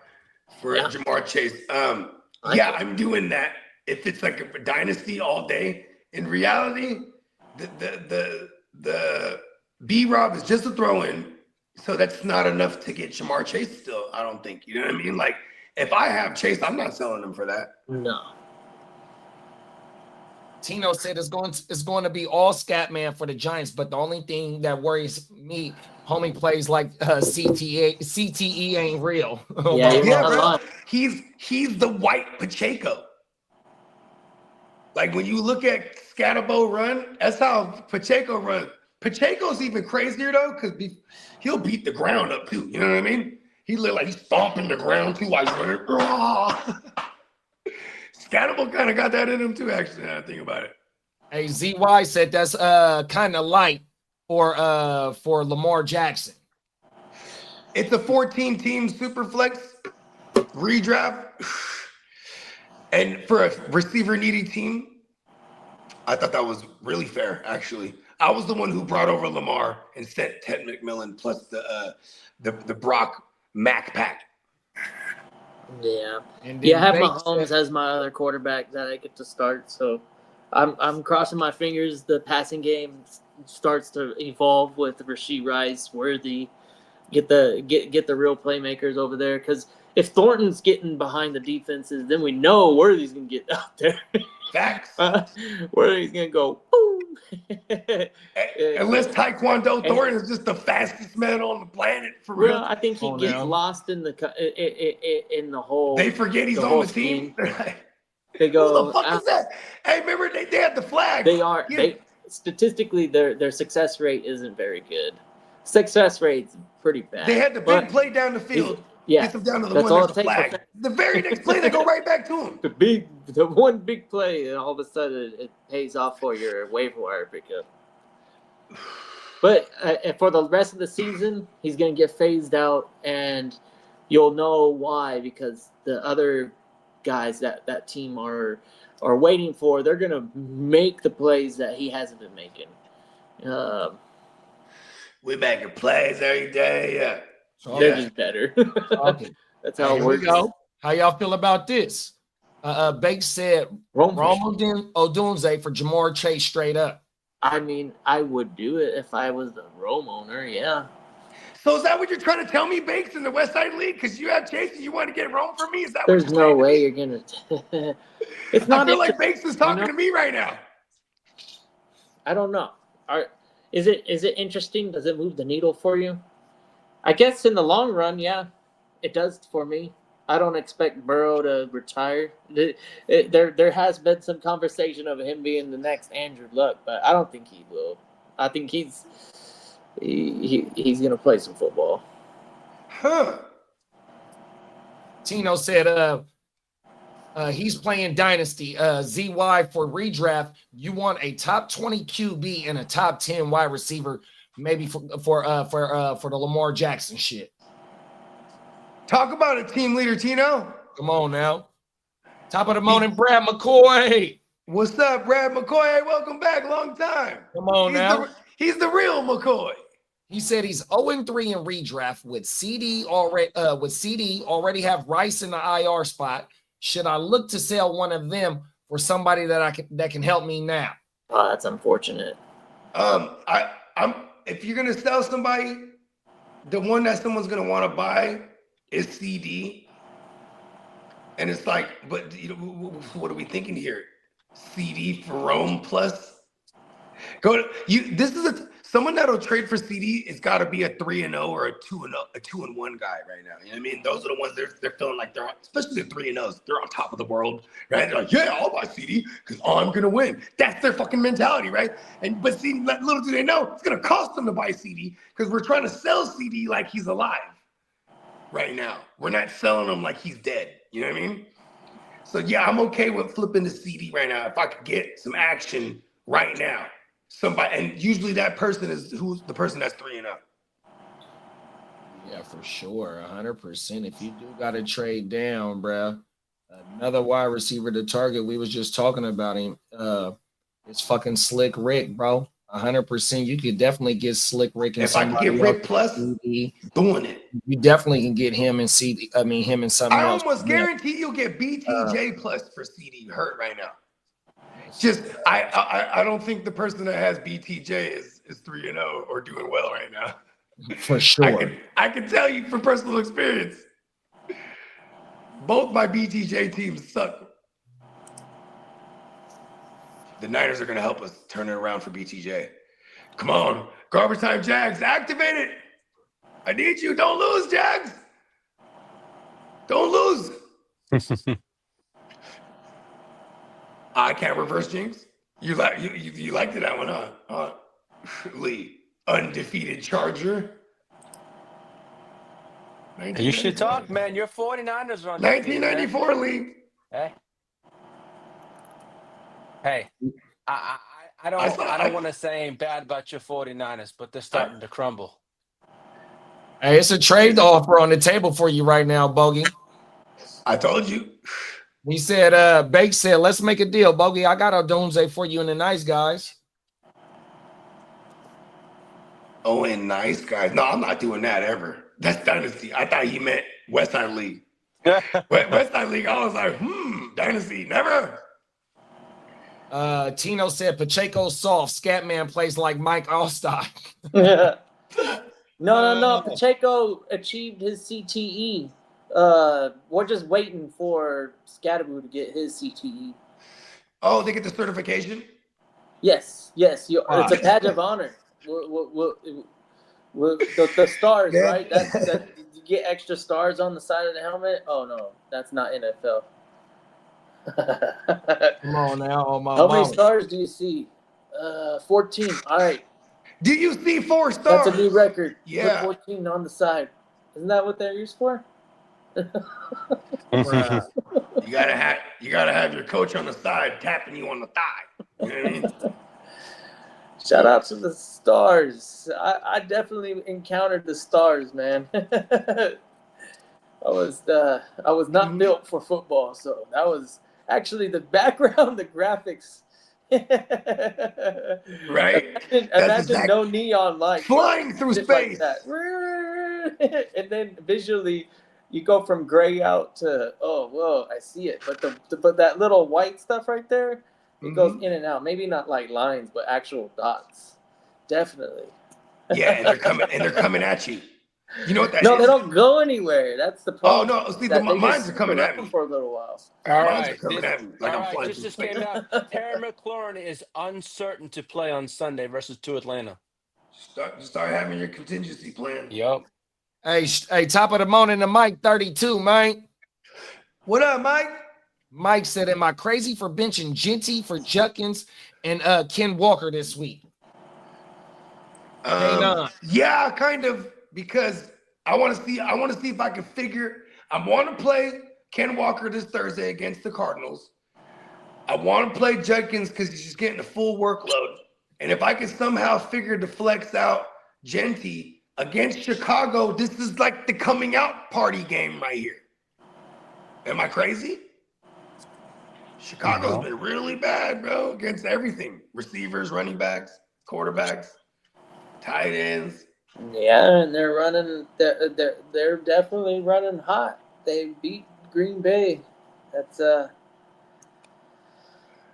for Jamar Chase. I'm doing that. If it's like a dynasty all day, in reality, the B-Rob is just a throw-in, so that's not enough to get Jamar Chase still, I don't think. You know what I mean? Like, if I have Chase, I'm not selling him for that. No. Tino said it's going to be all scat man for the Giants, but the only thing that worries me, homie plays like CTE ain't real. Bro. He's the white Pacheco. Like when you look at Scatterbo run, that's how Pacheco runs. Pacheco's even crazier though, because he'll beat the ground up too. You know what I mean? He look like he's stomping the ground too while he's running. Scatterbo kind of got that in him too, actually, now I think about it. Hey, ZY said that's kind of light for Lamar Jackson. It's a 14-team super flex redraft. And for a receiver needy team, I thought that was really fair, actually. I was the one who brought over Lamar and sent Ted McMillan plus the Brock Mac pack. Yeah. I have Mahomes as my other quarterback that I get to start. So I'm crossing my fingers the passing game starts to evolve with Rashee Rice, Worthy, get the real playmakers over there, because if Thornton's getting behind the defenses, then we know Worthy's gonna get out there. Facts. Worthy's gonna go boom. Unless Taekwondo Thornton is just the fastest man on the planet for real. Well, I think he gets lost in the whole. They forget he's on the team. They go. Who the fuck is that? Hey, remember they had the flag. They are. They statistically their success rate isn't very good. Success rate's pretty bad. They had the big play down the field. Get them down to the one that's the flag. The very next play, they go right back to him. The one big play, and all of a sudden it pays off for your waiver wire pickup. But for the rest of the season, he's going to get phased out, and you'll know why, because the other guys that team are waiting for, they're going to make the plays that he hasn't been making. We making plays every day. Yeah. They're just better. Okay. That's how it works. How y'all feel about this? Bakes said Rome Odunze for Jamar Chase straight up. I mean, I would do it if I was the Rome owner, yeah. So is that what you're trying to tell me, Bakes, in the West Side League? Because you have Chase and you want to get Rome for me? Is that There's what you're no saying way you're going to. It's not. I feel like Bakes is talking to me right now. I don't know. Is it interesting? Does it move the needle for you? I guess in the long run, yeah, it does for me. I don't expect Burrow to retire. There has been some conversation of him being the next Andrew Luck, but I don't think he will. I think he's going to play some football. Huh. Tino said he's playing Dynasty. ZY for redraft, you want a top 20 QB and a top 10 wide receiver, maybe for the Lamar Jackson shit. Talk about it, team leader Tino. Come on now. Top of the morning, Brad McCoy. What's up, Brad McCoy? Hey, welcome back. Long time. Come on now. He's the real McCoy. He said he's 0-3 in redraft with CD already have Rice in the IR spot. Should I look to sell one of them for somebody that can help me now? Oh, that's unfortunate. If you're gonna sell somebody, the one that someone's gonna want to buy is CD. And it's like, but what are we thinking here? CD for Rome plus? This is someone that'll trade for CD. It's got to be a 3-0 or a 2-1 guy right now. You know what I mean? Those are the ones they're feeling like they're, especially the 3-0s. They're on top of the world, right? They're like, yeah, I'll buy CD because I'm gonna win. That's their fucking mentality, right? But see, little do they know, it's gonna cost them to buy CD because we're trying to sell CD like he's alive right now. We're not selling him like he's dead. You know what I mean? So yeah, I'm okay with flipping the CD right now if I could get some action right now. Somebody, and usually that person is who's the person that's 3-0. Yeah, for sure, 100%. If you do got to trade down, bro, another wide receiver to target. We was just talking about him. It's fucking Slick Rick, bro. 100%. You could definitely get Slick Rick and if I can get Rick plus CD, doing it. You definitely can get him and CD. I mean, him and something else. I almost guarantee you'll get BTJ plus for CD. Hurt right now. Just I don't think the person that has BTJ is 3-0 or doing well right now. For sure. I can tell you from personal experience. Both my BTJ teams suck. The Niners are going to help us turn it around for BTJ. Come on. Garbage time, Jags. Activate it. I need you. Don't lose, Jags. Don't lose. I can't reverse jinx. You liked that one, huh? Lee, undefeated Charger. You should talk, man. Your 49ers are on 1994 league. Hey, I don't want to say anything bad about your 49ers, but they're starting to crumble. Hey, it's a trade offer on the table for you right now, Bogey. I told you. He said, Bake said, let's make a deal, Bogey. I got a Doomsday for you and the nice guys. Oh, and nice guys. No, I'm not doing that ever. That's Dynasty. I thought he meant West Side League. West Side League, I was like, Dynasty, never. Tino said, Pacheco soft. Scatman plays like Mike Allstock. No. Pacheco achieved his CTE. We're just waiting for Scatterboo to get his CTE. Oh, they get the certification? Yes. It's a badge of honor. The stars, Yeah. right? That you get extra stars on the side of the helmet. Oh no, that's not NFL. Come on now, oh my How many mama. stars do you see? 14. All right, Do you see 4 stars? that's a new record. Yeah. Put 14 on the side. Isn't that what they're used for? Bruh. You gotta have your coach on the side tapping you on the thigh. You know what I mean? Shout out to the stars. I definitely encountered the stars, man. I was not built for football, so that was actually the background, the graphics. Right? Imagine no neon lights. Flying through Shit space. like that. And then visually, you go from gray out to whoa, I see it. But that little white stuff right there, it goes in and out. Maybe not like lines, but actual dots. Definitely. Yeah, and they're coming at you. You know what that is? No, they don't go anywhere. That's the problem. Oh no, see, That they mines just are coming sit at around me. for a little while. All Mines are right. coming at me like I'm flying Just through came space. out. Terry McLaurin is uncertain to play on Sunday versus Atlanta. Start having your contingency plan. Yep. Hey, top of the morning to Mike 32, man. What up, Mike? Mike said, am I crazy for benching Genty for Judkins and Ken Walker this week? Yeah, kind of, because I want to see if I can figure. I want to play Ken Walker this Thursday against the Cardinals. I want to play Judkins because he's just getting a full workload. And if I can somehow figure to flex out Genty against Chicago, this is like the coming out party game right here. Am I crazy? Chicago's been really bad, bro, against everything. Receivers, running backs, quarterbacks, tight ends. Yeah, and they're running. They're definitely running hot. They beat Green Bay. That's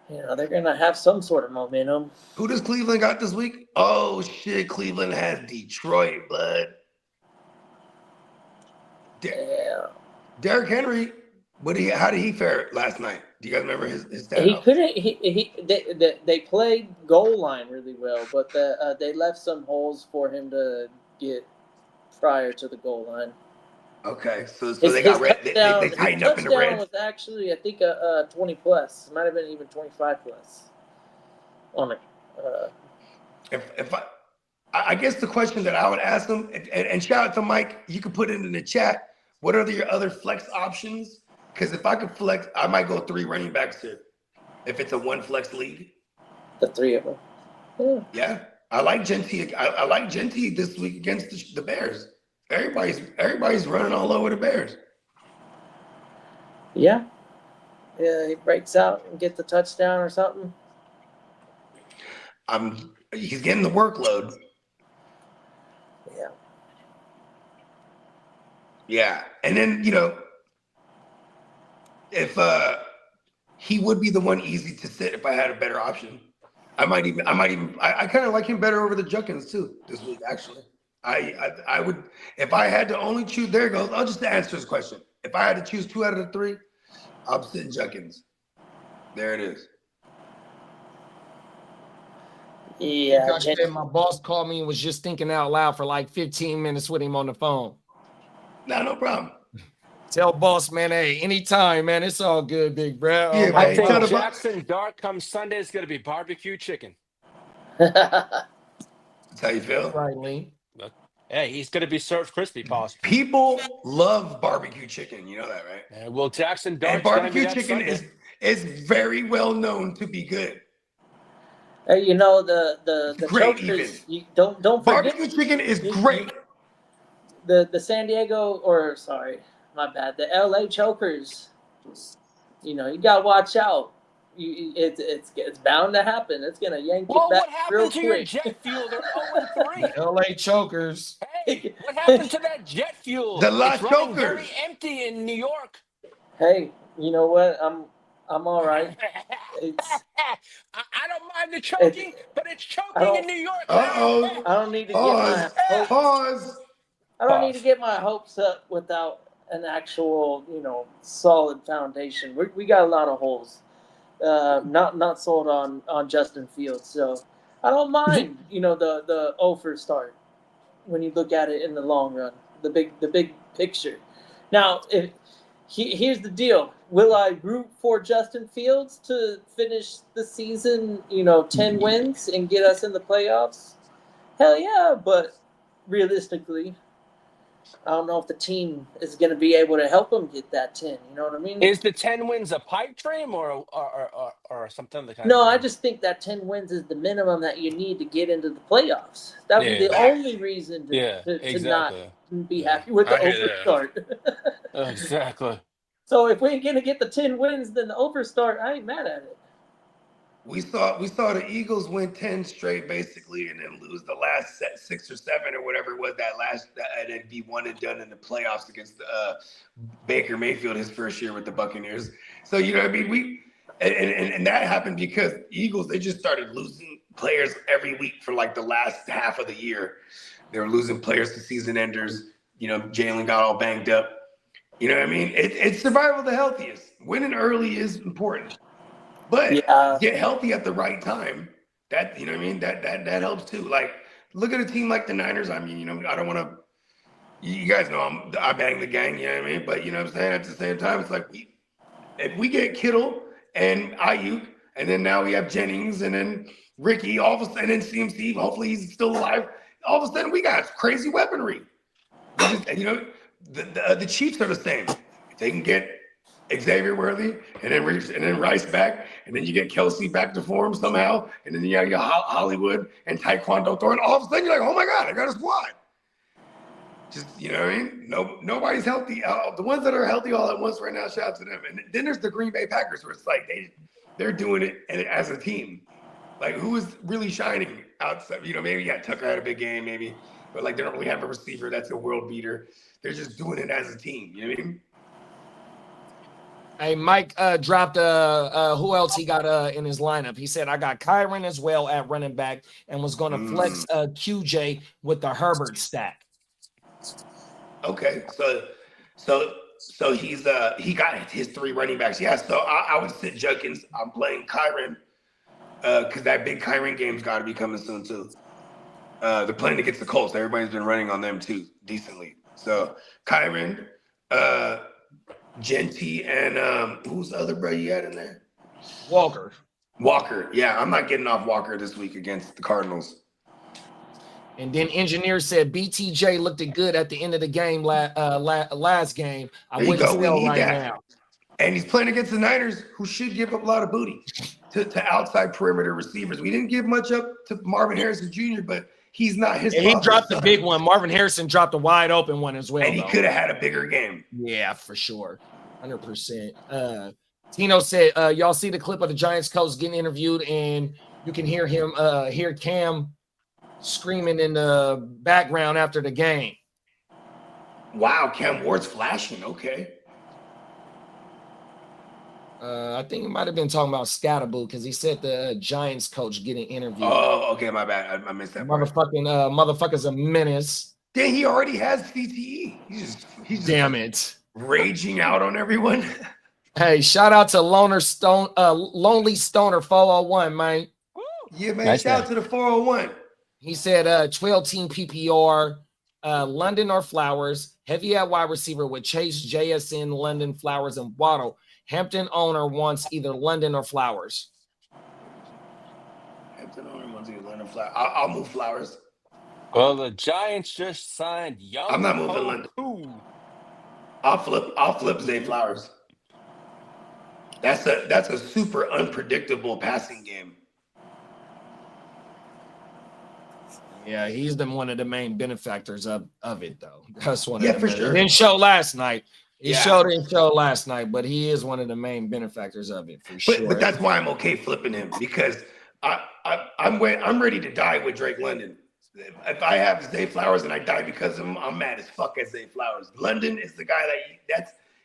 they're gonna have some sort of momentum. Who does Cleveland got this week? Oh shit, Cleveland has Detroit, bud. Yeah. Derrick Henry, how did he fare last night? Do you guys remember his stat? He couldn't. They played goal line really well, but they left some holes for him to get prior to the goal line. Okay, so they got red. They tightened up in the red. Touchdown was actually, I think, a 20 plus. It might have been even 25 plus. On it. If I guess the question that I would ask them, and shout out to Mike, you can put it in the chat. What are your other flex options? Because if I could flex, I might go 3 running backs here. If it's a 1 flex league. The 3 of them. Yeah. I like Genty. I like Genty this week against the Bears. Everybody's running all over the Bears. Yeah. Yeah, he breaks out and gets the touchdown or something. He's getting the workload. Yeah. Yeah. And then, if he would be the one easy to sit if I had a better option. I kind of like him better over the Judkins too this week, actually. I would, if I had to only choose, there it goes. I'll just answer this question. If I had to choose 2 out of the 3, I'm sitting Judkins. There it is. Yeah. My boss called me and was just thinking out loud for like 15 minutes with him on the phone. No problem. Tell boss, man, hey, anytime, man. It's all good, big bro. Yeah, I think Jackson Dart comes Sunday is going to be barbecue chicken. That's how you feel? Right, Lee. Hey, he's going to be served crispy, possibly. People love barbecue chicken. You know that, right? Well, Jackson Dart. And barbecue chicken is very well known to be good. Hey, the great chokers. even. Don't forget. Barbecue chicken is great. The San Diego, or sorry, my bad. The LA chokers. You gotta watch out. It's bound to happen. It's gonna yank you back real quick. What happened to your jet fuel? They're 0-3. LA chokers. Hey, what happened to that jet fuel? The La it's running Chokers. Very empty in New York. Hey, you know what? I'm all right. I don't mind the choking, but it's choking in New York. Uh-oh. I don't need to get my hopes. Pause. I don't need to get my hopes up without an actual, solid foundation. We got a lot of holes. Not sold on Justin Fields. So I don't mind, the over start when you look at it in the long run, the big picture. Now, here's the deal: will I root for Justin Fields to finish the season, 10 wins and get us in the playoffs? Hell yeah, but realistically, I don't know if the team is going to be able to help him get that 10. You know what I mean? Is the 10 wins a pipe dream or something of the kind? No, of I dream? just think that 10 wins is the minimum that you need to get into the playoffs. That would be the Yeah. only reason Yeah, to not exactly. be Yeah, happy with the I hear that. overstart. Exactly. So if we ain't going to get the 10 wins, then the overstart, I ain't mad at it. We saw the Eagles win 10 straight basically, and then lose the last 6 or 7 or whatever it was and then be one and done in the playoffs against Baker Mayfield his first year with the Buccaneers. So you know what I mean? And that happened because Eagles, they just started losing players every week for like the last half of the year. They were losing players to season enders. Jalen got all banged up. You know what I mean? It's survival of the healthiest. Winning early is important. But Yeah. get healthy at the right time. That you know what I mean. That helps too. Like look at a team like the Niners. I mean, I don't want to. You guys know I bang the gang. You know what I mean. But you know what I'm saying. At the same time, it's like if we get Kittle and Ayuk, and then now we have Jennings, and then Ricky, all of a sudden, and CMC. Hopefully he's still alive. All of a sudden, we got crazy weaponry. The Chiefs are the same. If they can get Xavier Worthy, and then Rice back, and then you get Kelsey back to form somehow, and then you got Hollywood and Taekwondo throwing. All of a sudden, you're like, oh my God, I got a squad. Just you know what I mean? Nobody's healthy. The ones that are healthy all at once right now, shout out to them. And then there's the Green Bay Packers, where it's like they're doing it as a team. Like who is really shining outside? Maybe Tucker had a big game, maybe, but like they don't really have a receiver that's a world beater. They're just doing it as a team. You know what I mean? Hey, Mike dropped who else he got in his lineup. He said, I got Kyron as well at running back and was going to flex QJ with the Herbert stack. Okay, so he got his 3 running backs. Yeah, so I would sit Judkins. I'm playing Kyron because that big Kyron game's got to be coming soon too. They're playing against the Colts. Everybody's been running on them too decently. So Kyron, Genty, and who's the other brother you had in there? Walker. Yeah, I'm not getting off Walker this week against the Cardinals. And then engineer said BTJ looked good at the end of the game last game. I wouldn't sell right now. And he's playing against the Niners, who should give up a lot of booty to outside perimeter receivers. We didn't give much up to Marvin Harrison Jr., but he's not his. And he dropped the big one. Marvin Harrison dropped a wide open one as well. And he could have had a bigger game. Yeah, for sure. 100%. Tino said, y'all see the clip of the Giants coach getting interviewed, and you can hear him, hear Cam screaming in the background after the game. Wow, Cam Ward's flashing. Okay. I think he might have been talking about Scatterboo because he said the Giants coach getting interviewed. Oh, okay, my bad. I missed that. Motherfucker's a menace. Then he already has CTE. He's damn it, raging out on everyone. Hey, shout out to Lonely Stoner 401, man. Yeah, man. Nice shout out to the 401. He said 12-team PPR, London or Flowers, heavy at wide receiver with Chase, JSN, London, Flowers, and Waddle. Hampton owner wants either London or Flowers. Hampton owner wants either London or Flowers. I'll move Flowers. Well, the Giants just signed Young. I'm not moving London. I'll flip Zay Flowers. That's a super unpredictable passing game. Yeah, he's one of the main benefactors of it, though. That's one. Yeah, for sure. It didn't show last night. Didn't show last night, but he is one of the main benefactors of it for sure. But that's why I'm okay flipping him, because I'm ready to die with Drake London. If I have Zay Flowers and I die because of him, I'm mad as fuck at Zay Flowers. London is the guy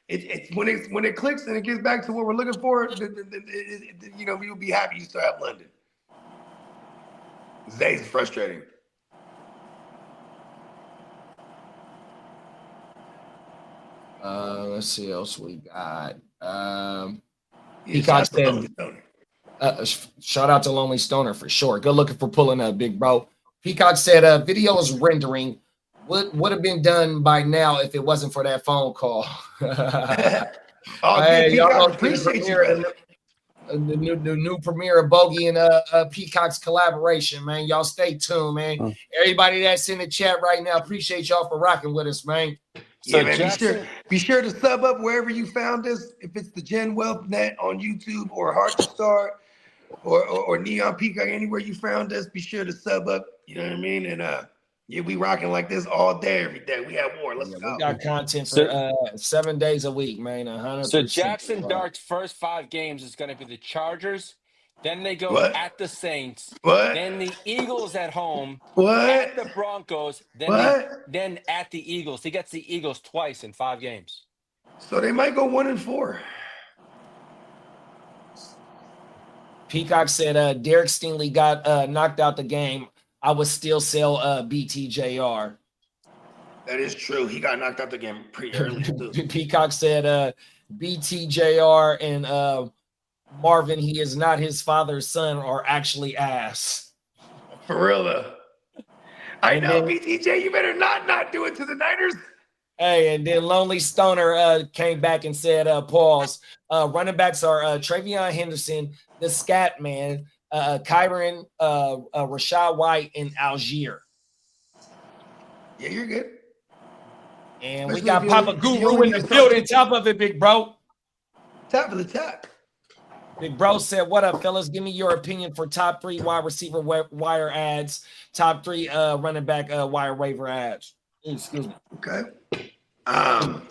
it's when it clicks and it gets back to what we're looking for. You'll be happy you still have London. Zay's frustrating. Let's see what else we got. Yeah, Peacock shout out to said, Lonely Stoner. shout out to Lonely Stoner for sure. Good looking for pulling up, big bro. Peacock said, video is rendering would have been done by now if it wasn't for that phone call. Oh, Hey, good, y'all Peacock. gonna see the Appreciate you, premiere, brother. the new premiere of Bogey and Peacock's collaboration, man. Y'all stay tuned, man. Everybody that's in the chat right now, appreciate y'all for rocking with us, man. So Yeah, man. Jackson, Be sure to sub up wherever you found us. If it's the Gen Wealth Net on YouTube or Heart to Start or Neon Peacock, anywhere you found us, be sure to sub up. You know what I mean? And yeah, we rocking like this all day, every day. We have war. Let's Yeah, go. we got content So- for 7 days a week, man. 100%. so Jackson Dart's first 5 games is going to be the Chargers. Then they go What? at the Saints. What? Then the Eagles at home. What? At the Broncos. What? Then at the Eagles. He gets the Eagles twice in 5 games. So they might go 1-4. Peacock said Derek Stingley got knocked out the game. I would still sell BTJR. That is true. He got knocked out the game pretty early too. Peacock said BTJR and Marvin, he is not his father's son, are actually ass. For real though. I And know, then- BTJ, you better not do it to the Niners. Hey, and then Lonely Stoner came back and said, pause. Running backs are Travion Henderson, the Scat Man, Kyron, Rashad White, and Algier. Yeah, you're good. And we Especially got if you Papa only- if you Guru only in the need building. Top of it, big bro. Top of the top. Big bro said, what up, fellas? Give me your opinion for top 3 wide receiver wire ads, top 3 running back wire waiver ads. Excuse me. Okay. You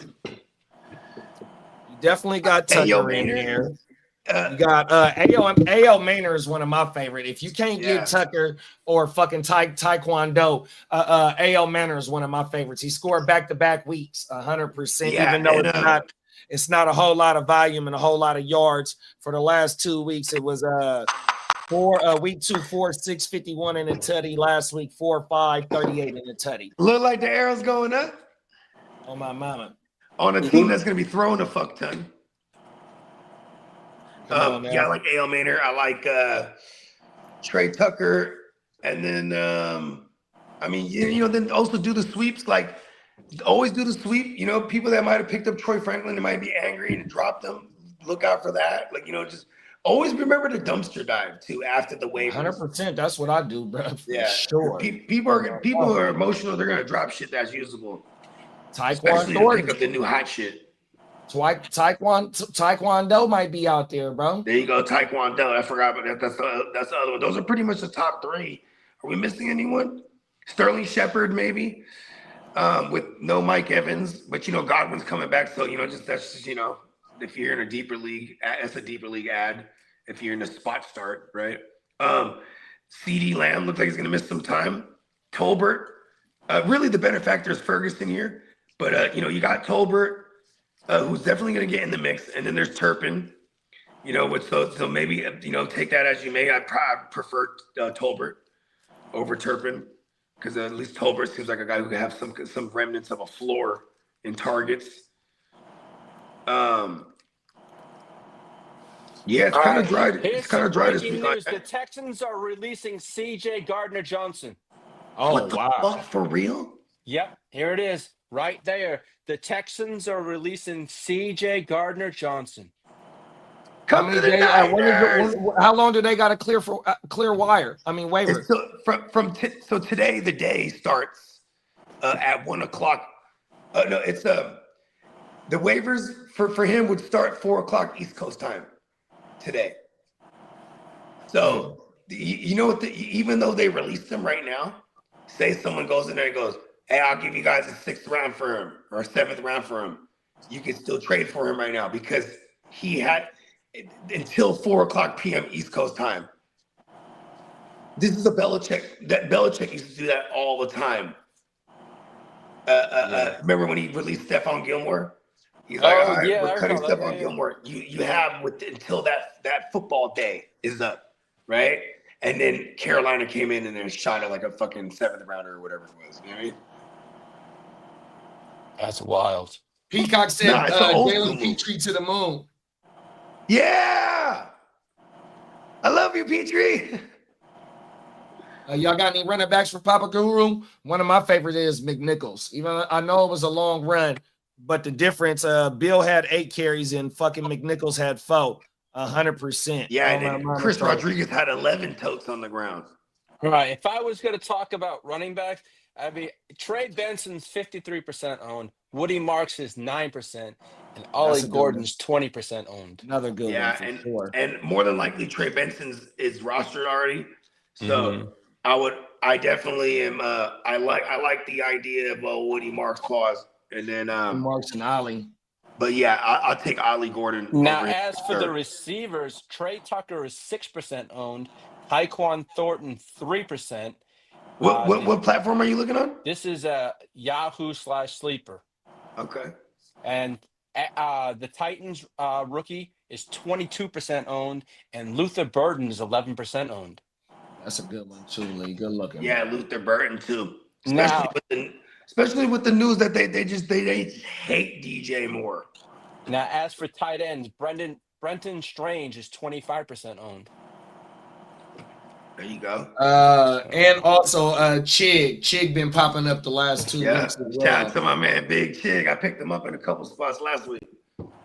definitely got Hey, yo, Tucker in Maynard. there. You got AL Maynard is one of my favorite. If you can't Yeah. get Tucker or fucking Taekwondo, AL Maynard is one of my favorites. He scored back-to-back weeks, 100%, Yeah, even though and, it's not a whole lot of volume and a whole lot of yards. For the last 2 weeks, it was week 2, 4, 6, 51 in the tutty. Last week, 4, 5, 38 in the tutty. Look like the arrow's going up Oh my mama. on a team that's gonna be throwing a fuck ton. Come on, man. Yeah, I like A.L. Maynard. I like Trey Tucker. And then, I mean, you know, then also do the sweeps. Like, always do the sweep. You know, people that might have picked up Troy Franklin and might be angry and dropped them. Look out for that. Like, you know, just always remember the dumpster dive, too, after the waivers. 100%. That's what I do, bro. For Yeah, sure. People are emotional. They're gonna drop shit that's usable, especially to pick up the new hot shit. Taekwondo might be out there, bro. There you go, Taekwondo. I forgot about that. That's the other one. Those are pretty much the top 3. Are we missing anyone? Sterling Shepard, maybe, with no Mike Evans, but you know Godwin's coming back, so you know that's just you know if you're in a deeper league, that's a deeper league ad. If you're in a spot start, right? CD Lamb looks like he's gonna miss some time. Tolbert, really the benefactor is Ferguson here, but you know you got Tolbert, who's definitely gonna get in the mix, and then there's Turpin. You know, so maybe you know take that as you may. I prefer Tolbert over Turpin because at least Tolbert seems like a guy who could have some remnants of a floor in targets. Yeah, it's kind of dry. Here's It's kind of some dry this breaking week. news. The Texans are releasing C.J. Gardner-Johnson. Oh, What the wow. fuck, for real? Yep, here it is, right there. The Texans are releasing C.J. Gardner-Johnson. Come to the Niners. How long do they got to clear wire? I mean, waiver. It's so today the day starts at 1 o'clock. No, it's the waivers for him would start 4 o'clock East Coast time today. So you know what? Even though they released him right now, say someone goes in there and goes, "Hey, I'll give you guys a 6th round for him or a 7th round for him." You can still trade for him right now because he had until 4 o'clock p.m. East Coast time. This is a Belichick. Belichick used to do that all the time. Remember when he released Stephon Gilmore? He's like, all right, yeah, we're I cutting recall that. Stephon Yeah, Gilmore. You have until that football day is up, right? And then Carolina came in and then shot it like a fucking 7th rounder or whatever it was. You know what I mean? That's wild. Peacock said Nah, it's an old school Jalen move. Petrie to the moon. Yeah. I love you, Petrie. Y'all got any running backs for Papa Guru? One of my favorites is McNichols. Even I know it was a long run, but the difference, Bill had 8 carries and fucking McNichols had 4. 100%. Yeah, and Chris Rodriguez had 11 totes on the ground. All right. If I was going to talk about running backs, I'd be Trey Benson's 53% owned. Woody Marks is 9%. And Ollie Gordon's 20% owned. Another good one for sure. And more than likely Trey Benson's is rostered already. So I definitely am I like the idea of Woody Marks pause. And then Marks and Ollie. But yeah, I'll take Ollie Gordon. Now, as for the receivers, Trey Tucker is 6% owned. Tyquan Thornton 3%. What platform are you looking on? This is Yahoo/Sleeper. Okay. And the Titans rookie is 22% owned, and Luther Burden is 11% owned. That's a good one too, Lee. Good looking. Yeah, Luther Burden too. Especially with the news that they hate DJ Moore. Now, as for tight ends, Brenton Strange is 25% owned. There you go. And also Chig been popping up the last 2 weeks. Shout out to my man Big Chig. I picked him up in a couple spots last week.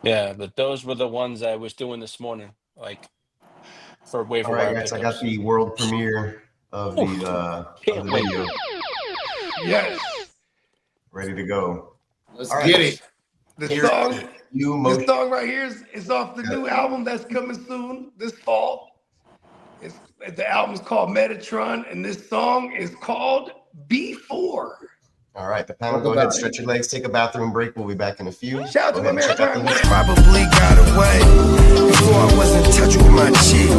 Yeah, but those were the ones I was doing this morning, like for waiver wire. All right, guys, I got the world premiere of the video. Yes. Ready to go. Let's get it. The song right here is off the new album that's coming soon this fall. The album's called Metatron, and this song is called B4. All right, the panel, go ahead, stretch your legs, take a bathroom break. We'll be back in a few. Shout out to my man. Probably got away before I was in touch with my chick.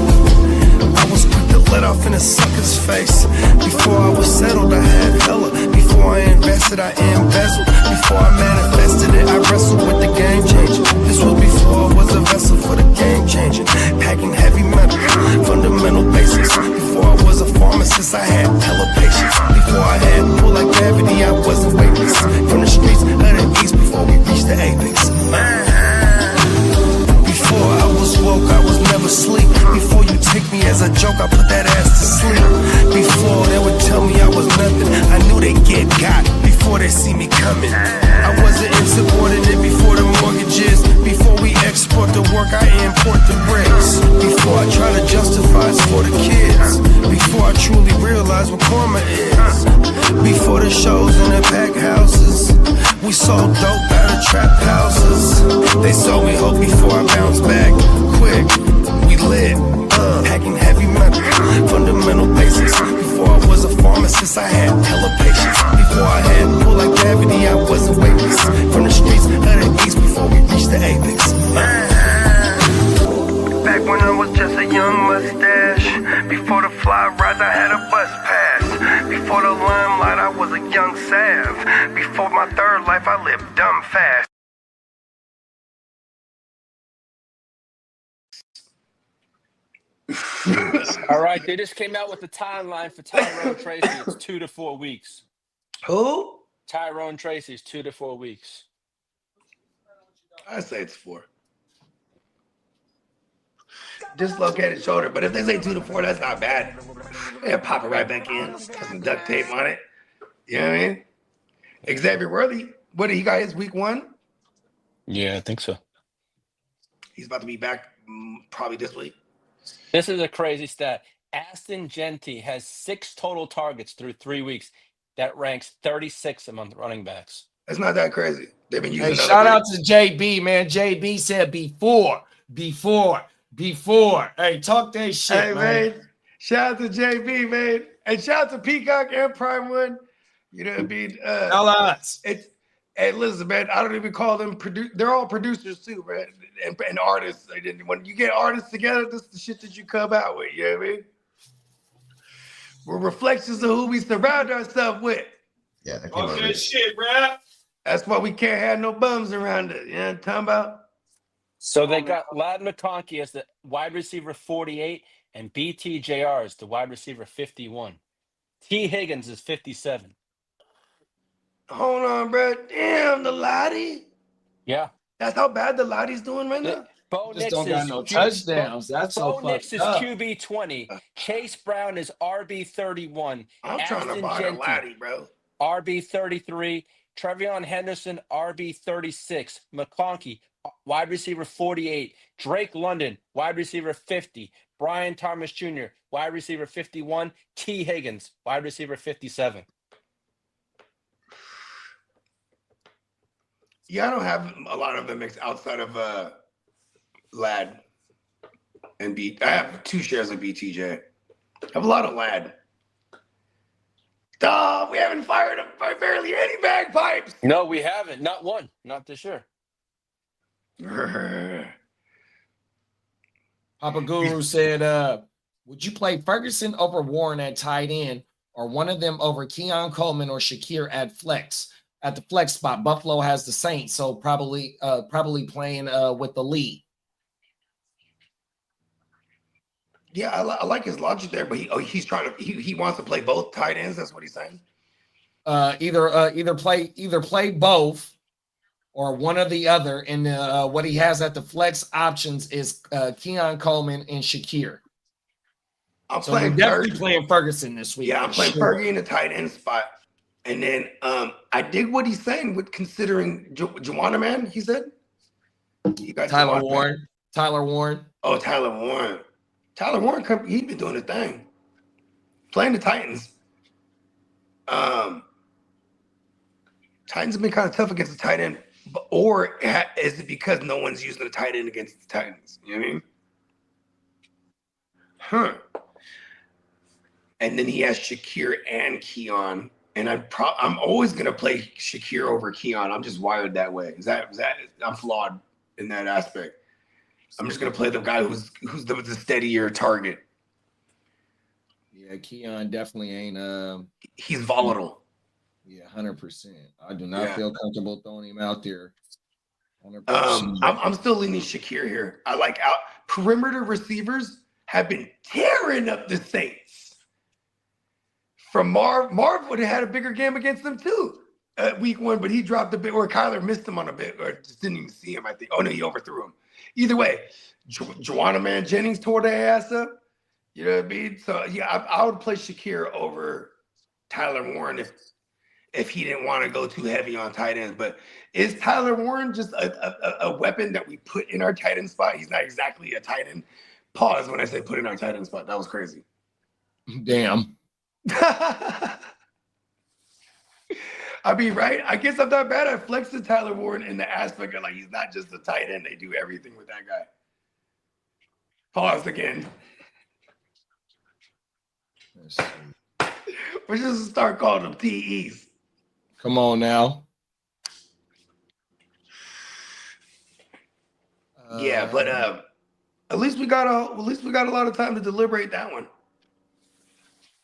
I was quick to let off in a sucker's face. Before I was settled, I had hella. Before I invested, I embezzled. Before I manifested it, I wrestled with the game changer. This was before I was a vessel for the game changing. Packing heavy metal, fundamental basics. Before I was a pharmacist, I had hella patience. Before I had pull like gravity, I wasn't weightless. From the streets of the east before we reached the apex. Before I was woke, I was never asleep. Before you take me as a joke, I put that ass to sleep. Before they would tell me I was nothing, I knew they'd get got before they see me coming. I wasn't insubordinate before the mortgages. Before we export the work, I import the bricks. Before I try to justify it's for the kids. Before I truly realize what karma is. Before the shows in the pack houses. We sold dope out of trap houses. They saw we hope before I bounce back quick. We lit, packing heavy metal, fundamental basics. Before I was a pharmacist, I had hella patience. Before I had pull like gravity, I wasn't weightless. From the streets of the east before we reached the apex. Back when I was just a young mustache. Before the fly rise, I had a bus pass. Before the limelight, I was a young sav. Before my third life, I lived dumb fast. All right, they just came out with the timeline for Tyrone Tracy. It's 2 to 4 weeks. Who? Tyrone Tracy is 2 to 4 weeks. I say it's 4. Dislocated shoulder, but if they say 2 to 4, that's not bad. Yeah, pop it right back in. Put some duct tape on it. You know what I mean? Xavier Worthy, what he got his week 1? Yeah, I think so. He's about to be back probably this week. This is a crazy stat. Aston Genty has 6 total targets through 3 weeks. That ranks 36 among the running backs. That's not that crazy. They've been using. Hey, shout out to JB, man. JB said before. Hey, talk that shit, hey, man. Shout out to JB, man. And shout out to Peacock and Prime One. You know what I mean? Hey, listen, man. I don't even call them they're all producers too, man, and artists. When you get artists together, this is the shit that you come out with. You know what I mean? We're reflections of who we surround ourselves with. Yeah, that came out shit, bro. That's why we can't have no bums around it. You know what I'm talking about? So they got Ladd McConkey as the wide receiver 48 and BTJR as the wide receiver 51. T. Higgins is 57. Hold on, bro. Damn, the Lottie. Yeah. That's how bad the Laddie's doing right now. Bo Just Nix don't got is no touchdowns. That's so Bo Nix fucked is up. QB 20. Chase Brown is RB 31. I'm trying to Ashton buy the Genty Laddie, bro. RB 33. Trevion Henderson RB 36. McConkey wide receiver 48. Drake London wide receiver 50. Brian Thomas Jr. wide receiver 51. T Higgins wide receiver 57. Yeah, I don't have a lot of them outside of Lad and B. I have 2 shares of BTJ. I have a lot of Lad. Duh, we haven't fired up by barely any bagpipes. No, we haven't. Not one. Not this year. Papa Guru said, would you play Ferguson over Warren at tight end or one of them over Keon Coleman or Shakir at the flex spot? Buffalo has the Saints, so probably playing with the lead. Yeah, I like his logic there, but he's trying to he wants to play both tight ends. That's what he's saying. Either play both or one or the other. And what he has at the flex options is Keon Coleman and Shakir. I'm definitely playing Ferguson this week. Yeah, I'm playing Fergie in the tight end spot. And then I dig what he's saying with considering Juwanna Man, he said. He got Tyler Warren. Oh, Tyler Warren. Tyler Warren, he's been doing the thing. Playing the Titans. Titans have been kind of tough against the tight end. Or is it because no one's using the tight end against the Titans? You know what I mean? Huh. And then he has Shakir and Keon. And I'm always gonna play Shakir over Keon. I'm just wired that way. Is that I'm flawed in that aspect. I'm just gonna play the guy who's the steadier target. Yeah, Keon definitely ain't. He's volatile. Yeah, 100%. I do not feel comfortable throwing him out there. 100%. I'm still leaning Shakir here. I like perimeter receivers have been tearing up the Saints. From Marv would have had a bigger game against them too week 1, but he dropped a bit, or Kyler missed him on a bit, or just didn't even see him, I think. Oh no, he overthrew him. Either way, Juwanna Man Jennings tore their ass up. You know what I mean? So yeah, I would play Shakir over Tyler Warren if he didn't want to go too heavy on tight ends. But is Tyler Warren just a weapon that we put in our tight end spot? He's not exactly a tight end. Pause when I say put in our tight end spot. That was crazy. Damn. I mean, right? I guess I'm not bad at flexing Tyler Warren in the aspect of like he's not just a tight end. They do everything with that guy. Pause again. We're just start calling them TEs. Come on now. Yeah, but at least we got a lot of time to deliberate that one.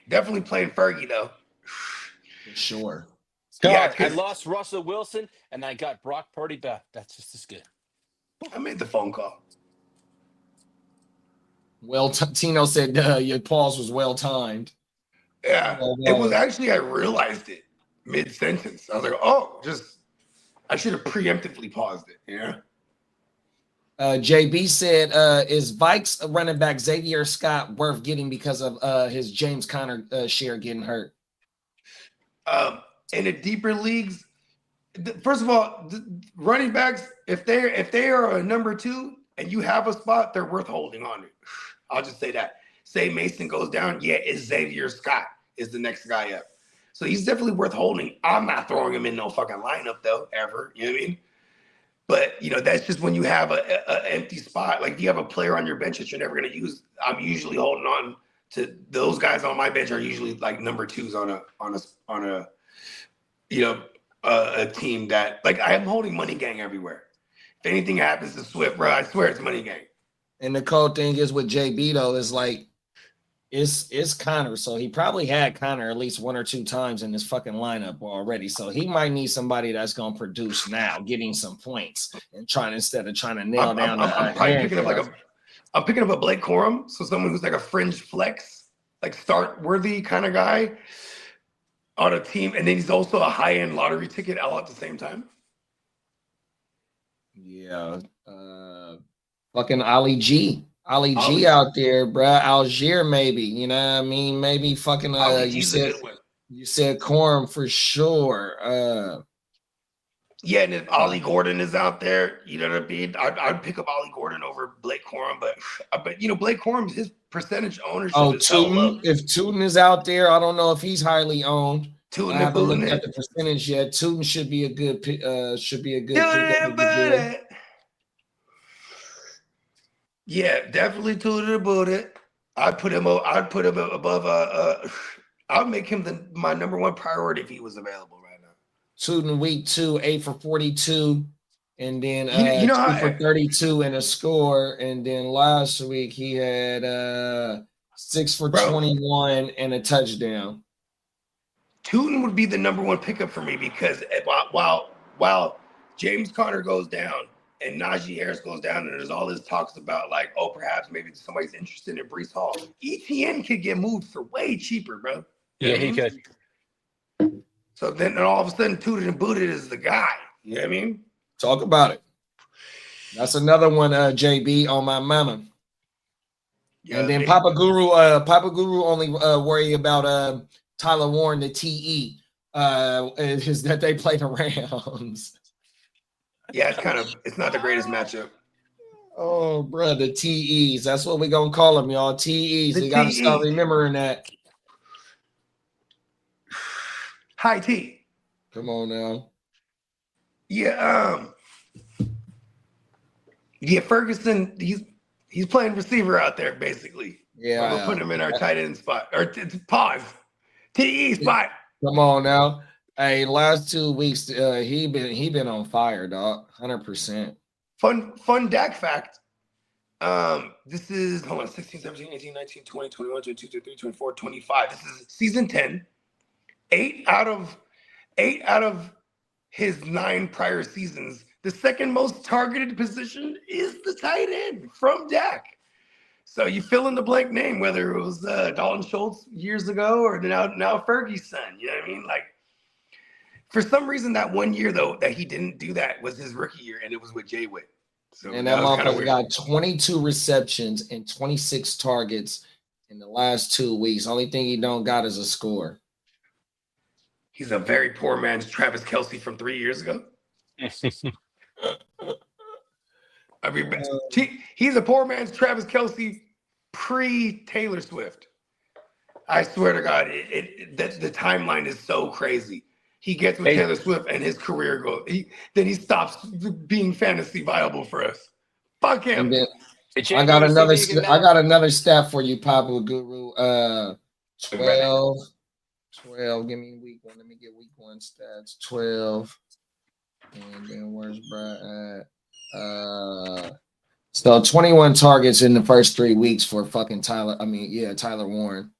Definitely playing Fergie though. For sure. God, I lost Russell Wilson and I got Brock Purdy back. That's just as good. I made the phone call. Well, Tino said your pause was well timed. Yeah, it was actually, I realized it mid-sentence. I was like, oh, I should have preemptively paused it, you know? JB said, is Vikes running back Xavier Scott worth getting because of his James Conner share getting hurt? In the deeper leagues, first of all, running backs, if they are a number 2 and you have a spot, they're worth holding on to. I'll just say that. Say Mason goes down, it's Xavier Scott is the next guy up. So he's definitely worth holding. I'm not throwing him in no fucking lineup though, ever. You know what I mean? But, you know, that's just when you have an empty spot. Like, if you have a player on your bench that you're never going to use, I'm usually holding on to those guys on my bench are usually like number 2s on a you know, a team that, like, I am holding Money Gang everywhere. If anything happens to Swift, bro, I swear it's Money Gang. And the cool thing is with JB though, is like, it's Connor. So he probably had Connor at least 1 or 2 times in this fucking lineup already. So he might need somebody that's going to produce now, getting some points and instead of trying to nail down. I'm picking up a Blake Corum. So someone who's like a fringe flex, like start worthy kind of guy on a team. And then he's also a high-end lottery ticket all at the same time. Yeah. Fucking Ali G. Ali G Ali- out there, bruh. Algier, maybe. You know what I mean? Maybe fucking Ali you G's a said good one. you said Quorum for sure. Yeah, and if Ollie Gordon is out there, you know what I mean. I'd pick up Ollie Gordon over Blake Corum, but you know Blake Corum's his percentage ownership Oh, is hella low. Tootin. If Tootin is out there, I don't know if he's highly owned. Tootin' I and haven't looked bootin' at it. the percentage yet. Tootin should be a good pick. Should be a good Tootin' pickup and of the bootin' deal. it. Yeah, definitely Tootin' and bootin' it. I'd put him above. I'd make him my number one priority if he was available right now. Tootin week 2, 8 for 42, and then You know 2 how for 32 and a score. And then last week he had 6 for 21 and a touchdown. Tootin would be the number one pickup for me because while James Conner goes down and Najee Harris goes down, and there's all this talks about like, oh, perhaps maybe somebody's interested in Brees Hall. ETN could get moved for way cheaper, bro. Yeah, he could. So then all of a sudden, Tooted and Booted is the guy. You know what I mean? Talk about it. That's another one, JB, on my mama. Yeah, and then Papa Guru only worry about Tyler Warren, the TE, is that they play the Rams. Yeah, it's not the greatest matchup. Oh, bro, the TEs. That's what we're going to call them, y'all. TEs. You got to start remembering that. High T. Come on now. Yeah, Ferguson, he's playing receiver out there, basically. Yeah. We're putting him in our tight end spot. Or pause. TE spot. Come on now. Hey, last 2 weeks, he been on fire, dog. 100%. Fun Dak fact. This is 16, 17, 18, 19, 20, 21, 22, 23, 24, 25. This is season 10. 8 out of his 9 prior seasons, the second most targeted position is the tight end from Dak. So you fill in the blank name, whether it was Dalton Schultz years ago or now Fergie's son. You know what I mean? Like, for some reason, that 1 year though that he didn't do that was his rookie year, and it was with Jay Witt. So and that motherfucker got 22 receptions and 26 targets in the last 2 weeks. Only thing he don't got is a score. He's a very poor man's Travis Kelce from 3 years ago. I mean, he's a poor man's Travis Kelce pre-Taylor Swift. I swear to God, the timeline is so crazy. He gets with Taylor Swift and his career goes. Then he stops being fantasy viable for us. Fuck him. I got another stat for you, Pablo Guru. 12. Give me week 1. Let me get week 1 stats. 12. And then where's Brad at? So 21 targets in the first 3 weeks for fucking Tyler Warren.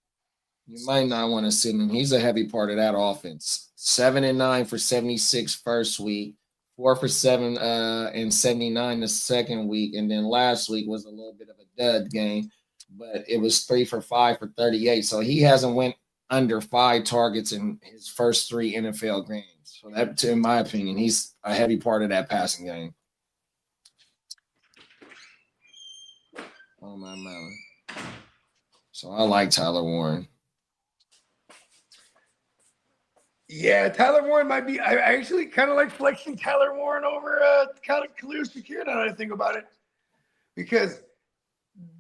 You might not want to sit him. He's a heavy part of that offense. 7 and 9 for 76 first week, 4 for 7 and 79 the second week, and then last week was a little bit of a dud game, but it was 3 for 5 for 38. So he hasn't went under 5 targets in his first 3 NFL games. So that, in my opinion, he's a heavy part of that passing game. Oh my melon. So I like Tyler Warren. Yeah, Tyler Warren might be. I actually kind of like flexing Tyler Warren over kind of Khalil Shakir now that I think about it, because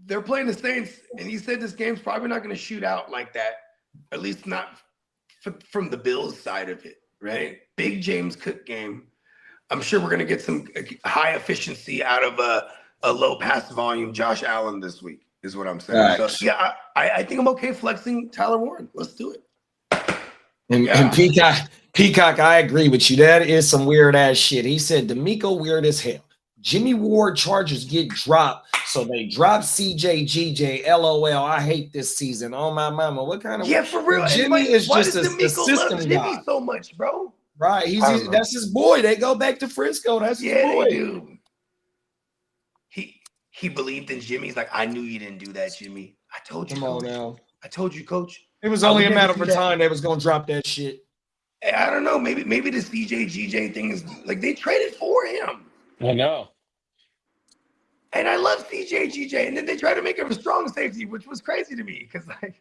they're playing the Saints, and he said this game's probably not going to shoot out like that, at least not from the Bills side of it, right? Big James Cook game. I'm sure we're going to get some high efficiency out of a low pass volume Josh Allen this week, is what I'm saying. Right. So, yeah, I think I'm okay flexing Tyler Warren. Let's do it. And Peacock, I agree with you. That is some weird ass shit. He said D'Amico weird as hell. Jimmy Ward charges get dropped, so they drop CJ GJ. LOL. I hate this season. Oh my mama, what kind of for real? Jimmy is why just does a D'Amico system love guy. Jimmy so much, bro? Right, that's his boy. They go back to Frisco. That's his boy. They do. He believed in Jimmy. He's like, I knew you didn't do that, Jimmy. I told you. Come on now. I told you, Coach. It was only a matter of time they was gonna drop that shit. I don't know. Maybe the CJ GJ thing is like they traded for him. I know. And I love CJ, and then they try to make him a strong safety, which was crazy to me because like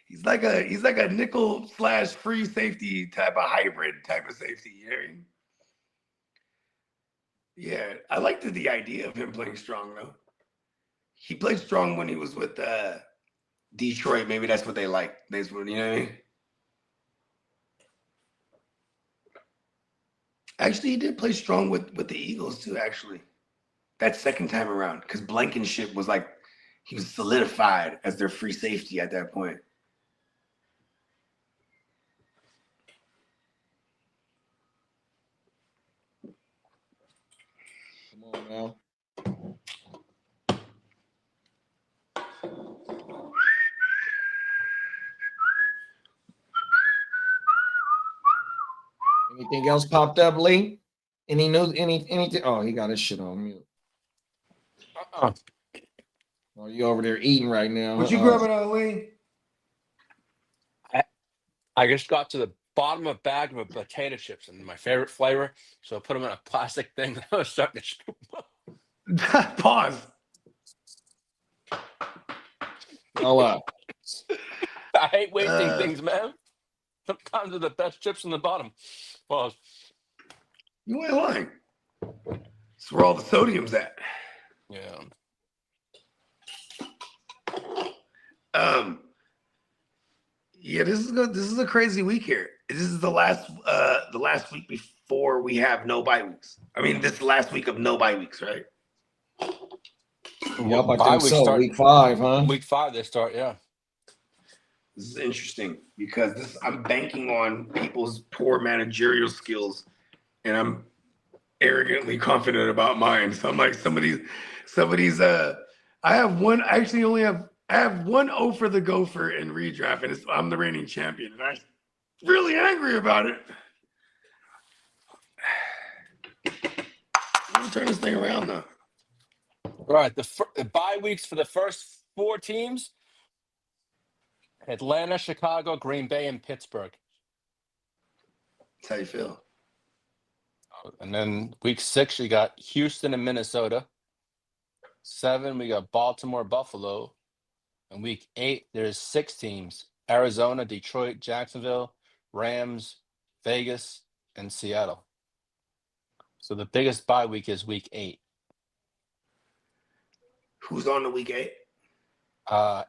he's like a nickel / free safety type of hybrid type of safety. You know what I mean? Yeah, I liked the idea of him playing strong though. He played strong when he was with Detroit. Maybe that's what they like. That's what, you know what I mean? Actually, he did play strong with the Eagles too. Actually, that second time around, because Blankenship was like he was solidified as their free safety at that point. Come on now. Anything else popped up, Lee? Any news? Anything? Oh, he got his shit on mute. Oh, you over there eating right now? What you grabbing on, Lee? I just got to the bottom of a bag of potato chips and my favorite flavor, so I put them in a plastic thing. I was starting to scoop up. Pause. Oh, I hate wasting things, man. Sometimes they're the best chips in the bottom. Pause. You ain't lying. That's where all the sodium's at. Yeah. Yeah, this is a crazy week here. This is the last week before we have no bye weeks. I mean, this last week of no bye weeks, right? yep, I think so. Week 5, huh? Week 5 they start, yeah. This is interesting because I'm banking on people's poor managerial skills, and I'm arrogantly confident about mine. So I'm like, some of these I have one. I actually only have. I have 1 O for the Gopher in redraft, and I'm the reigning champion, and I'm really angry about it. I'm turn this thing around though. All right, the bye weeks for the first 4 teams: Atlanta, Chicago, Green Bay, and Pittsburgh. That's how you feel. And then week 6, you got Houston and Minnesota. 7, we got Baltimore, Buffalo. And week 8, there's 6 teams: Arizona, Detroit, Jacksonville, Rams, Vegas, and Seattle. So the biggest bye week is week 8. Who's on the week 8?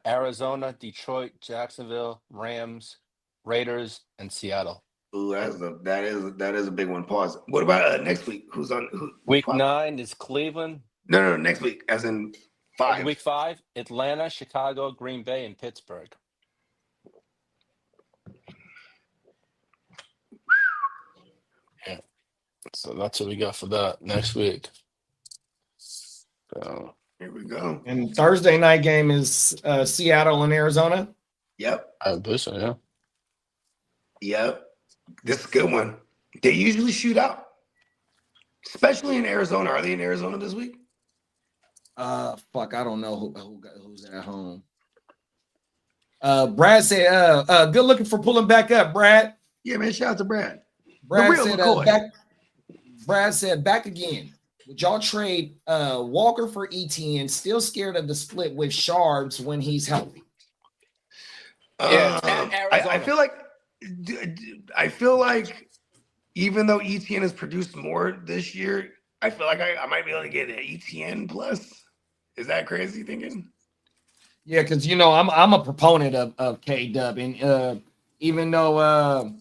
Arizona, Detroit, Jacksonville, Rams, Raiders, and Seattle. Ooh, that is a big one. Pause. What about next week? Who's on? Week 9 is Cleveland. No, next week, as in 5. Week 5, Atlanta, Chicago, Green Bay, and Pittsburgh. Yeah. So that's what we got for that next week. So here we go. And Thursday night game is Seattle and Arizona. Yep. I believe so, yeah. Yep. This is a good one. They usually shoot out, especially in Arizona. Are they in Arizona this week? Fuck, I don't know who's at home. Brad said, good looking for pulling back up, Brad. Yeah, man. Shout out to Brad. Brad said, back again. Would y'all trade Walker for ETN? Still scared of the split with Sharps when he's healthy. Yeah, I feel like even though ETN has produced more this year, I feel like I might be able to get an ETN plus. Is that crazy thinking? Yeah, because I'm a proponent of K-Dub, and even though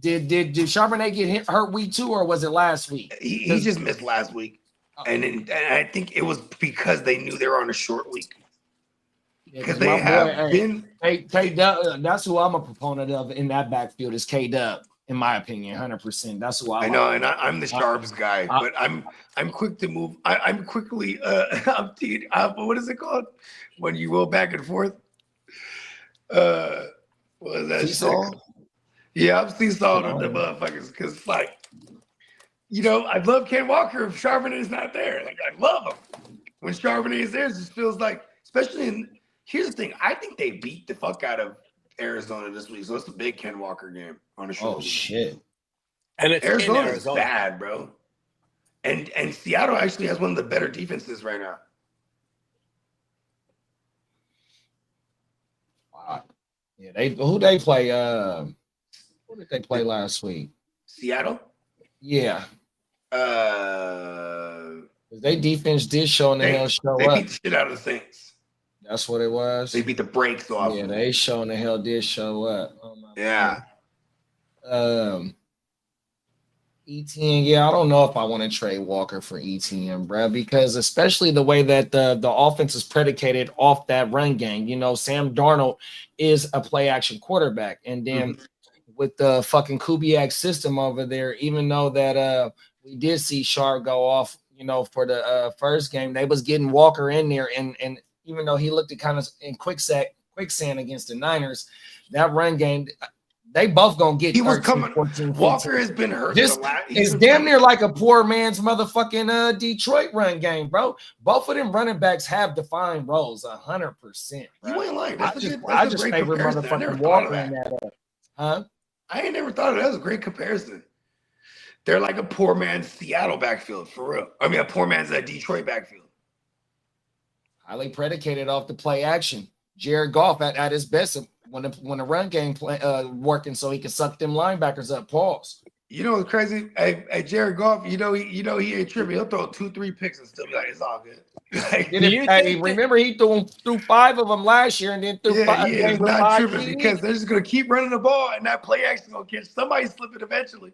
did Charbonnet get hurt week 2 or was it last week? He just missed last week, and I think it was because they knew they were on a short week. Because they have been K-Dub. That's who I'm a proponent of in that backfield is K-Dub, in my opinion, 100%. That's who I know, and I'm the Sharps guy, but I'm quick to move. I'm quickly what is it called when you go back and forth? What is that? Seesaw? Yeah, I'm seesawing on the motherfuckers because, like, I love Ken Walker if Charbonnet is not there. Like, I love him. When Charbonnet is there, it just feels like, especially here's the thing. I think they beat the fuck out of Arizona this week, so it's a big Ken Walker game on a short week. Shit. And it's Arizona's bad, bro. And Seattle actually has one of the better defenses right now. Yeah, who they play? Who did they play last week? Seattle? Yeah. They defense did show they up. beat the shit out of the Saints. That's what it was. They beat the brakes off. Yeah, they showing the hell did show up. Oh my yeah. God. ETN, yeah, I don't know if I want to trade Walker for ETN, bro, because especially the way that the offense is predicated off that run game. You know, Sam Darnold is a play action quarterback, and then with the fucking Kubiak system over there, even though that we did see Sharp go off, you know, for the first game, they was getting Walker in there, and even though he looked at kind of in quicksand against the Niners, that run game. They both gonna get. He was 13, coming. 14, 15. Walker has been hurt. It's damn near like a poor man's motherfucking Detroit run game, bro. Both of them running backs have defined roles, 100%. You ain't lying. That's I just favor motherfucking Walker in that. Huh? I ain't never thought of that. That was a great comparison. They're like a poor man's Seattle backfield, for real. I mean, a poor man's Detroit backfield. Highly predicated off the play action. Jared Goff at his best when the run game working, so he can suck them linebackers up. Pause. You know what's crazy? Hey, Jared Goff. You know he ain't tripping. He'll throw 2-3 picks and still be like, it's all good. Remember he threw 5 of them last year and then threw 5. Yeah, it's not tripping because they're just gonna keep running the ball and that play action gonna catch somebody slip it eventually.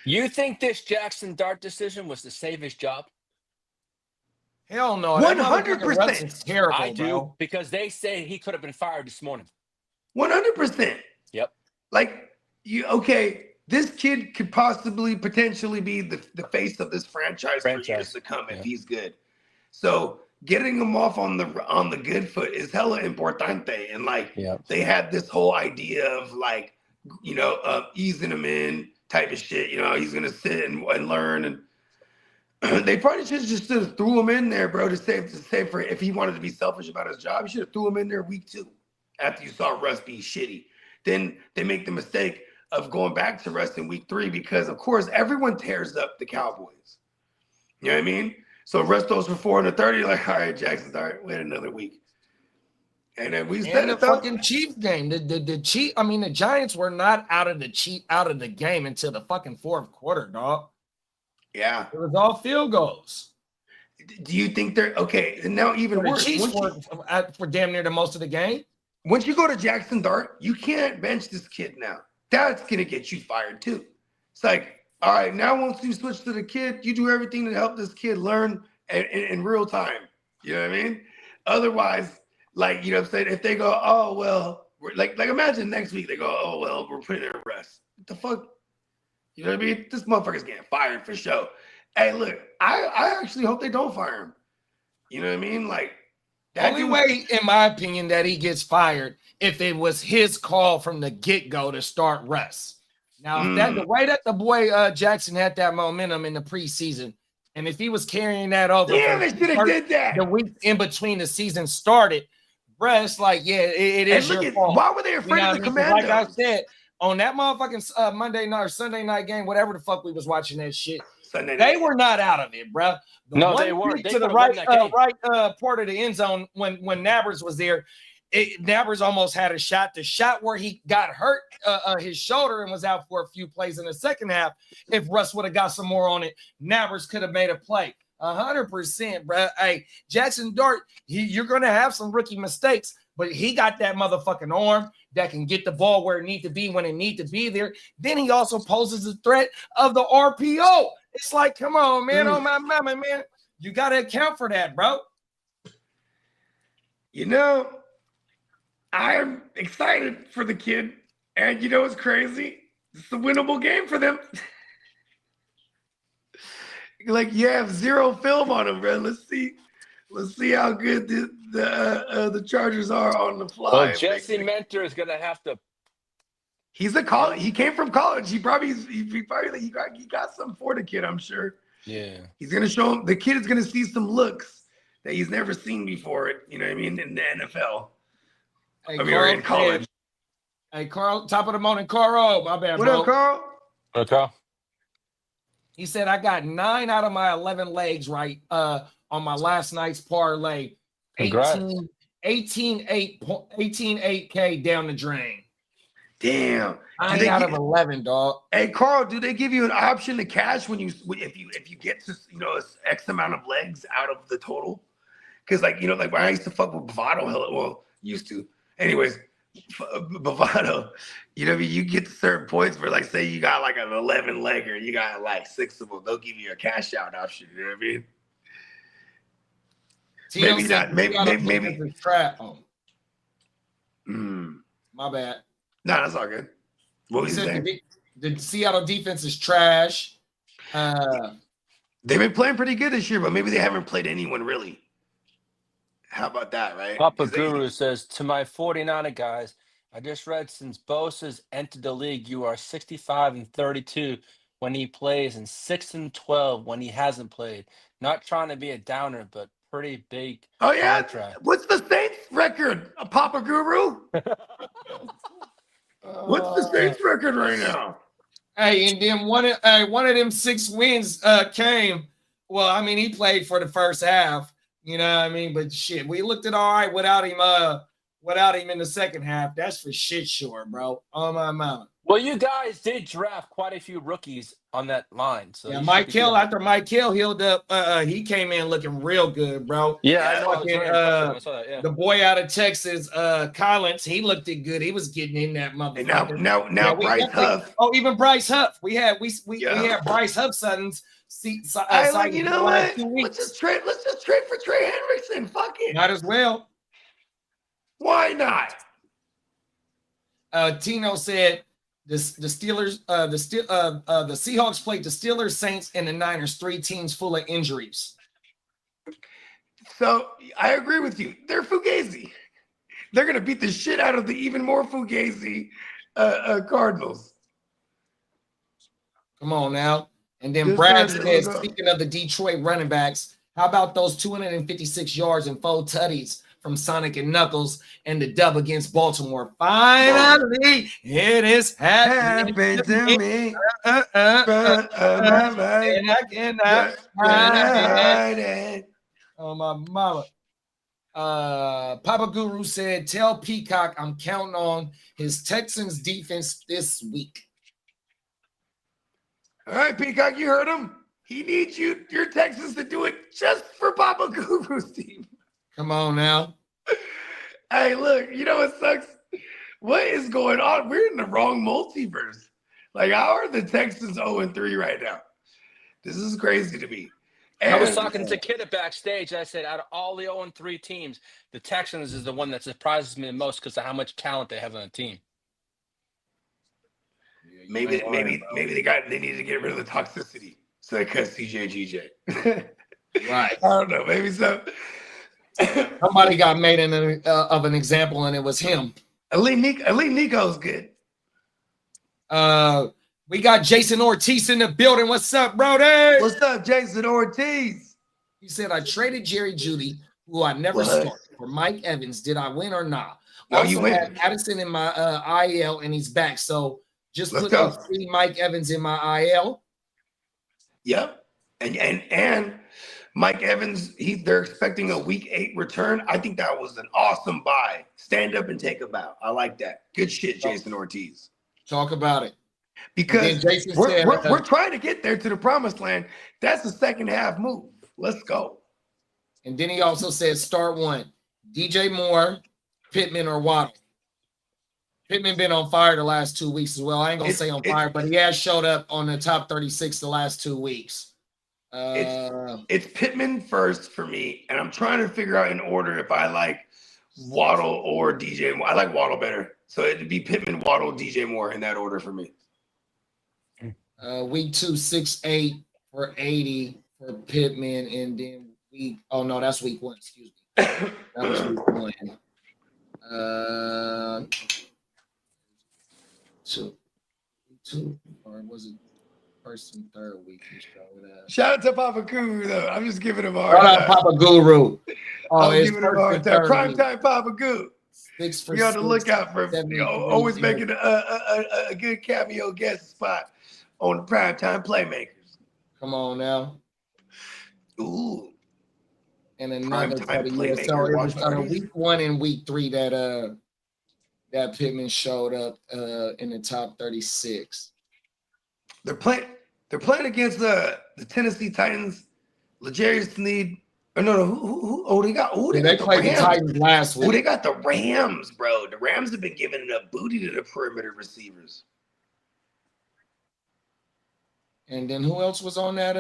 You think this Jackson Dart decision was to save his job? Hell no. 100%. Terrible, I do, bro. because they say he could have been fired this morning. 100%. Yep. Like, this kid could potentially be the face of this franchise for years to come if he's good. So getting him off on the good foot is hella importante. And they had this whole idea of easing him in type of shit. He's gonna sit and learn, and they probably should have threw him in there, bro, to save for if he wanted to be selfish about his job. He should have threw him in there week 2 after you saw Russ be shitty. Then they make the mistake of going back to Russ in week 3 because, of course, everyone tears up the Cowboys. You know what I mean? So Russ throws for 430, like, all right, Jackson, all right, wait another week. And then we said the fucking Chiefs game. The Giants were not out of the game until the fucking 4th quarter, dog. Yeah. It was all field goals. Do you think they're okay? And now even worse. The Chiefs were for damn near the most of the game. Once you go to Jackson Dart, you can't bench this kid now. That's gonna get you fired too. It's like, all right, now once you switch to the kid, you do everything to help this kid learn in real time. You know what I mean? Otherwise, like, you know what I'm saying? If they go, oh well, like imagine next week they go, oh well, we're putting in a rest. What the fuck? You know what I mean? This motherfucker's getting fired for sure. Hey, look, I actually hope they don't fire him. You know what I mean? Like, the only way, in my opinion, that he gets fired if it was his call from the get-go to start Russ. Now, if the way that the boy Jackson had that momentum in the preseason, and if he was carrying that over, they should have did that. The week in between the season started, Russ, like, it is your fault. Why were they afraid of the Commandos? Like I said, on that motherfucking Monday night or Sunday night game, whatever the fuck we was watching that shit, they were not out of it, bro. They weren't. To the right part of the end zone when Nabbers was there, Nabbers almost had a shot. The shot where he got hurt his shoulder and was out for a few plays in the second half. If Russ would have got some more on it, Nabbers could have made a play. 100%, bro. Hey, Jackson Dart, you're going to have some rookie mistakes, but he got that motherfucking arm that can get the ball where it need to be when it need to be there. Then he also poses the threat of the RPO. It's like, come on, man. Oh, my mama, man. You got to account for that, bro. I'm excited for the kid. And you know what's crazy? It's a winnable game for them. Like, you have 0 film on him, bro. Let's see how good the Chargers are on the fly. Well, Jesse Mentor is gonna have to. He's a college. He came from college. He got something for the kid, I'm sure. Yeah. He's gonna show him. The kid is gonna see some looks that he's never seen before. You know what I mean? In the NFL. Hey, or in college. Hey, Carl. Top of the morning, Carl. My bad, What bro. up, Carl? Okay. He said, I got 9 out of my 11 legs right on my last night's parlay. Congrats. 18.8K down the drain. Damn. 9 out of 11, dog. Hey, Carl, do they give you an option to cash if you get to X amount of legs out of the total? Because like when I used to fuck with Bovado, well, used to. Anyways, Bovado, you get to certain points where like say you got like an 11 legger, you got like 6 of them, they'll give you a cash out option. You know what I mean? Maybe not. Maybe. Trap on. My bad. No, that's all good. What was you saying? The Seattle defense is trash. They've been playing pretty good this year, but maybe they haven't played anyone really. How about that, right? Papa Guru says, to my 49er guys, I just read since Bosa's entered the league, you are 65-32 when he plays and 6-12 when he hasn't played. Not trying to be a downer, but pretty big contract. What's the Saints record, Papa Guru? What's the Saints record right now? Hey, and then one of them 6 wins came. Well, I mean, he played for the first half. You know what I mean? But shit, we looked at all right without him in the second half. That's for shit sure, bro. On my mount. Well, you guys did draft quite a few rookies on that line. So yeah, Mike Hill, after Mike Hill healed up, he came in looking real good, bro. Yeah, I know. I saw that, yeah. The boy out of Texas, Collins, he looked good. He was getting in that motherfucker. And now Bryce Huff. Oh, even Bryce Huff. We had Bryce Huff sons. You know what? Let's just trade for Trey Hendrickson. Fuck it. Might as well. Why not? Tino said the Steelers, the Seahawks played the Steelers, Saints, and the Niners. 3 teams full of injuries. So I agree with you. They're fugazi. They're gonna beat the shit out of the even more fugazi Cardinals. Come on now. And then Brad says, speaking of the Detroit running backs, how about those 256 yards and 4 tutties from Sonic and Knuckles and the dub against Baltimore? Finally, it is happening to me. And I cannot hide it. Oh, my mama. Papa Guru said, tell Peacock I'm counting on his Texans defense this week. All right, Peacock, you heard him. He needs your Texans to do it just for Papa Guru's team. Come on now. Hey, look, you know what sucks? What is going on? We're in the wrong multiverse. Like, how are the Texans 0-3 right now? This is crazy to me. And I was talking to Kidda backstage. I said, out of all the 0-3 teams, the Texans is the one that surprises me the most because of how much talent they have on the team. Maybe they need to get rid of the toxicity so they cut CJ GJ. Right. I don't know. Maybe so. Somebody got made of an example, and it was him. Elite Nico's good. We got Jason Ortiz in the building. What's up, Brody? What's up, Jason Ortiz? He said, I traded Jerry Jeudy, who I never started, for Mike Evans. Did I win or not? No, you win. Had Addison in my IL, and he's back. So just put Mike Evans in my IL. Yep. And Mike Evans, they're expecting a week 8 return. I think that was an awesome buy. Stand up and take a bow. I like that. Good shit, Jason Ortiz. Talk about it. Because we're trying to get there to the promised land. That's the second half move. Let's go. And then he also said, start one. DJ Moore, Pittman, or Waddle. Pittman been on fire the last 2 weeks as well. I ain't going to say on fire, but he has showed up on the top 36 the last 2 weeks. It's Pittman first for me, and I'm trying to figure out in order if I like Waddle or DJ Moore. I like Waddle better. So it'd be Pittman, Waddle, DJ Moore in that order for me. Week 2, 6'8" for 80 for Pittman, and then that's week 1. Excuse me. That was week 1. Two, or was it first and third week? Shout out to Papa Guru though. I'm just giving him a hard time. Papa Guru. I'm giving him a hard time. Prime time Papa Guru. 6 for we on the lookout for always making a good cameo guest spot on the primetime playmakers. Come on now. Ooh. And another Primetime study. Yeah, so playmaker it watch was parties. week 1 and week 3 that Pittman showed up in the top 36. They're playing against the Tennessee Titans. L'Jarius Sneed. Oh, no. Who? Oh, they got They the played the Rams. Titans last Oh, they week. got the Rams, bro. The Rams have been giving it a booty to the perimeter receivers. And then who else was on that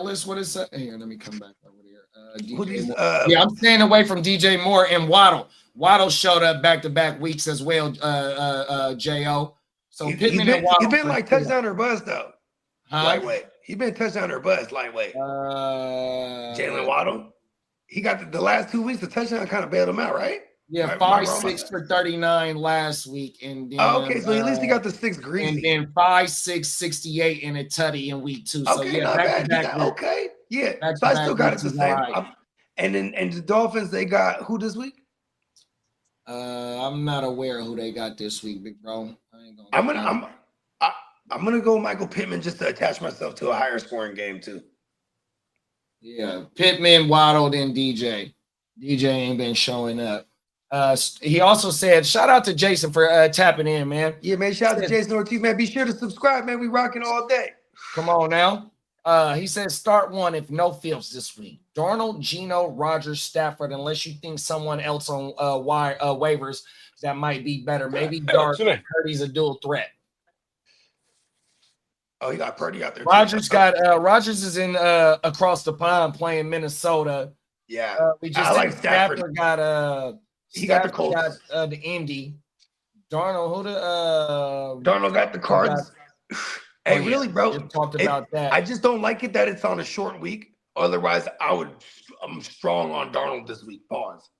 list? What is that? Here, let me come back over there. Who DJ these? Moore. Yeah, I'm staying away from DJ Moore and Waddle. Waddle showed up back-to-back weeks as well, Jo. So Pittman and Waddle. He's been like touchdown or bust, though. Huh? Lightweight. He's been touchdown or bust, lightweight. Jalen Waddle. He got the last 2 weeks, the touchdown kind of bailed him out, right? Yeah, 5-6 for 39 last week. And then, okay, so at least he got the 6 greasy. And then 5-6, 68 in a tutty in week 2. So okay, yeah, not bad. back. Okay, yeah. So I still got it the same. Right. And the Dolphins, they got who this week? I'm not aware of who they got this week, big bro. I'm gonna go Michael Pittman just to attach myself to a higher scoring game too. Yeah, Pittman, Waddle, then DJ. DJ ain't been showing up. He also said, shout out to Jason for tapping in, man. Yeah, man. Shout out to Jason Ortiz, man. Be sure to subscribe, man. We rocking all day. Come on now. He says, start one if no Fields this week. Darnold, Geno, Rogers, Stafford, unless you think someone else on waivers that might be better. Maybe Purdy's a dual threat. Oh, he got Purdy out there. Rogers is in across the pond playing Minnesota. Yeah. We just I like Stafford. He got the Colts. Got the Indy. Darnold, Darnold got the Cards. Hey, really, bro? Talked about that. I just don't like it that it's on a short week. Otherwise, I'm strong on Darnold this week. Pause.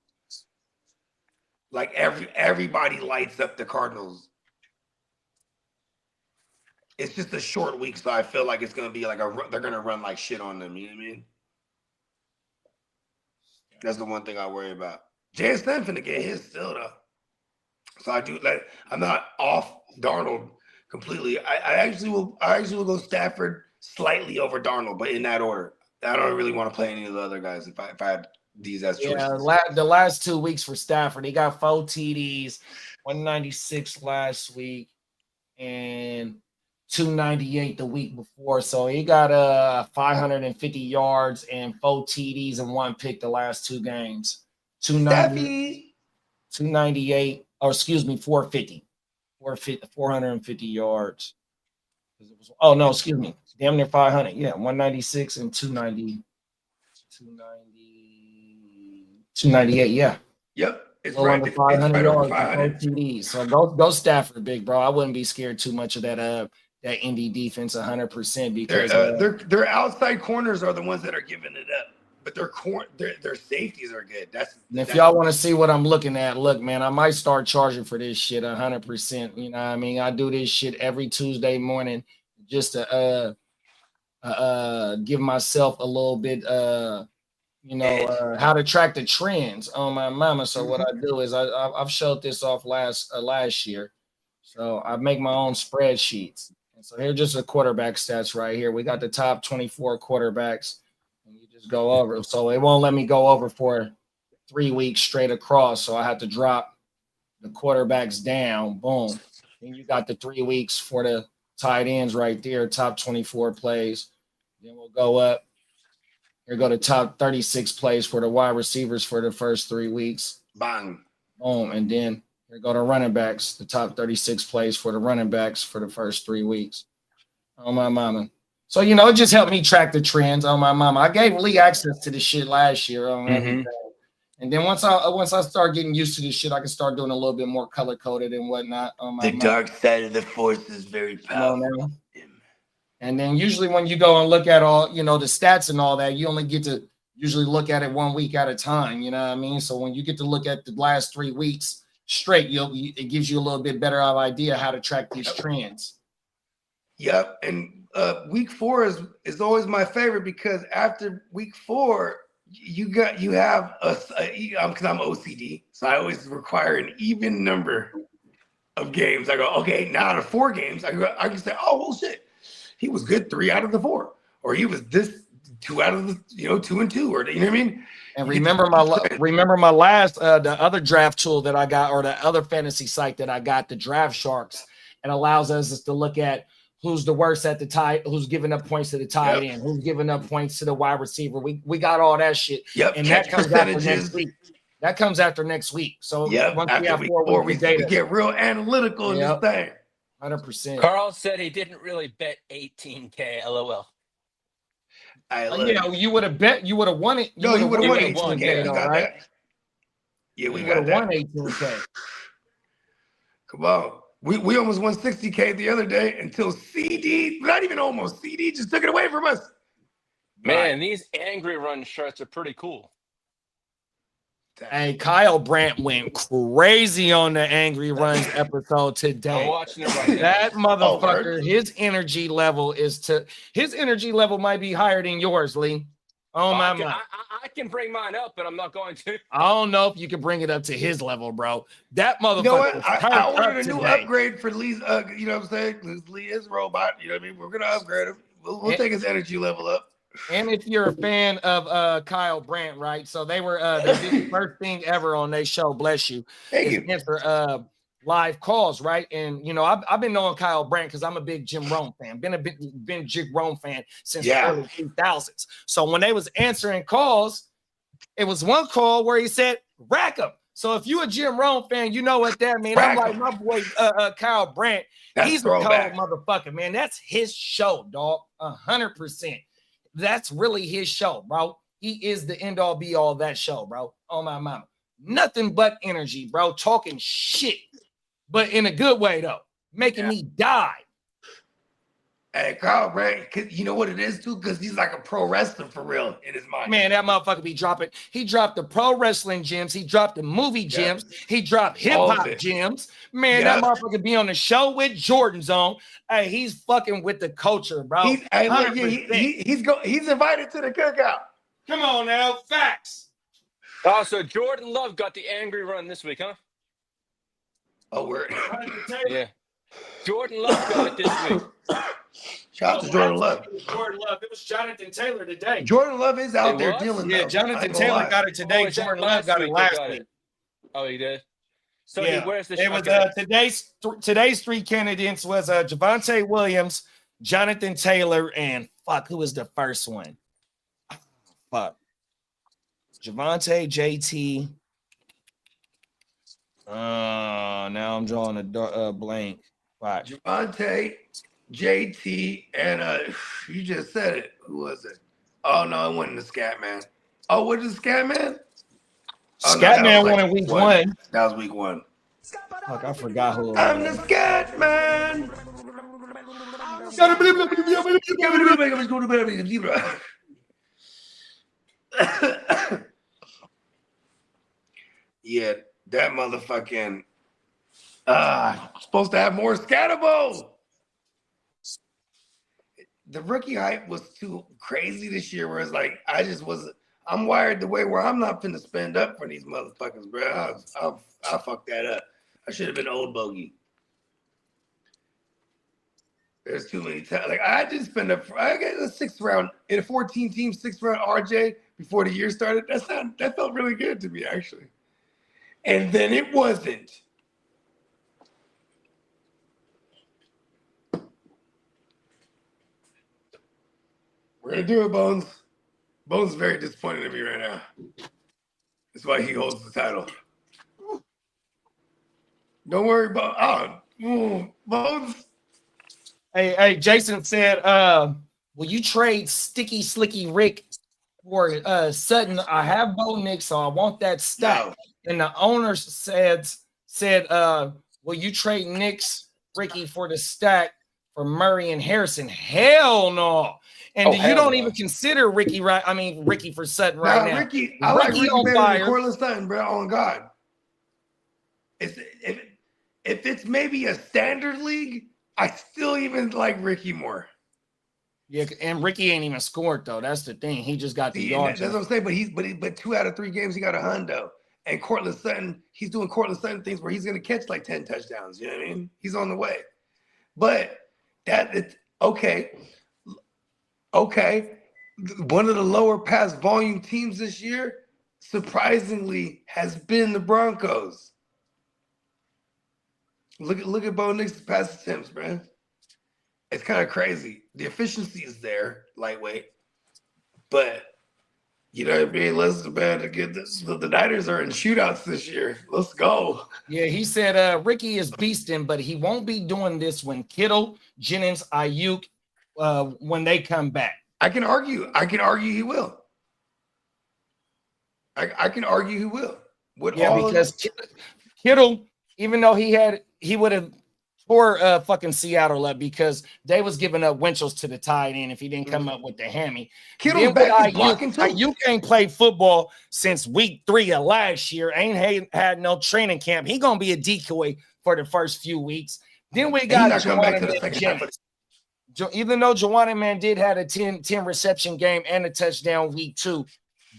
Like everybody lights up the Cardinals. It's just a short week, so I feel like it's gonna be like they're gonna run like shit on them. You know what I mean? That's the one thing I worry about. Jay Stan's finna get his still though. So I'm not off Darnold completely. I actually will go Stafford slightly over Darnold, but in that order. I don't really want to play any of the other guys if I had these as choices. Yeah, the last 2 weeks for Stafford, he got 4 TDs, 196 last week, and 298 the week before. So he got 550 yards and 4 TDs and 1 pick the last 2 games. 298, or excuse me, 450. 450 yards. Oh, no, excuse me. Damn near 500. Yeah, 196 and 298. Yeah. Yep. It's right. Under 500 yards. 500. TDs. So go Stafford, big bro. I wouldn't be scared too much of that Indy defense 100% because their outside corners are the ones that are giving it up. But their safeties are good. If y'all want to see what I'm looking at, look, man, I might start charging for this shit 100%. You know what I mean? I do this shit every Tuesday morning just to give myself a little bit how to track the trends on my mama. So what I do is I've showed this off last year. So I make my own spreadsheets. And so here's just the quarterback stats right here. We got the top 24 quarterbacks. And you just go over. So it won't let me go over for 3 weeks straight across. So I have to drop the quarterbacks down. Boom. And you got the 3 weeks for the tight ends right there, top 24 plays. Then we'll go up. Here go the top 36 plays for the wide receivers for the first 3 weeks. Bang. Boom. And then here go the running backs, the top 36 plays for the running backs for the first 3 weeks. Oh, my mama. So, it just helped me track the trends on my mama. I gave Lee access to this shit last year. And then once I start getting used to this shit, I can start doing a little bit more color-coded and whatnot. The dark side of the force is very powerful. And then usually when you go and look at all, the stats and all that, you only get to usually look at it 1 week at a time. You know what I mean? So when you get to look at the last 3 weeks straight, it gives you a little bit better of idea how to track these trends. Yep. And week 4 is always my favorite because after week 4, because I'm OCD, so I always require an even number of games. I go, okay, now out of 4 games, I can say, oh well, shit, he was good 3 out of the 4, or he was this 2 out of the 2 and 2, or you know what I mean. And remember my last the other draft tool that I got, or the other fantasy site that I got, the Draft Sharks, and allows us to look at who's the worst at the tight, who's giving up points to the tight end, who's giving up points to the wide receiver. We got all that shit. And that comes after next week. That comes after next week. So once we have 4 weeks of data, we get real analytical in this thing. 100%. Carl said he didn't really bet 18K. LOL. You would have bet. You would have won it. No, you would have won 18K, right? Yeah, we would have won 18K. Come on. We almost won 60K the other day until CD, not even almost, CD just took it away from us. Man, these Angry Run shirts are pretty cool. Hey, Kyle Brandt went crazy on the Angry Runs episode today. I'm watching it right now. That motherfucker, his energy level might be higher than yours, Lee. I can bring mine up, but I'm not going to. I don't know if you can bring it up to his level, bro. That motherfucker. You know what? I ordered a new upgrade for Lee's. You know what I'm saying? Because Lee is a robot. You know what I mean? We're gonna upgrade him. We'll take his energy level up. And if you're a fan of Kyle Brandt, right? So they were they did the first thing ever on their show. Bless you. Thank you. Answer live calls, right? And I've been knowing Kyle Brandt because I'm a big Jim Rome fan. Been Jim Rome fan since the early 2000s. So when they was answering calls, it was one call where he said rack 'em. So if you a Jim Rome fan, you know what that means. I'm like, my boy Kyle Brandt, he's a cold motherfucker, man. That's his show, dog. 100%. That's really his show, bro. He is the end all be all of that show, bro. Oh my mama. Nothing but energy, bro. Talking shit. But in a good way, though. Making me die. Hey, Kyle Brandt, you know what it is, too? Because he's like a pro wrestler for real in his mind. Man, that motherfucker be dropping. He dropped the pro wrestling gems. He dropped the movie gems. He dropped hip-hop gems. Man, that motherfucker be on the show with Jordan's on. Hey, he's fucking with the culture, bro. He's invited to the cookout. Come on now. Facts. Oh, so Jordan Love got the Angry Run this week, huh? Oh, word. Yeah. Jordan Love got it this week. Shout out to Jordan Love. Jordan Love. It was Jonathan Taylor today. Jordan Love is out there dealing. Yeah, Jonathan Taylor got it today. Jordan Love got it last week. Oh, he did? So yeah. he wears the It was today's 3 candidates was Javonte Williams, Jonathan Taylor, and who was the first one? Javonte, JT. Now I'm drawing a blank. Javonte, JT, and you just said it. Who was it? Oh no, it wasn't the Scat Man. Oh, what is the Scat Man? Scat Man won in week 1. That was week 1. Fuck, I forgot who. I'm the Scat Man. Yeah, that motherfucking supposed to have more Scatterbo. The rookie hype was too crazy this year, where it's like I'm wired the way where I'm not finna spend up for these motherfuckers, bro. I'll fuck that up. I should have been old bogey. There's too many times. Like I did spend up. I got a 6th round in a 14-team 6th round RJ before the year started. That felt really good to me actually. And then it wasn't. We're gonna do it, Bones. Bones is very disappointed in me right now. That's why he holds the title. Don't worry about Bones. Hey, Jason said, will you trade Sticky Slicky Rick for Sutton? I have Bo Nick, so I want that stack. No. And the owner said, will you trade Nick's Ricky for the stack for Murray and Harrison? Hell no. And you don't even consider Ricky, right? I mean, Ricky for Sutton right now. Ricky, I like Ricky better than Cortland Sutton, bro. On God. If it's maybe a standard league, I still even like Ricky more. Yeah, and Ricky ain't even scored though. That's the thing. He just got the yards. That's what I'm saying. But 2 out of 3 games he got a hundo. And Cortland Sutton, he's doing Cortland Sutton things where he's gonna catch like 10 touchdowns. You know what I mean? He's on the way. But Okay. One of the lower pass volume teams this year, surprisingly, has been the Broncos. Look at Bo Nix's pass attempts, man. It's kind of crazy. The efficiency is there, lightweight, but you know what I mean. Listen, man, to get this, the Niners are in shootouts this year. Let's go. Yeah, he said Ricky is beasting, but he won't be doing this when Kittle, Jennings, Ayuk, when they come back. I can argue he will. I can argue he will. Because Kittle, even though he would have tore fucking Seattle up because they was giving up Winchell's to the tight end if he didn't come up with the hammy. Kittle's back blocking too. Ayuk ain't played football since week 3 of last year. Ain't had no training camp. He gonna be a decoy for the first few weeks. Then we got Jennings. Even though Juwanna Man did have a 10 reception game and a touchdown week 2,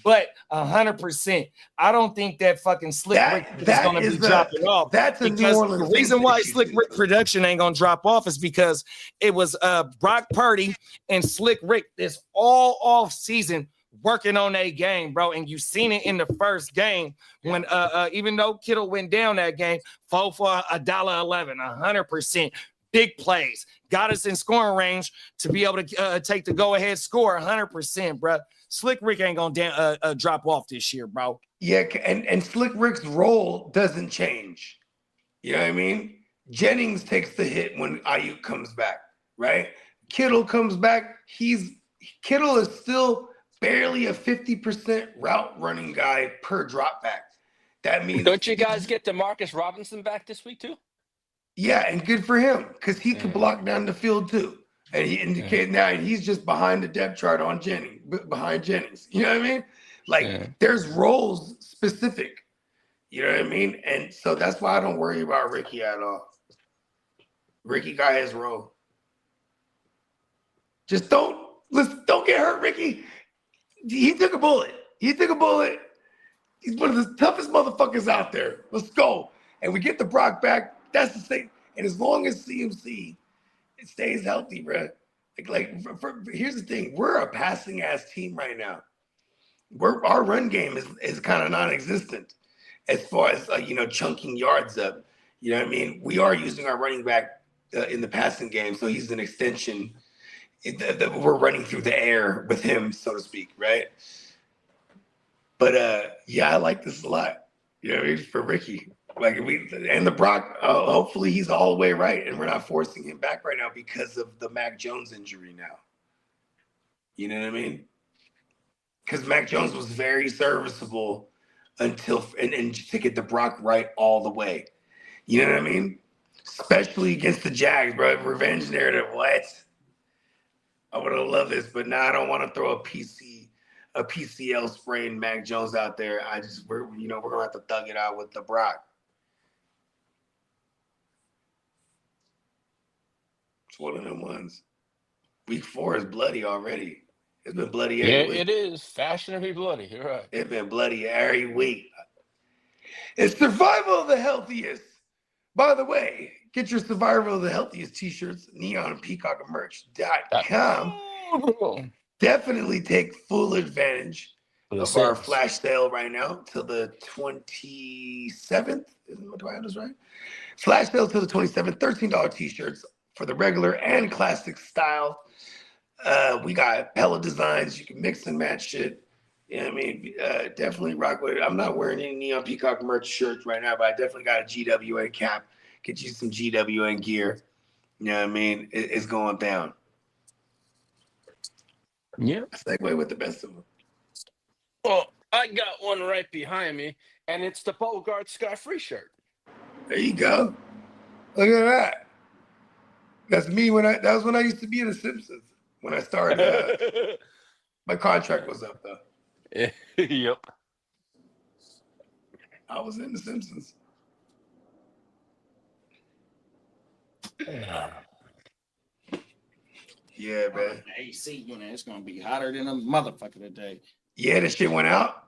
but 100%, I don't think that fucking Slick Rick is going to be dropping off. That's a because the reason why Slick Rick production ain't going to drop off is because it was Brock Purdy and Slick Rick this all off season working on a game, bro. And you seen it in the first game when even though Kittle went down that game, 4 for $1.11, 100%. Big plays, got us in scoring range to be able to take the go-ahead score 100%, bro. Slick Rick ain't gonna drop off this year, bro. Yeah, and Slick Rick's role doesn't change. You know what I mean? Jennings takes the hit when Ayuk comes back, right? Kittle comes back. Kittle is still barely a 50% route running guy per drop back. That means don't you guys get DeMarcus Robinson back this week too? Yeah, and good for him because he can block down the field too. And he indicated now he's just behind the depth chart on behind Jennings. You know what I mean? Like there's roles specific. You know what I mean? And so that's why I don't worry about Ricky at all. Ricky got his role. Just don't get hurt, Ricky. He took a bullet. He's one of the toughest motherfuckers out there. Let's go. And we get the Brock back. That's the thing. And as long as CMC stays healthy, bro. Here's the thing. We're a passing ass team right now. Our run game is kind of non-existent as far as chunking yards up. You know what I mean? We are using our running back in the passing game, so he's an extension. We're running through the air with him, so to speak, right? But I like this a lot. You know what I mean? For Ricky. And the Brock, hopefully he's all the way right, and we're not forcing him back right now because of the Mac Jones injury now. You know what I mean? Because Mac Jones was very serviceable until and to get the Brock right all the way. You know what I mean? Especially against the Jags, bro. Revenge narrative. What? I would have loved this, but now I don't want to throw a PCL sprained Mac Jones out there. We're gonna have to thug it out with the Brock. It's one of them ones. Week 4 is bloody already. It's been bloody every week. It is. Fashionably bloody. You're right. It's been bloody every week. It's survival of the healthiest. By the way, get your survival of the healthiest t-shirts, neonpeacockmerch.com. Definitely take full advantage of our flash sale right now till the 27th. Do I have this right? Flash sale till the 27th. $13 t-shirts for the regular and classic style. We got Pella designs. You can mix and match shit. You know what I mean? Definitely rock with it. I'm not wearing any Neon Peacock merch shirts right now, but I definitely got a GWN cap. Get you some GWN gear. You know what I mean? It's going down. Yeah. Segue with the best of them. Well, I got one right behind me, and it's the Bogart Scott Free shirt. There you go. Look at that. That's me that was when I used to be in The Simpsons. When I started, my contract was up though. Yep. I was in The Simpsons. Yeah, man. AC unit, it's gonna be hotter than a motherfucker today. Yeah, this shit went out.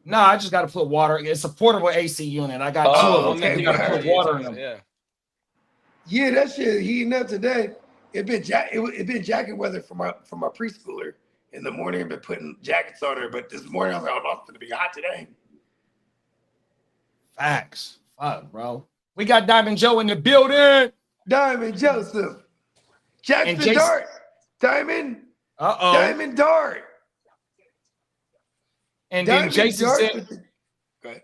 No, I just got to put water. It's a portable AC unit. I got 2 of them. Okay. You got to put water in them. Yeah. Yeah, that shit heating up today. it been jacket weather for my preschooler. In the morning, I've been putting jackets on her, but this morning I was like, "Oh, it's gonna be hot today." Facts. Fuck, bro. We got Diamond Joe in the building. Diamond Joseph, Jackson And Jason. Dart, Diamond Dart. And Diamond then Jason Dart said, go ahead.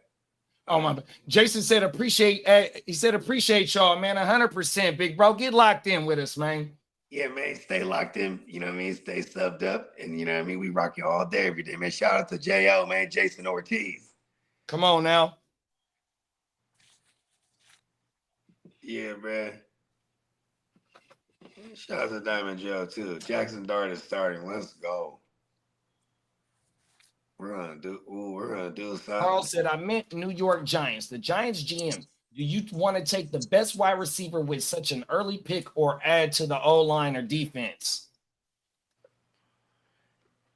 "Oh my!" Jason said, "Appreciate." He said, "Appreciate y'all, man. 100%, big bro. Get locked in with us, man." Yeah, man, stay locked in. You know what I mean? Stay subbed up, and you know what I mean. We rock you all day, every day, man. Shout out to Jo, man, Jason Ortiz. Come on now. Yeah, man. Shout out to Diamond Joe too. Jackson Dart is starting. Let's go. We're gonna do something. Carl said, "I meant New York Giants. The Giants GM. Do you want to take the best wide receiver with such an early pick, or add to the O-line or defense?"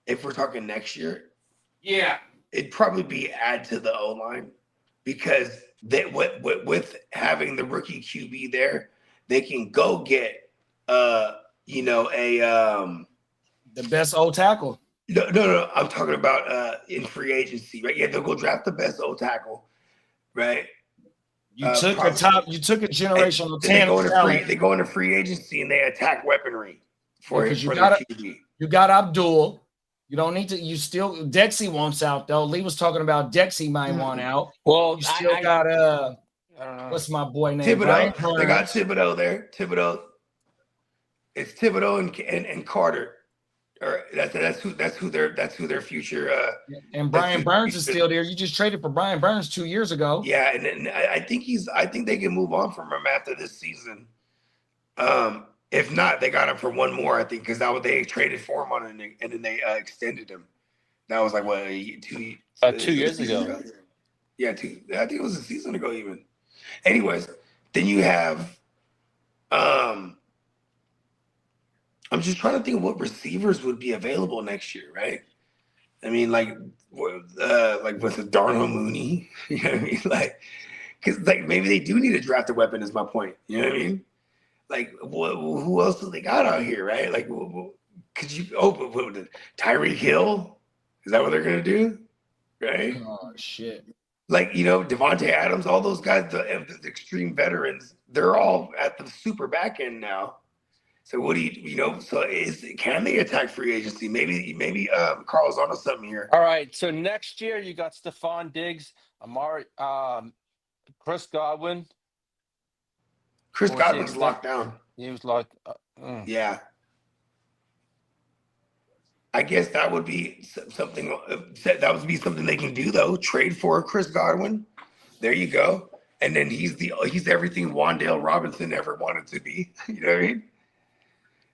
If we're talking next year, Yeah. it'd probably be add to the O-line, because with having the rookie QB there, they can go get the best O tackle. No. I'm talking about in free agency, right? Yeah, they'll go draft the best O tackle, right? You took a generational talent. They go into free agency and they attack weaponry for their QB. You got Abdul. You don't need to. You still Dexy wants out though. Lee was talking about Dexy might want out. Well, you still got I don't know. What's my boy name? Thibodeau. They got Thibodeau there. Thibodeau. It's Thibodeau and Carter. Or that's who their future. And Brian Burns is still there. You just traded for Brian Burns 2 years ago. Yeah, and I think they can move on from him after this season. If not, they got him for one more. I think because they traded for him and then they extended him. That was like what 2 years ago. Yeah, I think it was a season ago even. Anyways, then you have I'm just trying to think of what receivers would be available next year, right? I mean, like with Darnell Mooney, you know what I mean? Like, because like maybe they do need to draft a weapon. Is my point. You know what I mean? Like, who else do they got out here, right? Like, could you Tyreek Hill? Is that what they're gonna do? Right? Oh shit! Like Devontae Adams, all those guys, the extreme veterans, they're all at the super back end now. So what do you So can they attack free agency? Maybe Carl's onto something here. All right. So next year you got Stephon Diggs, Amari, Chris Godwin. Chris Godwin's locked down. He was locked. Yeah. I guess that would be something. That would be something they can do though. Trade for Chris Godwin. There you go. And then he's everything Wan'Dale Robinson ever wanted to be. You know what I mean?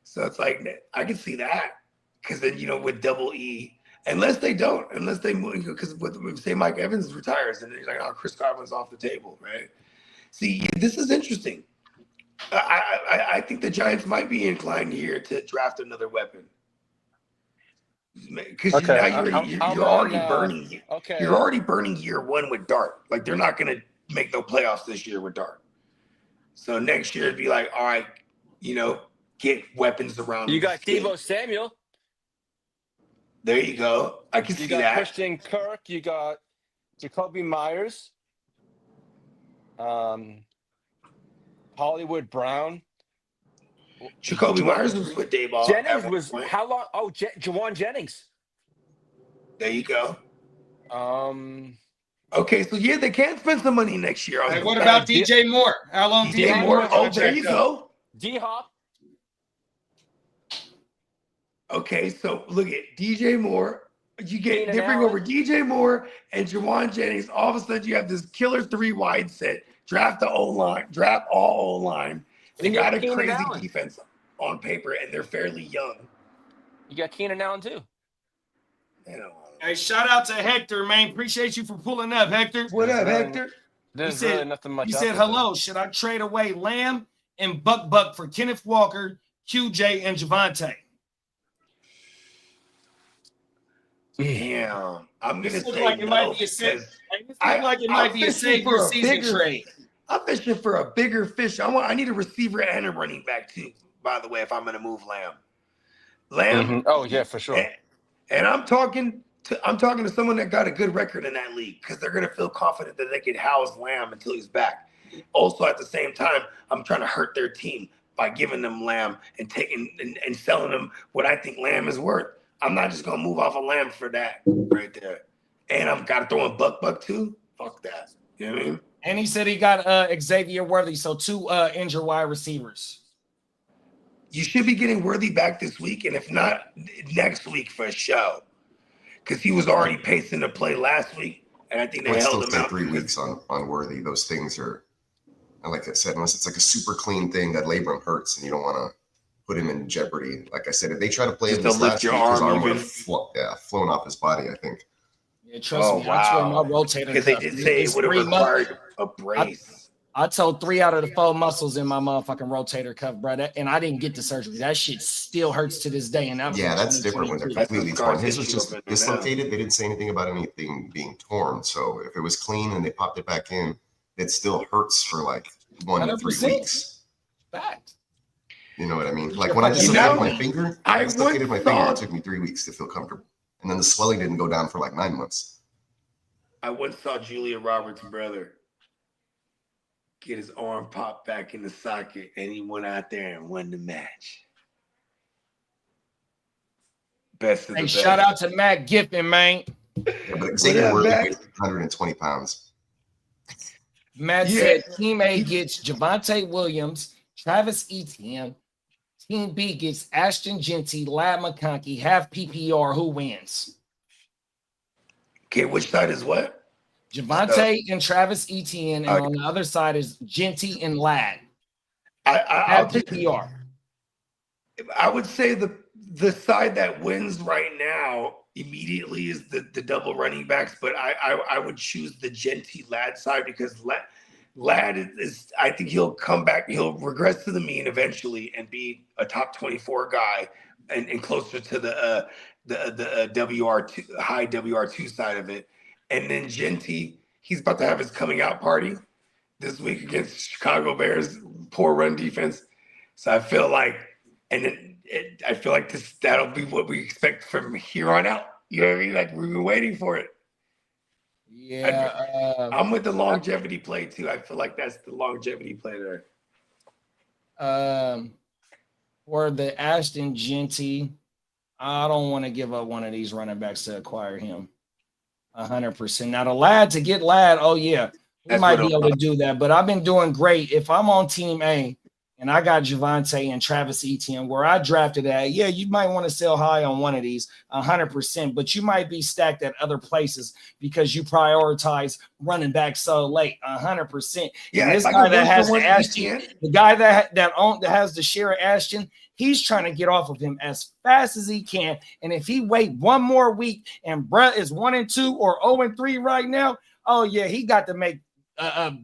So it's like I can see that, because then with double E, unless they move, because say Mike Evans retires and then he's like, oh, Chris Godwin's off the table, right? See, this is interesting. I think the Giants might be inclined here to draft another weapon, because now you're already burning. Okay, you're already burning year one with Dart. Like they're not going to make no playoffs this year with Dart. So next year it'd be like, all right, get weapons around. You got Deebo Samuel. There you go. I can see that. You got Christian Kirk. You got Jacoby Myers. Hollywood Brown. Jacoby Myers was with Dayball. Jennings was how long? Oh, Jawan Jennings. There you go. Okay, so yeah, they can spend some money next year. Hey, what about DJ Moore? How long DJ Moore? Oh, there you go. D-Hop. Okay, so look at DJ Moore. They bring Allen. over DJ Moore and Jawan Jennings. All of a sudden, you have this killer 3 wide set. Draft the O-line. Draft all O-line. They got a crazy defense on paper, and they're fairly young. You got Keenan Allen too. Hey, shout out to Hector, man. Appreciate you for pulling up, Hector. What up, Hector? There's really nothing much. He said, hello. Should I trade away Lamb and Buck for Kenneth Walker, QJ, and Javonte? Damn, I'm gonna say like it might be a save your season trade. I'm fishing for a bigger fish. I need a receiver and a running back too. by the way, if I'm going to move Lamb. Lamb. Mhm. Oh yeah, for sure. And I'm talking to someone that got a good record in that league because they're going to feel confident that they can house Lamb until he's back. Also, at the same time, I'm trying to hurt their team by giving them Lamb and taking and selling them what I think Lamb is worth. I'm not just going to move off of Lamb for that right there. And I've got to throw in Buck too. Fuck that. You know what I mean? And he said he got Xavier Worthy, so 2 injured wide receivers. You should be getting Worthy back this week, and if not, next week for a show. Because he was already pacing to play last week, and I think they held him out. 3 weeks on Worthy. Those things are, like I said, unless it's like a super clean thing that labrum hurts and you don't want to put him in jeopardy. Like I said, if they try to play him this last week, his arm would have flown off his body, I think. Yeah, trust me, I tore my rotator because they did say it would have required a brace. I told 3 out of the 4 muscles in my motherfucking rotator cuff, brother, and I didn't get the surgery. That shit still hurts to this day. And that's different when they're completely torn. His was just dislocated. They didn't say anything about anything being torn. So if it was clean and they popped it back in, it still hurts for like 1 to 3 weeks. Fact. You know what I mean? Like when I dislocated my finger, it took me 3 weeks to feel comfortable. And then the swelling didn't go down for like 9 months. I once saw Julia Roberts' brother get his arm popped back in the socket, and he went out there and won the match. Best of the best. Shout out to Matt Giffen, man. Yeah, but Xavier Worthy weighs 120 pounds. Matt said Team A gets Javonte Williams, Travis Etienne. Team B gets Ashton Genty, Lad McConkey, half PPR. Who wins? Okay, which side is what? Javonte and Travis Etienne, and on the other side is Genty and Lad. I'll take PPR. I would say the side that wins right now immediately is the double running backs, but I would choose the Genty Lad side because Lad is I think he'll come back, he'll regress to the mean eventually and be a top 24 guy and closer to the WR2 high WR2 side of it. And then Genty, he's about to have his coming out party this week against Chicago Bears, poor run defense. So I feel like, that'll be what we expect from here on out. You know what I mean? Like we were waiting for it. Yeah, I'm with the longevity play too. I feel like that's the longevity play there. For the Ashton Genty, I don't want to give up one of these running backs to acquire him. 100%. Now the Lad, to get Lad, oh yeah, we might be able to do that. But I've been doing great. If I'm on Team A and I got Javonte and Travis Etienne, where I drafted at, yeah, you might want to sell high on one of these, 100%. But you might be stacked at other places because you prioritize running back so late, 100%. Yeah, and this guy that has Ashton, the guy that has the share of Ashton, he's trying to get off of him as fast as he can. And if he wait one more week and Brett is 1-2 or 0-3 right now, oh yeah, he got to make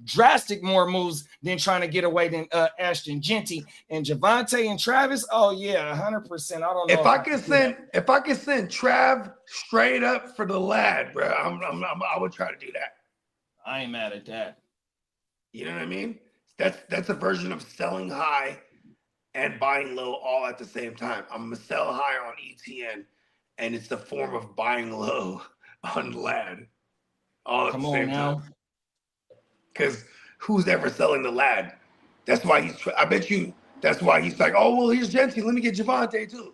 drastic more moves than trying to get away than Ashton Genty and Javonte and Travis. Oh yeah, 100%. I don't know if I can send Trav straight up for the Lad, bro. I would try to do that. I ain't mad at that. You know what I mean? That's a version of selling high and buying low all at the same time. I'm gonna sell high on ETN, and it's the form of buying low on Lad all at the same time. Because who's ever selling the Lad? That's why I bet you that's why he's like, oh, well, here's Genty. Let me get Javonte too.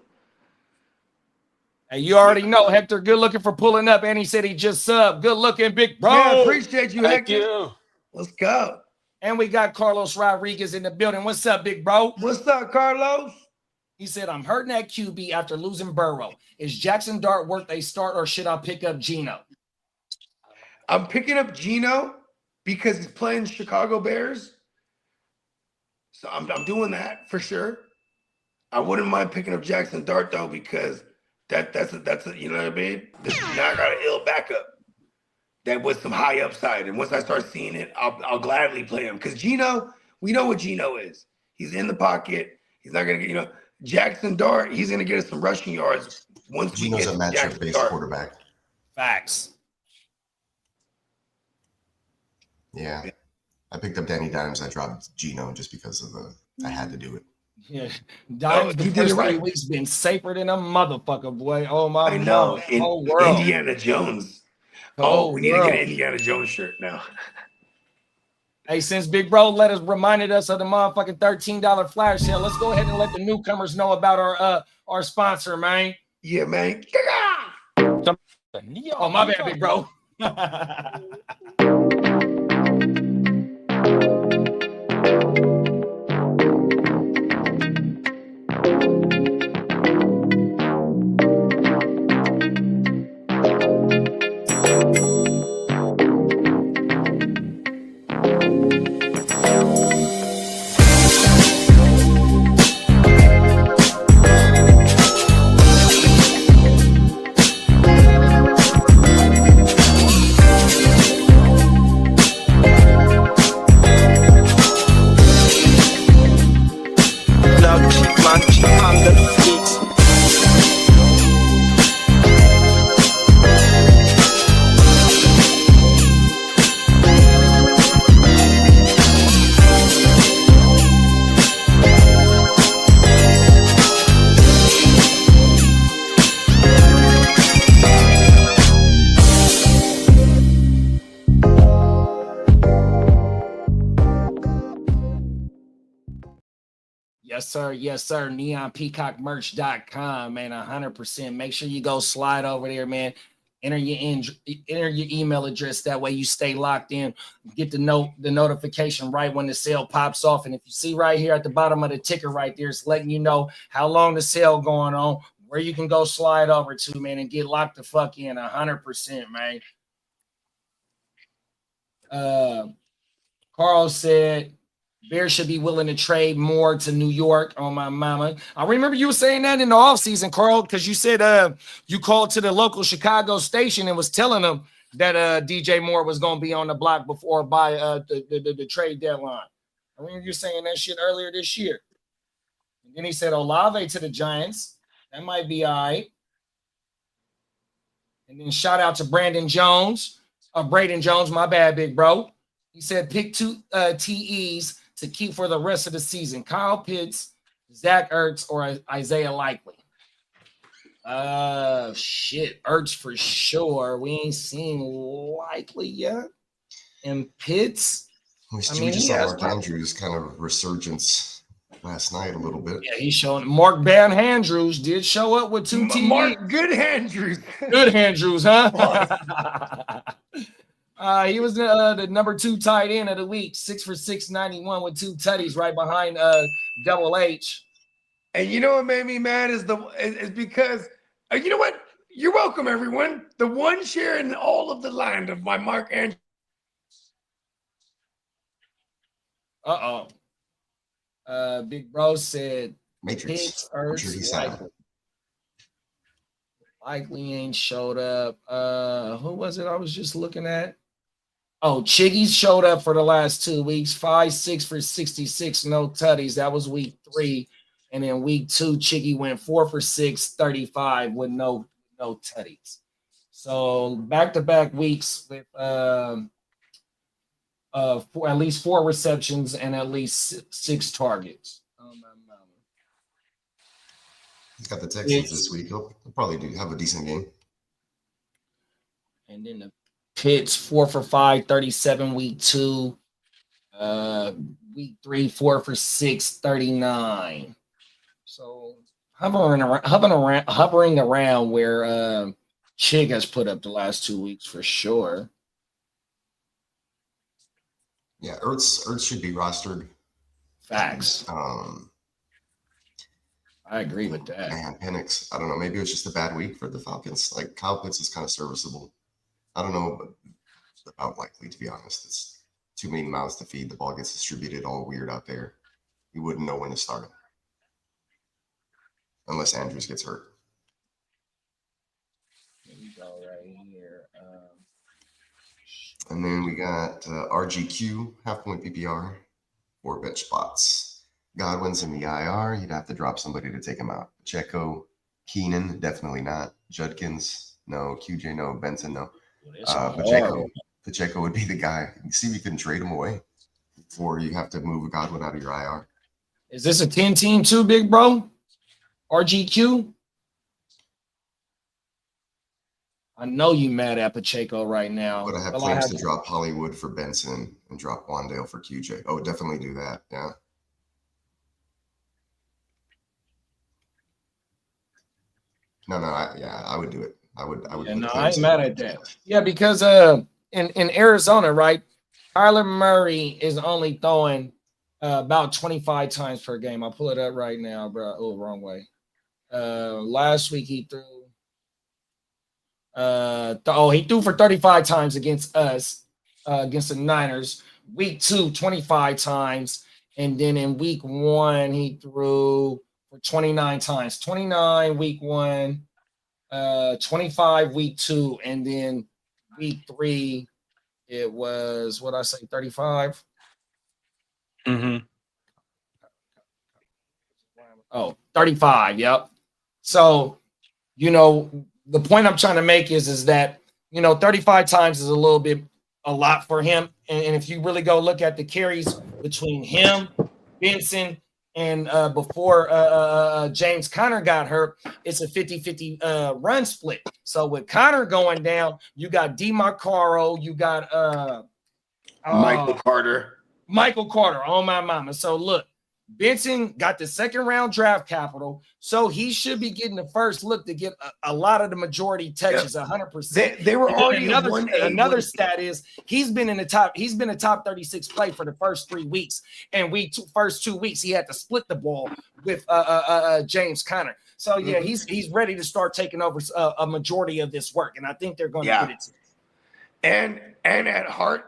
Hey, you already know, Hector, good looking for pulling up. And he said he just subbed. Good looking, big bro. Yeah, appreciate you, Thank Hector. you. Let's go. And we got Carlos Rodriguez in the building. What's up, big bro? What's up, Carlos? He said, I'm hurting at QB after losing Burrow. Is Jackson Dart worth a start or should I pick up Geno? I'm picking up Geno because he's playing Chicago Bears. So I'm doing that for sure. I wouldn't mind picking up Jackson Dart though, because that's a you know what I mean? Now I got an ill backup that with some high upside. And once I start seeing it, I'll gladly play him. Because Geno, we know what Geno is. He's in the pocket. He's not gonna get, Jackson Dart, he's gonna get us some rushing yards once Geno's a matchup-based quarterback. Facts. Yeah. I picked up Danny Dimes. I dropped Geno just because of I had to do it. Yeah, Dimes the you did it first 3 right. weeks been safer than a motherfucker, boy. Oh my I know. mama, whole world, Indiana Jones. Oh, whole we need to get an world. Indiana Jones shirt now. Hey, since Big Bro reminded us of the motherfucking $13 flash sale, let's go ahead and let the newcomers know about our sponsor, man. Yeah, man. Oh, my bad, Big Bro. Yes, sir. Yes, sir. NeonPeacockMerch.com, man. 100%. Make sure you go slide over there, man. Enter your email address. That way you stay locked in. Get the notification right when the sale pops off. And if you see right here at the bottom of the ticker right there, it's letting you know how long the sale going on, where you can go slide over to, man, and get locked the fuck in 100%, man. Carl said Bears should be willing to trade more to New York on my mama. I remember you were saying that in the offseason, Carl, because you said you called to the local Chicago station and was telling them that DJ Moore was going to be on the block before by the trade deadline. I remember you saying that shit earlier this year. And then he said Olave to the Giants. That might be all right. And then shout out to Braden Jones, my bad, big bro. He said pick 2 TEs to keep for the rest of the season. Kyle Pitts, Zach Ertz, or Isaiah Likely. Shit. Ertz for sure. We ain't seen Likely yet. And Pitts. We just saw Mark Andrews kind of resurgence last night a little bit. Yeah, he's showing. Mark Van Andrews did show up with 2 TDs. Mark Good Andrews. Good Andrews, huh? He was the number 2 tight end of the week, 6 for 691 with 2 tutties right behind Double H. And you know what made me mad is because you know what? You're welcome, everyone. The one share in all of the land of my Mark Andrews. Big Bro said Matrix. I'm sure he's likely ain't showed up. Who was it I was just looking at? Oh, Chiggy's showed up for the last 2 weeks. 5-6 for 66, no tutties. That was week 3. And then week 2, Chiggy went 4 for 6, 35 with no tutties. So back-to-back weeks with at least 4 receptions and at least 6 targets. He's got the Texans this week. He'll probably have a decent game. And then the Pitts 4 for 5, 37 week 2. Week 3, 4 for 6, 39. So hovering around where Chig has put up the last 2 weeks for sure. Yeah, Ertz should be rostered. Facts. I agree with that. Man, Penix, I don't know. Maybe it was just a bad week for the Falcons. Like Kyle Pitts is kind of serviceable. I don't know about Likely, to be honest. It's too many mouths to feed. The ball gets distributed all weird out there. You wouldn't know when to start him. Unless Andrews gets hurt. Here we go right here. And then we got RGQ, half-point PPR, 4 bench spots. Godwin's in the IR. You'd have to drop somebody to take him out. Pacheco, Keenan, definitely not. Judkins, no. QJ, no. Benson, no. Pacheco would be the guy. See if you can trade him away before you have to move Godwin out of your IR. Is this a 10 team too, big bro? RGQ? I know you mad at Pacheco right now. But I have plans to drop Hollywood for Benson and drop Wandale for QJ. Oh, definitely do that. Yeah. I would do it. I would. No, I ain't mad at that. Yeah, because in Arizona, right, Kyler Murray is only throwing about 25 times per game. I'll pull it up right now, bro. Oh, wrong way. Last week he threw. He threw for 35 times against us, against the Niners. Week 2, 25 times, and then in week 1 he threw for 29 times. 29 week 1. 25 week 2, and then week 3 it was what I say 35. Mm-hmm. Oh, 35. Yep. So, the point I'm trying to make is that 35 times is a lot for him. And if you really go look at the carries between him, Benson, and before James Conner got hurt, it's a 50-50 run split. So with Conner going down, you got DeMarcaro, you got Michael Carter. Oh my mama. So look, Benson got the second round draft capital, so he should be getting the first look to get a lot of the majority touches, 100%. They were already another stat is he's been a top 36 play for the first 3 weeks, and first 2 weeks he had to split the ball with James Conner. So yeah, he's ready to start taking over a majority of this work, and I think they're going to get it to him. And at heart,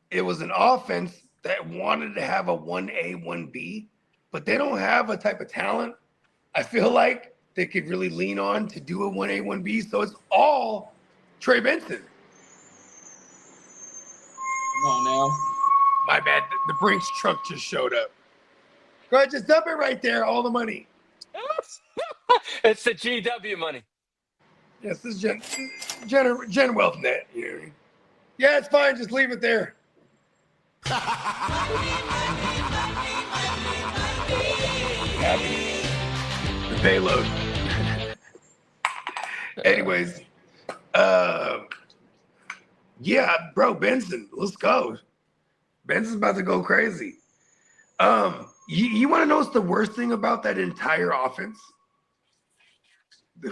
it was an offense that wanted to have a 1A, 1B, but they don't have a type of talent I feel like they could really lean on to do a 1A, 1B. So it's all Trey Benson. Come on now. My bad. The Brinks truck just showed up. Go ahead, just dump it right there. All the money. It's the GW money. Yes, this is Gen Wealth Net. Yeah, it's fine. Just leave it there. Happy. The payload. Anyways, yeah, bro, Benson, let's go. Benson's about to go crazy. You want to know what's the worst thing about that entire offense?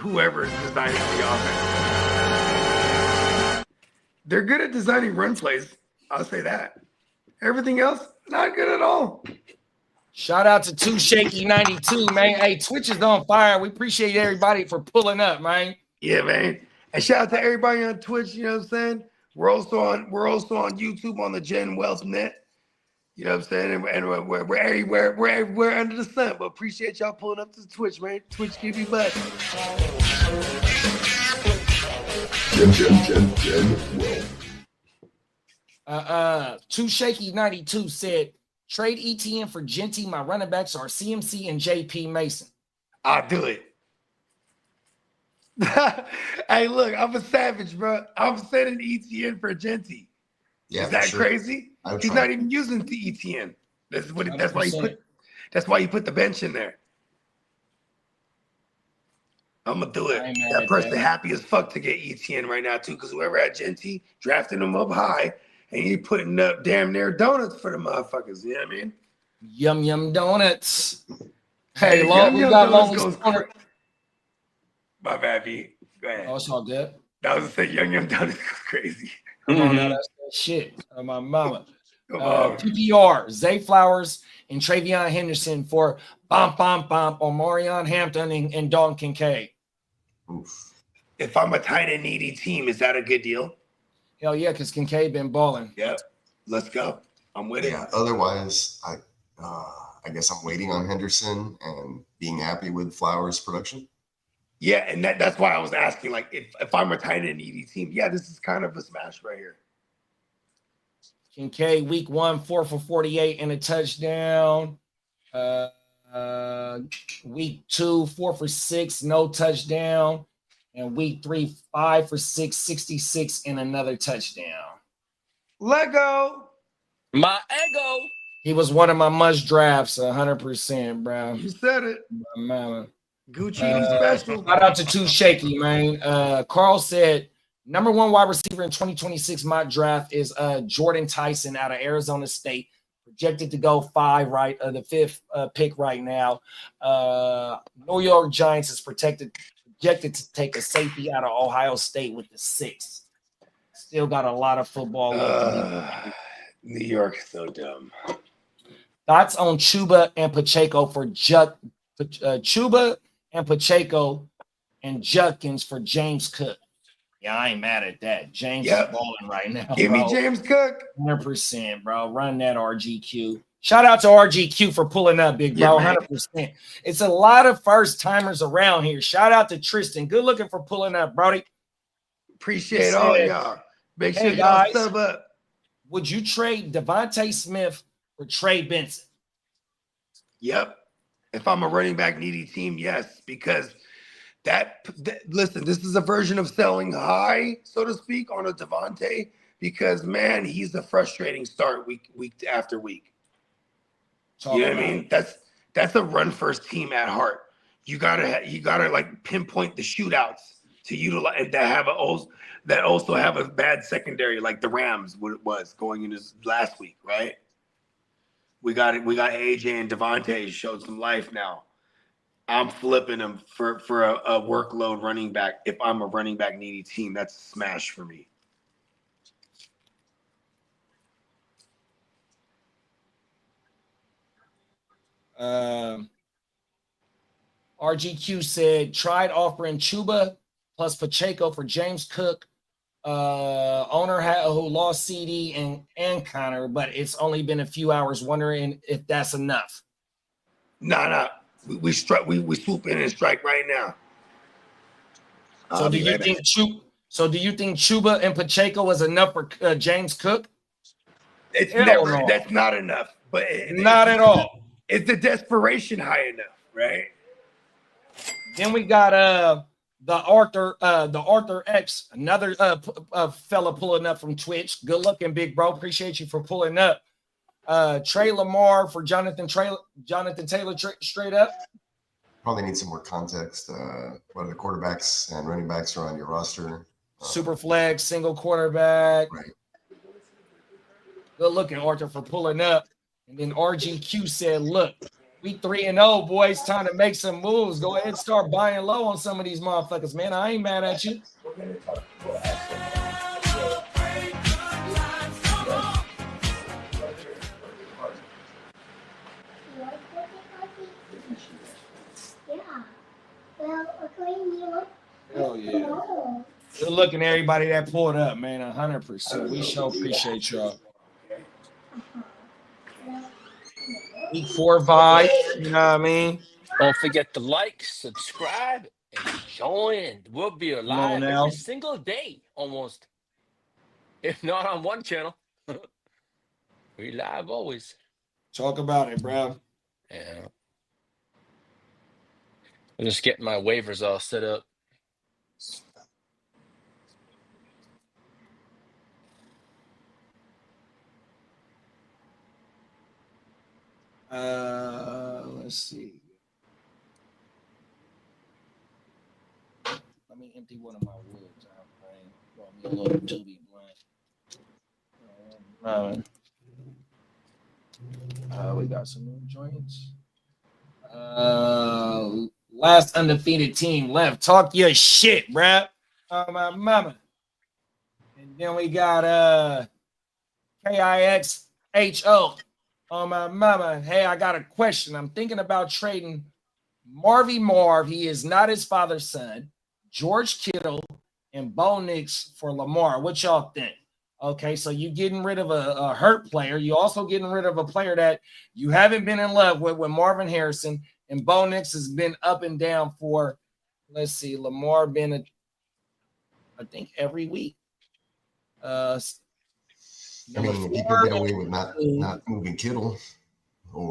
Whoever is designing the offense. They're good at designing run plays. I'll say that. Everything else, not good at all. Shout out to 2Shaky92, man. Hey, Twitch is on fire. We appreciate everybody for pulling up, man. Yeah, man. And shout out to everybody on Twitch, you know what I'm saying? We're also on YouTube on the Gen Wealth Net. You know what I'm saying? And we're everywhere. We're everywhere under the sun. But appreciate y'all pulling up to Twitch, man. Twitch give you back. Gen Wealth. 2Shaky92 said, trade ETN for Genty. My running backs are CMC and JP Mason. I'll do it. Hey, look, I'm a savage, bro. I'm sending ETN for Genty. Yeah, is that sure. Crazy? He's not even using the ETN. That's why he put the bench in there. I'm gonna do it. That person happy as fuck to get ETN right now too, because whoever had Genty drafting him up high, and he putting up damn near donuts for the motherfuckers. You know what I mean? Yum donuts. Hey, we got long. My bad, B. Go ahead. Oh, it's all good. That was to say Yum Donuts goes crazy. Come on, now, that's that shit. My mama. PPR, Zay Flowers and Travion Henderson for bump on Marion Hampton and Dalton Kincaid. Oof. If I'm a tight end needy team, is that a good deal? Hell yeah, because Kincaid been balling. Yep. Let's go. I'm with it. Yeah. Otherwise, I guess I'm waiting on Henderson and being happy with Flowers' production. Yeah, and that's why I was asking, like, if I'm a tight end needy team, yeah, this is kind of a smash right here. Kincaid, week 1, 4 for 48 and a touchdown. Week 2, 4 for 6, no touchdown. And week 3, 5 for 6, 66 and another touchdown. Lego. My ego. He was one of my must drafts, 100%, bro. You said it. Mama. Gucci special. Shout out to Too Shaky, man. Carl said number 1 wide receiver in 2026 mock draft is Jordan Tyson out of Arizona State, projected to go 5 the 5th pick right now. New York Giants is projected to take a safety out of Ohio State with the 6th. Still got a lot of football left. New York's so dumb. Thoughts on Chuba and Pacheco for Chuba and Pacheco and Judkins for James Cook? Yeah, I ain't mad at that. James is balling right now. Give me James Cook. 100%, bro. Run that RGQ. Shout out to RGQ for pulling up, big bro. 100%. It's a lot of first timers around here. Shout out to Tristan. Good looking for pulling up, Brody. Appreciate all y'all. Make sure y'all sub up. Would you trade Devontae Smith for Trey Benson? Yep. If I'm a running back needy team, yes, because listen, this is a version of selling high, so to speak, on a Devontae, because man, he's a frustrating start week after week. You know what I mean? That's a run first team at heart. You gotta like pinpoint the shootouts to utilize and that also have a bad secondary like the Rams was going into last week, right? We got AJ and Devontae showed some life now. I'm flipping them for a workload running back. If I'm a running back needy team, that's a smash for me. RGQ said tried offering Chuba plus Pacheco for James Cook. Owner who lost CD and Connor, but it's only been a few hours. Wondering if that's enough. Nah. We swoop in and strike right now. So do you think Chuba and Pacheco is enough for James Cook? That's not enough. But not at all. It's the desperation high enough, right? Then we got the Arthur X, another fella pulling up from Twitch. Good looking, big bro. Appreciate you for pulling up. Trey Lamar for Jonathan Taylor straight up. Probably need some more context. What are the quarterbacks and running backs are on your roster? Super flex, single quarterback. Right. Good looking, Arthur, for pulling up. And then RGQ said, look, we 3-0, boys. Time to make some moves. Go ahead and start buying low on some of these motherfuckers, man. I ain't mad at you. Hell yeah. Good looking, everybody that pulled up, man. 100%. We sure appreciate y'all. Week 4 vibe, you know what I mean? Don't forget to like, subscribe, and join. We'll be live every single day, almost. If not on one channel. We live always. Talk about it, bro. Yeah. I'm just getting my waivers all set up. Let's see. Let me empty one of my woods out, man. Brought me a little doobie blunt. We got some new joints. Last undefeated team left. Talk your shit, bruh. My mama. And then we got KIXHO. Oh, my mama. Hey, I got a question. I'm thinking about trading Marv. He is not his father's son. George Kittle and Bo Nix for Lamar. What y'all think? Okay, so you getting rid of a hurt player. You also getting rid of a player that you haven't been in love with Marvin Harrison. And Bo Nix has been up and down for, let's see, Lamar been, I think, every week. I mean, if you can get away with not moving Kittle, or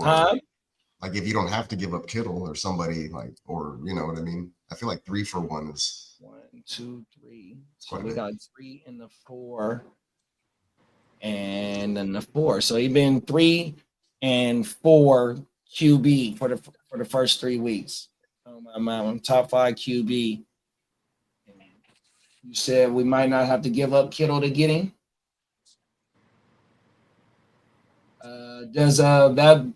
like if you don't have to give up Kittle or somebody like, or you know what I mean? I feel like 3 for 1 is 1, 2, 3. So we got 3 in the 4, and then the 4. So he been 3 and 4 QB for the first 3 weeks. I'm top 5 QB. You said we might not have to give up Kittle to get him. Does the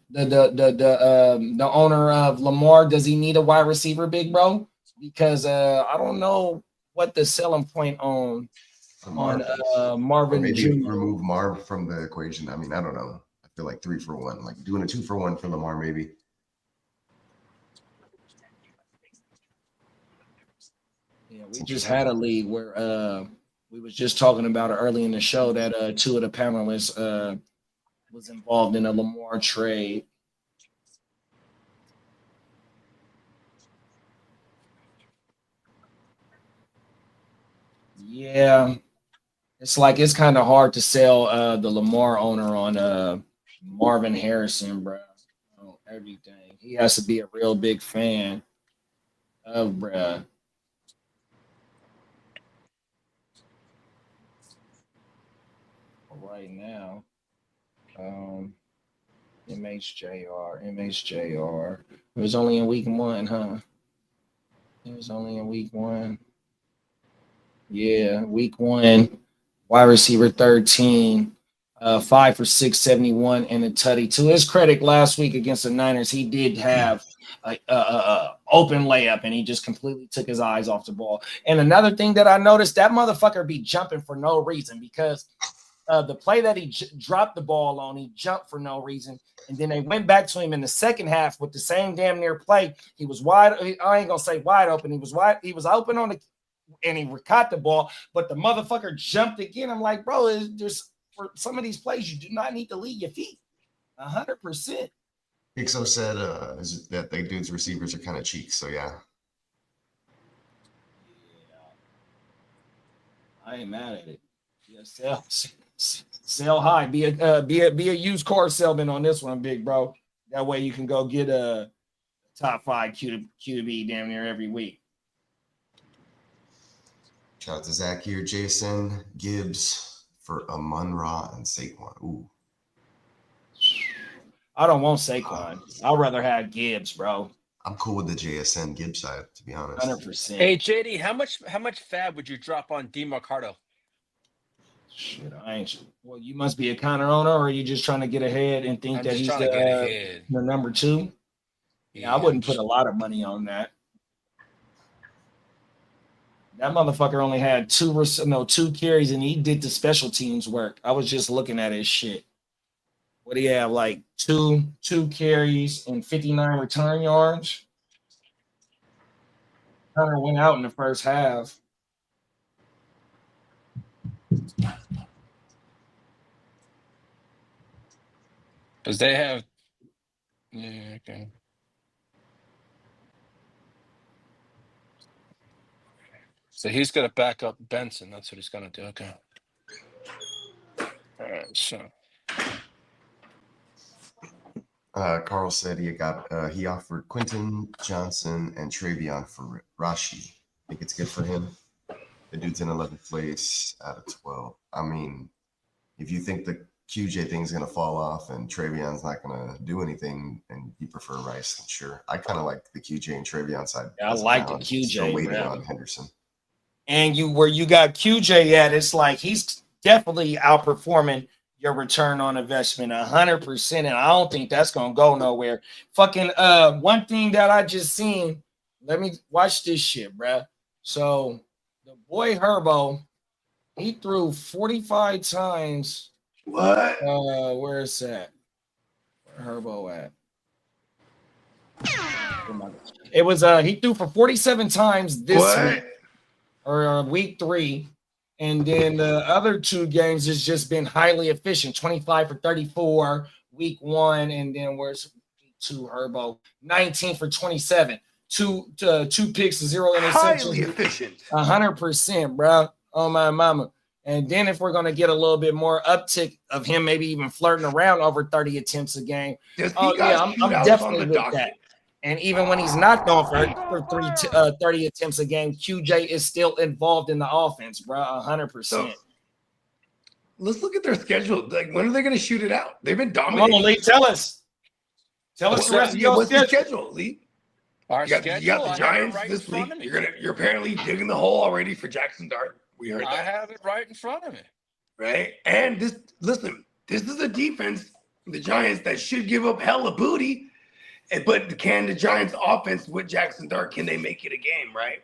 owner of Lamar, does he need a wide receiver, big bro? Because I don't know what the selling point on Marvin maybe Jr. remove Marv from the equation. I mean, I don't know. I feel like 3 for 1, like doing a 2 for 1 for Lamar, maybe. Yeah, we just had a league where we was just talking about it early in the show that 2 of the panelists was involved in a Lamar trade. Yeah, it's kind of hard to sell the Lamar owner on Marvin Harrison, bro. Everything. He has to be a real big fan of, bruh. Right now, MHJR. It was only in week 1, huh? It was only in week 1. Yeah, week 1, wide receiver 13, 5 for 671 and a tutty. To his credit, last week against the Niners, he did have a open layup, and he just completely took his eyes off the ball. And another thing that I noticed, that motherfucker be jumping for no reason, because the play that he dropped the ball on, he jumped for no reason. And then they went back to him in the second half with the same damn near play. He was wide. I ain't gonna say wide open. He was open on the, and he caught the ball, but the motherfucker jumped again. I'm like, bro, there's for some of these plays, you do not need to leave your feet. 100%. Ixo said that the dude's receivers are kind of cheeks. So yeah. I ain't mad at it. Yeah, sell high. Be a used car salesman on this one, big bro. That way you can go get a top 5 QB damn near every week. Shout out to Zach here, Jason Gibbs for Amon-Ra and Saquon. Ooh. I don't want Saquon. I'd rather have Gibbs, bro. I'm cool with the JSN Gibbs side, to be honest. 100%. Hey JD, how much fab would you drop on DeMarcado? Shit, I ain't. Well, you must be a counter owner, or are you just trying to get ahead and think that he's the number 2? Yeah, I wouldn't put a lot of money on that. That motherfucker only had 2 carries, and he did the special teams work. I was just looking at his shit. What do you have? Like 2 carries and 59 return yards. Hunter went out in the first half. Because they have, yeah, okay. So he's going to back up Benson. That's what he's going to do. Okay. All right. So. Carl said he offered Quentin Johnson and Travion for Rashi. Think it's good for him. The dude's in 11th place out of 12. I mean, if you think the QJ thing's going to fall off and Travion's not going to do anything and you prefer Rice, then sure. I kind of like the QJ and Travion side. Yeah, I like the QJ. Still waiting on Henderson. And where you got QJ at, it's like he's definitely outperforming your return on investment 100%. And I don't think that's going to go nowhere. Fucking one thing that I just seen, let me watch this shit, bruh. So the boy Herbo, he threw 45 times. What? Where is that? Where Herbo at? It was he threw for 47 times this week, or week 3. And then the other 2 games has just been highly efficient. 25 for 34, week 1, and then where's week 2 Herbo? 19 for 27. 2 picks, 0 interceptions. Highly efficient. 100%, bro. Oh my mama. And then if we're gonna get a little bit more uptick of him, maybe even flirting around over 30 attempts a game. I'm definitely with that. And even when he's not going for 30 attempts a game, QJ is still involved in the offense, bro. 100%. So, let's look at their schedule. Like, when are they going to shoot it out? They've been dominating. Come on, Lee, tell us. Tell us the rest of your what's the schedule. schedule, Lee? Our You got schedule, the I have it Giants right in this front week. of me. You're apparently digging the hole already for Jackson Dart. We heard I that, have it right in front of me. right? And this is a defense, the Giants, that should give up hella booty. But can the Giants offense with Jackson Dart, can they make it a game, right?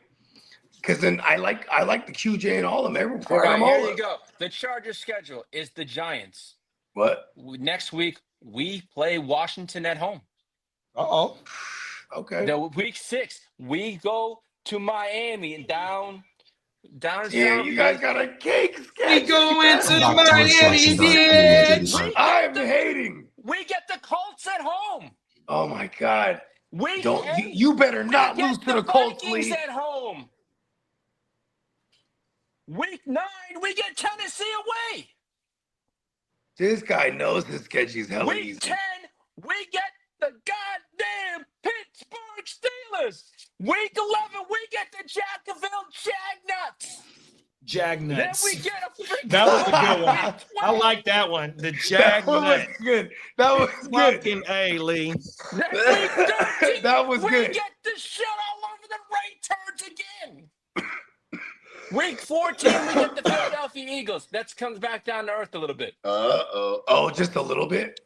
Because then I like the QJ and all of them. Everyone fire All right, them all here you up. go. The Chargers schedule is the Giants. What? Next week, we play Washington at home. Uh-oh. Okay. The week 6, we go to Miami and down Damn, south. you guys got a cake schedule. We going to Back to us, Miami, Jackson Dart, bitch. I'm hating. We get the Colts at home. Oh my God. Week Don't 8, you better not we lose get to the Colts, Vikings Lee. at home. Week 9, we get Tennessee away. This guy knows his schedule is hella Week easy. 10, we get the goddamn Pittsburgh Steelers. Week 11, we get the Jacksonville Jagnuts. Then Jagnuts. we get a freaking That was a good one. Week 12. I like that one. The That one was Jagnuts. good. That was good. Fucking A, Lee. Then week 13, That was we good. get the shit all over the right turns again. Week 14, we get the Philadelphia Eagles. That comes back down to earth a little bit. Oh, just a little bit.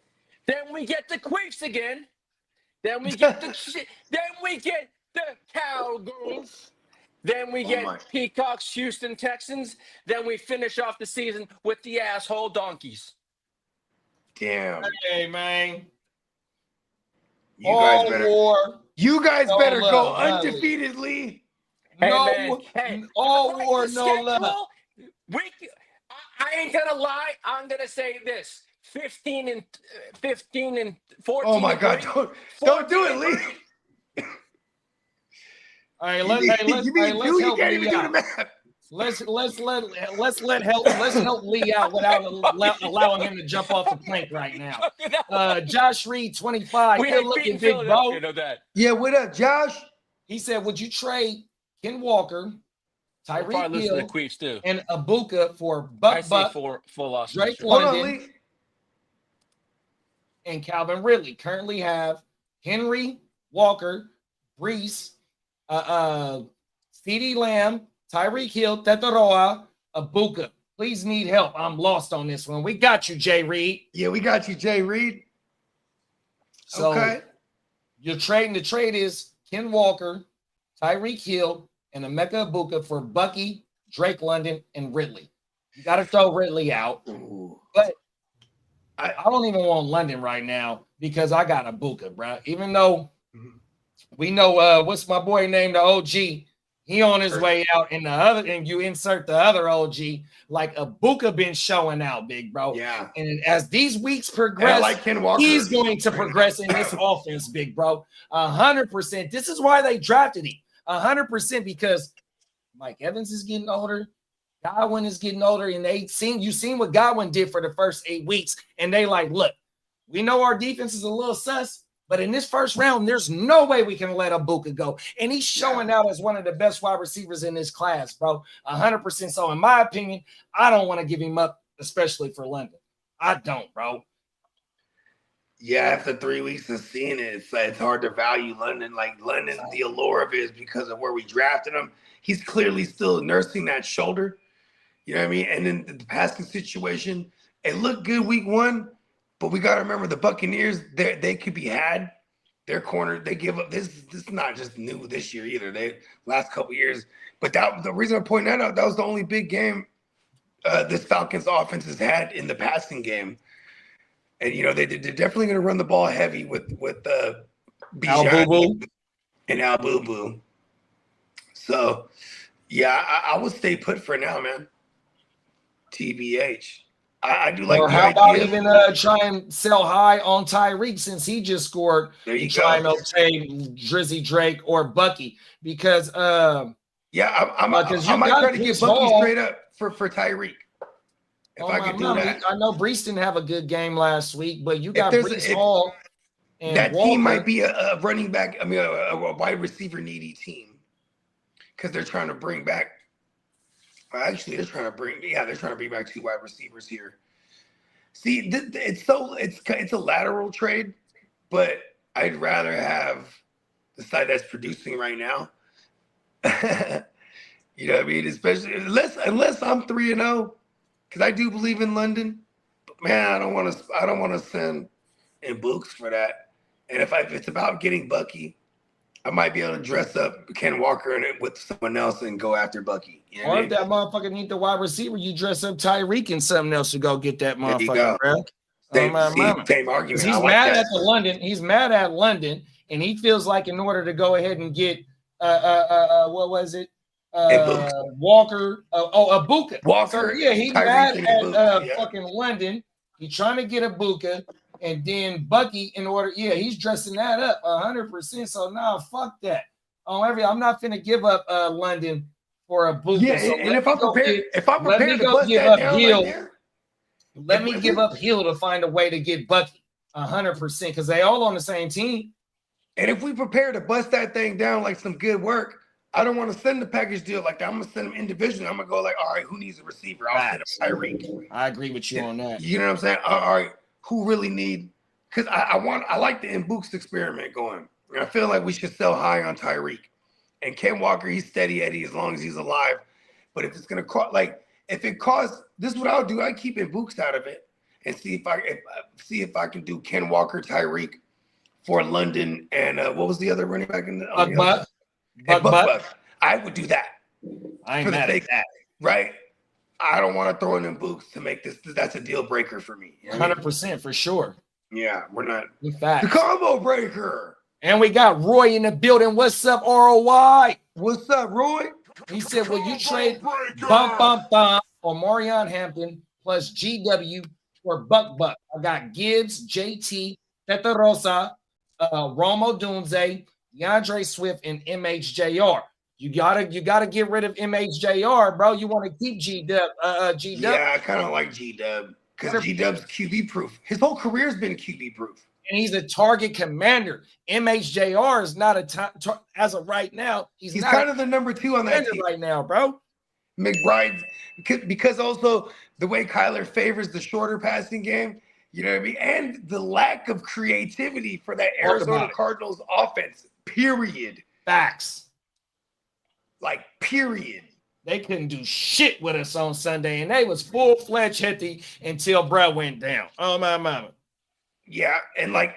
Then we get the Queefs again. Then we get the then we get the Cowgirls. Then we get my. Peacocks, Houston Texans. Then we finish off the season with the asshole Donkeys. Damn. Hey, man. You guys All better. war. You guys No better go love, Lee. undefeated, Lee. Hey, No, man. Hey, all according war, to no schedule, love. I ain't gonna lie. I'm gonna say this: 15 and 14. Oh my and God! 3, Don't do it, 14 and Lee. 3. All right, You let's mean let's you help can't Lee even do the out. math. Let's help Lee out without allowing him to jump off the plank right now. Josh Reed, 25. We Good ain't looking, beating big bro. Philadelphia, know that. Yeah, what up, Josh? He said, "Would you trade Ken Walker, I'll Tyreek probably listen to Hill, the Queefs too. and Abuka for I Buck say Buck, full losses. Drake Sure. Hold on, London, Lee. and Calvin Ridley? Currently have Henry, Walker, Brees, CeeDee Lamb, Tyreek Hill, Tetaroa, Abuka. Please need help. I'm lost on this one. We got you, Jay Reed. Yeah, we got you, Jay Reed. So Okay. you're trading. The trade is Ken Walker, Tyreek Hill, and Emeka Abuka for Bucky, Drake London, and Ridley. You got to throw Ridley out. Ooh. But I- I don't even want London right now because I got Abuka, bro. Even though we know what's my boy named the OG, he on his way out, and you insert the other OG, like Abuka been showing out, big bro. Yeah. And as these weeks And I progress, like Ken Walker. he's going to progress in this offense, big bro. 100%. This is why they drafted him. 100% because Mike Evans is getting older. Godwin is getting older, and you seen what Godwin did for the first 8 weeks, and they like, look, we know our defense is a little sus, but in this first round, there's no way we can let Abuka go. And he's showing out as one of the best wide receivers in this class, bro. 100%. So in my opinion, I don't want to give him up, especially for London. I don't, bro. Yeah, after 3 weeks of seeing it, it's hard to value London. Like London, the allure of it is because of where we drafted him. He's clearly still nursing that shoulder. You know what I mean? And then the passing situation, it looked good week 1, but we got to remember the Buccaneers, they could be had. Their corner, they give up. This is not just new this year either. They last couple years. But the reason I'm pointing that out, that was the only big game this Falcons offense has had in the passing game. And, you know, they're definitely going to run the ball heavy with Bijan and Al Boo. So, yeah, I would stay put for now, man. TBH. I do like or the how about idea. even try and sell high on Tyreek since he just scored? There you try go. and obtain Drizzy Drake or Bucky because Yeah, I might you try got to get Chris Bucky Hall. straight up for Tyreek. If I could do that. I know Brees didn't have a good game last week, but you got there's Brees Hall and that Walker. team might be a running back, a wide receiver needy team. Because they're trying to bring back. Actually, they're trying to bring back 2 wide receivers here. See, it's a lateral trade, but I'd rather have the side that's producing right now. You know what I mean? Especially unless I'm 3-0, because I do believe in London. But man, I don't want to send in Books for that. And if it's about getting Bucky, I might be able to dress up Ken Walker in it with someone else and go after Bucky. You know or if that motherfucker need the wide receiver, you dress up Tyreek and something else to go get that motherfucker, bro. Same argument. He's mad at the London. He's mad at London, and he feels like in order to go ahead and get what was it? Walker, Ibuka. Walker. So yeah, he's mad at fucking London. He's trying to get Ibuka, and then Bucky in order. Yeah, he's dressing that up 100%. So nah, fuck that. I'm not finna give up London for Ibuka. Yeah, so and if I'm prepared to bust that down right there. Let me give up Hill to find a way to get Bucky 100% because they all on the same team. And if we prepare to bust that thing down like some good work, I don't want to send the package deal like that. I'm gonna send them individually. I'm gonna go like, all right, who needs a receiver? I'll send them Tyreek. I agree with you on that. You know what I'm saying? All right, who really need? Because I like the Mbooks experiment going. I feel like we should sell high on Tyreek and Ken Walker. He's steady Eddie as long as he's alive. But if it's gonna cost if it costs, this is what I'll do. I keep Mbooks out of it and see if I can do Ken Walker, Tyreek for London, and what was the other running back in the Buck. I would do that. I ain't mad at that. Right? I don't want to throw in Mbooks to make this. That's a deal breaker for me. 100% for sure. Yeah, we're not. In fact, the combo breaker. And we got Roy in the building. What's up, ROY? What's up, Roy? He said, will you trade or Marion Hampton plus GW for Buck? I got Gibbs, JT, Tetarosa, Romo Dunze, DeAndre Swift, and MHJR. You gotta get rid of MHJR, bro. You want to keep G-Dub. Yeah, I kind of like G-Dub because G-Dub's QB proof. His whole career's been QB proof. And he's a target commander. MHJR is not as of right now. He's not kind of the number 2 on that team right now, bro. McBride, because also the way Kyler favors the shorter passing game, you know what I mean, and the lack of creativity for that Arizona Cardinals offense. Period. Facts. Like period. They couldn't do shit with us on Sunday, and they was full-fledged healthy until Brett went down. Oh my mama. Yeah, and like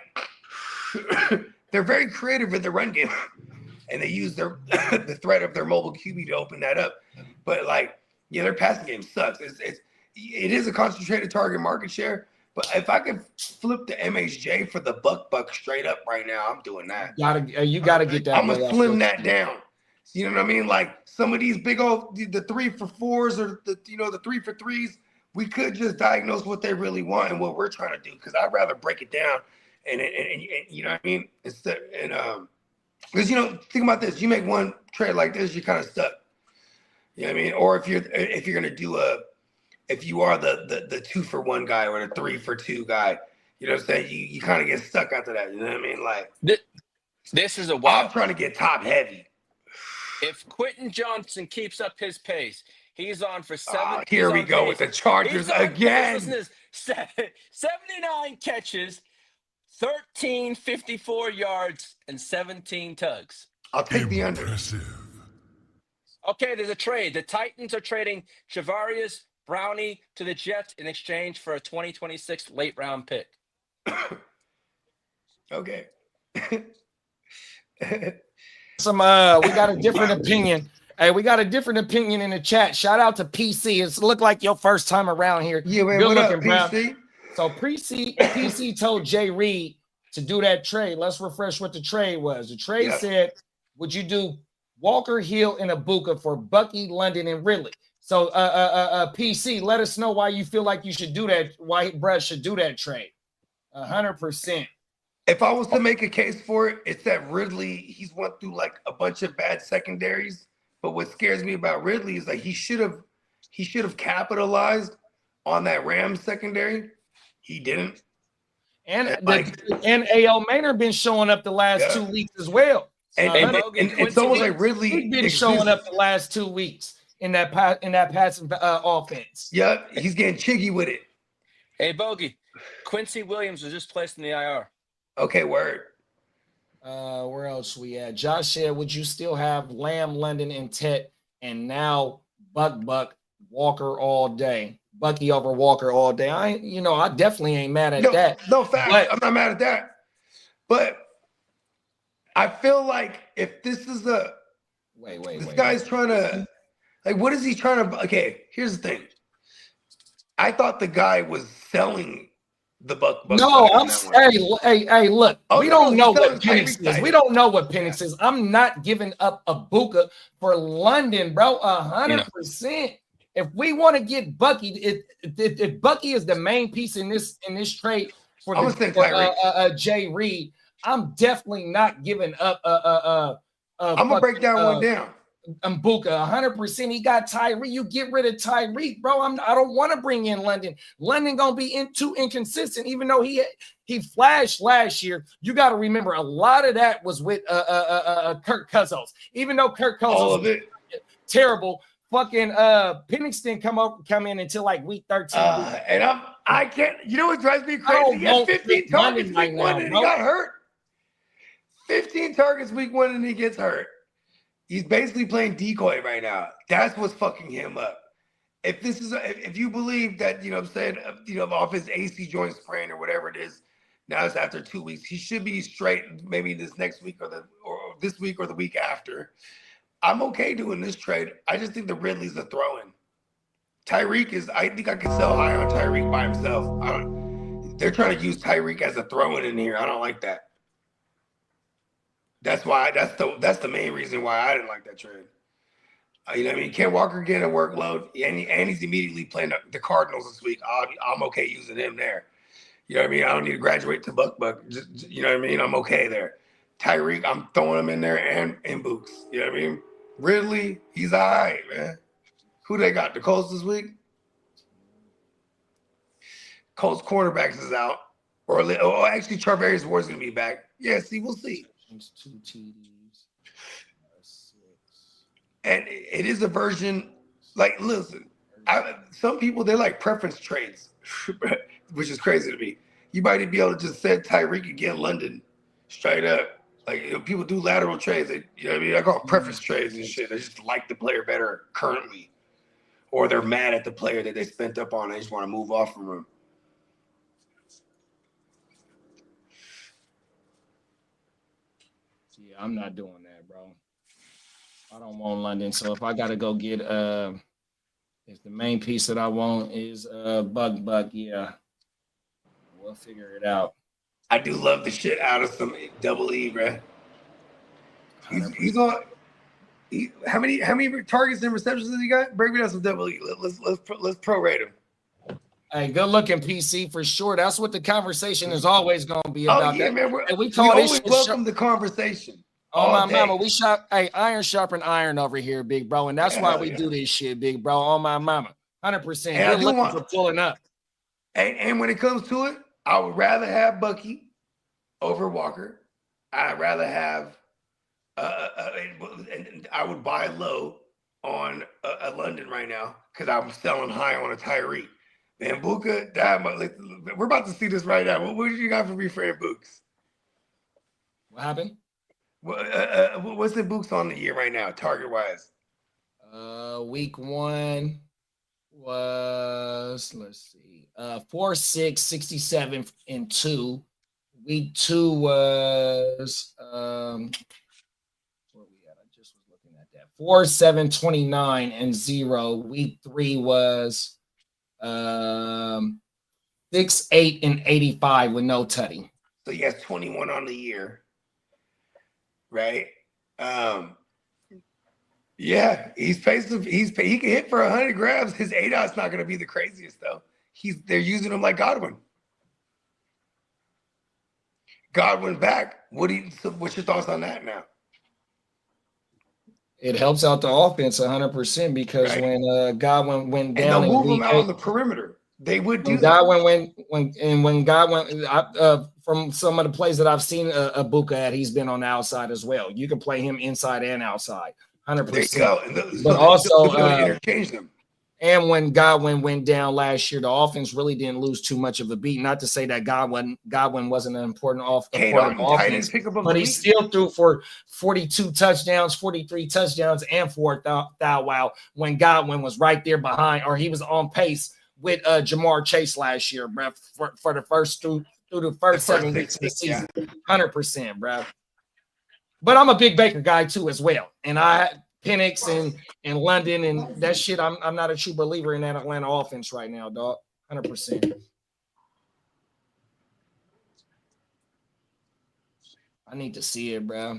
they're very creative with the run game, and they use the threat of their mobile QB to open that up. But like, yeah, their passing game sucks. It is a concentrated target market share. But if I could flip the MHJ for the Buck straight up right now, I'm doing that. You gotta get that. I'm gonna slim that down. You know what I mean? Like some of these big old the 3-for-4s or the 3-for-3s. We could just diagnose what they really want and what we're trying to do. Because I'd rather break it down and you know what I mean. Because think about this: you make one trade like this, you're kind of stuck. You know what I mean? Or if you're gonna do if you are the 2-for-1 guy or the 3-for-2 guy, you know what I'm saying? You kind of get stuck after that. You know what I mean? Like this is a wild. I'm trying to get top heavy. If Quentin Johnson keeps up his pace, he's on for 7. Here we go with the Chargers again. Listen to this, 79 catches, 1354 yards, and 17 tugs. I'll take the under. Okay, there's a trade. The Titans are trading Javarius Brownie to the Jets in exchange for a 2026 late round pick. Okay. We got a different opinion. Hey, we got a different opinion in the chat. Shout out to PC. It's looked like your first time around here. Yeah, man. Good looking, PC? So PC told Jay Reed to do that trade. Let's refresh what the trade was. The trade said, would you do Walker, Hill, and Ibuka for Bucky, London, and Ridley? So PC, let us know why you feel like you should do that, why Brett should do that trade. 100%. If I was to make a case for it, it's that Ridley, he's went through like a bunch of bad secondaries. But what scares me about Ridley is like he should have capitalized on that Rams secondary. He didn't. And AL Maynard been showing up the last 2 weeks as well. And it's almost like Ridley he's been showing up the last 2 weeks in that passing offense. Yeah, he's getting chiggy with it. Hey, Bogey, Quincy Williams was just placed in the IR. Okay, word. Where else we at? Josh said, would you still have Lamb, London, and Tet, and now Buck, Walker all day? Bucky over Walker all day. I definitely ain't mad at that. No facts. But, I'm not mad at that. But I feel like if this is this guy's trying to, like, what is he trying to? Okay, here's the thing. I thought the guy was selling the Buck. No, hey, look, we don't know what Penix is. We don't know what Penix is. I'm not giving up Ibuka for London, bro. 100%. If we want to get Bucky, if Bucky is the main piece in this trade for Jay Reed, I'm definitely not giving up. I'm gonna break down one down. Mbuka, 100%. He got Tyreek. You get rid of Tyreek, bro. I don't want to bring in London. London gonna be too inconsistent, even though he flashed last year. You got to remember, a lot of that was with Kirk Cousins. Even though Kirk Cousins all of it terrible, fucking Penix didn't come in until like week 13. And I can't. You know what drives me crazy? He had 15 targets week 1 and he got hurt. 15 targets week 1 and he gets hurt. He's basically playing decoy right now. That's what's fucking him up. If you believe that, I'm saying, off his AC joint sprain or whatever it is, now it's after 2 weeks. He should be straight maybe this next week or this week or the week after. I'm okay doing this trade. I just think the Ridley's a throw-in. I think I can sell high on Tyreek by himself. They're trying to use Tyreek as a throw-in in here. I don't like that. That's the main reason why I didn't like that trade. You know what I mean? Ken Walker getting a workload, and he's immediately playing the Cardinals this week. I'm okay using him there. You know what I mean? I don't need to graduate to Buck. You know what I mean? I'm okay there. Tyreek, I'm throwing him in there and Books. You know what I mean? Ridley, he's all right, man. Who they got? The Colts this week? Colts cornerbacks is out. Actually, Charvarius Ward's going to be back. Yeah, we'll see. 2 TDs, 6. And it is a version, like, listen, some people, they like preference trades, which is crazy to me. You might be able to just send Tyreek and get London straight up. Like, people do lateral trades. You know what I mean? I call it preference trades and shit. They just like the player better currently. Or they're mad at the player that they spent up on. They just want to move off from him. Yeah, I'm not doing that, bro. I don't want London. So if I gotta go get if the main piece that I want is Buck, yeah. We'll figure it out. I do love the shit out of some double E, bro. He's on how many targets and receptions has he got? Break me down some double E. Let's prorate him. Hey, good looking PC for sure. That's what the conversation is always going to be about. Oh yeah, man. We always welcome the conversation. Oh my mama, we shot. Hey, iron sharpen iron over here, big bro, and that's why we do this shit, big bro. On my mama, 100%. Good looking for pulling up. And when it comes to it, I would rather have Bucky over Walker. I'd rather have and I would buy low on a London right now because I'm selling high on a Tyreek. Man, Buka, we're about to see this right now. What did you got for me for Books? What happened? What's the Books on the year right now, target wise? Week 1 was 4, 6, 67, and 2. Week 2 was where we at? I just was looking at that. 4, 7, 29, and 0. Week 3 was 6, 8, and 85 with no tutty. So he has 21 on the year, right? Yeah, he can hit for 100 grabs. His ADOT's not going to be the craziest though. They're using him like Godwin. Godwin back. What's your thoughts on that now? It helps out the offense 100% because when Godwin went down, and they'll move him out on the perimeter. They would do Godwin when Godwin from some of the plays that I've seen Ibuka at, he's been on the outside as well. You can play him inside and outside, 100%. There you go. But also interchange them. And when Godwin went down last year, the offense really didn't lose too much of a beat. Not to say that Godwin wasn't an important part of the offense, but he still threw for 42 touchdowns, 43 touchdowns, and 4 thou wow when Godwin was right there behind, or he was on pace with Jamar Chase last year, bro, for the first through the first 7 weeks of the season. 100%, bro. But I'm a big Baker guy too as well, and Penix and London and that shit. I'm not a true believer in that Atlanta offense right now, dog. 100%. I need to see it, bro.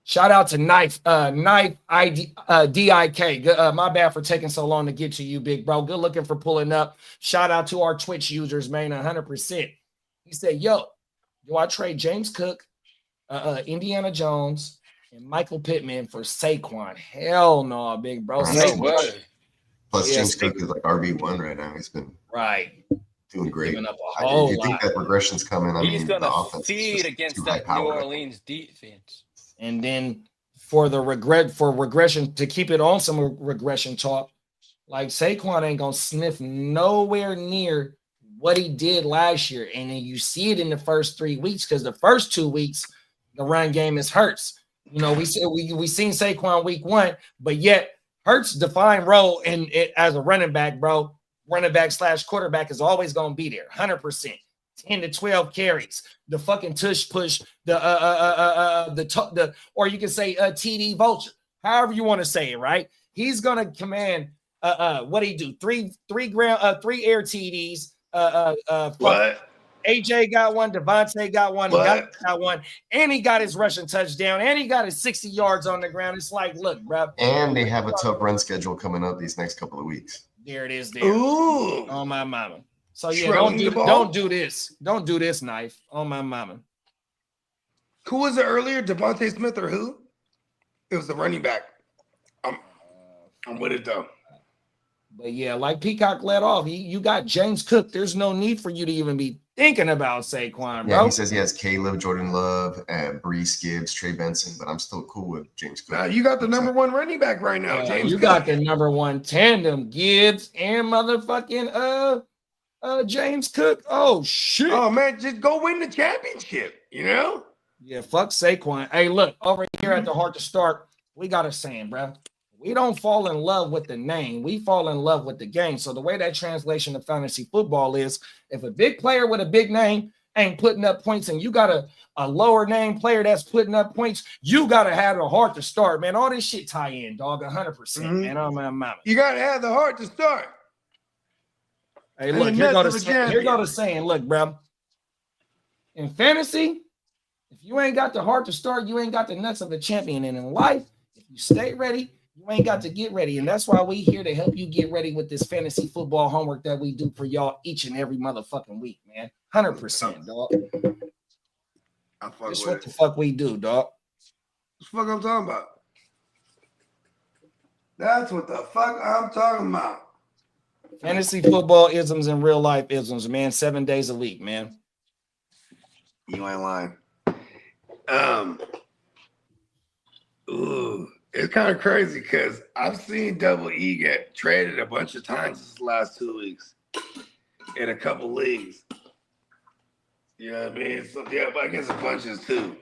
Shout out to Knife ID DIK. My bad for taking so long to get to you, big bro. Good looking for pulling up. Shout out to our Twitch users, man. 100%. He said, "Yo, do I trade James Cook, Indiana Jones, and Michael Pittman for Saquon?" Hell no, big bro. No way. Plus, James Cook is like RB1 right now. He's been doing great. Giving up a whole do you think that regression's coming? He's going to feed against that New Orleans defense. And then for regression, to keep it on some regression talk, like Saquon ain't going to sniff nowhere near what he did last year. And then you see it in the first 3 weeks, because the first 2 weeks, the run game is Hurts. You know, we seen Saquon week 1, but yet Hurts' defined role in it as a running back, bro. Running back / quarterback is always going to be there. 100%. 10 to 12 carries, the fucking tush push, or you can say TD vulture, however you want to say it, right? He's going to command what do he do? Three air TDs. What? AJ got one, Devontae got one, got one, and he got his rushing touchdown, and he got his 60 yards on the ground. It's like, look, bro. And they have a tough run schedule coming up these next couple of weeks. There it is. There. Ooh. On my mama. So yeah, don't do this. Don't do this, Knife. On my mama. Who was it earlier? Devontae Smith or who? It was the running back. I'm with it though. But yeah, like Peacock let off. You got James Cook. There's no need for you to even be thinking about Saquon, bro. Yeah, he says he has Caleb, Jordan Love, Brees Gibbs, Trey Benson, but I'm still cool with James Cook. Now you got the number 1 running back right now, James. You Cook. got the number 1 tandem, Gibbs and motherfucking James Cook. Oh shit. Oh man, just go win the championship, you know? Yeah, fuck Saquon. Hey, look, over here at the Heart to Start, we got a saying, bro. We don't fall in love with the name. We fall in love with the game. So the way that translation of fantasy football is, if a big player with a big name ain't putting up points and you got a lower name player that's putting up points, you got to have the heart to start, man. All this shit tie in, dog, 100%, man. I'm mama. You got to have the heart to start. Hey, look, here go the saying. Look, bro. In fantasy, if you ain't got the heart to start, you ain't got the nuts of a champion. And in life, if you stay ready, you ain't got to get ready. And that's why we here to help you get ready with this fantasy football homework that we do for y'all each and every motherfucking week, man. 100%, dog. That's what the fuck we do, dog. What the fuck I'm talking about? That's what the fuck I'm talking about. Fantasy football isms and real life isms, man. 7 days a week, man. You ain't lying. It's kind of crazy because I've seen Double E get traded a bunch of times this last 2 weeks in a couple leagues. You know what I mean? So, yeah, but I guess a bunches too.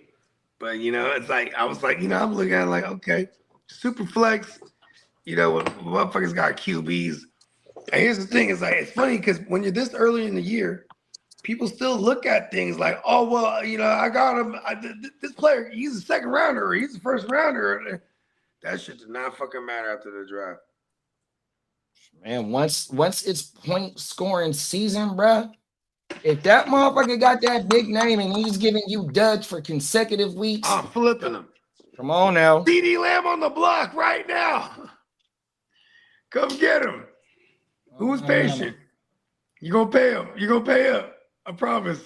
But, you know, it's like, I was like, you know, I'm looking at it like, okay, super flex, you know, motherfuckers got QBs. And here's the thing, it's like, it's funny because when you're this early in the year, people still look at things like, oh, well, you know, I got him. This player, he's a second rounder or he's a first rounder. That shit did not fucking matter after the draft. Man, once it's point scoring season, bro, if that motherfucker got that big name and he's giving you duds for consecutive weeks, I'm flipping him. Come on now. CD Lamb on the block right now. Come get him. Who's patient? You gonna pay him. You gonna pay up. I promise.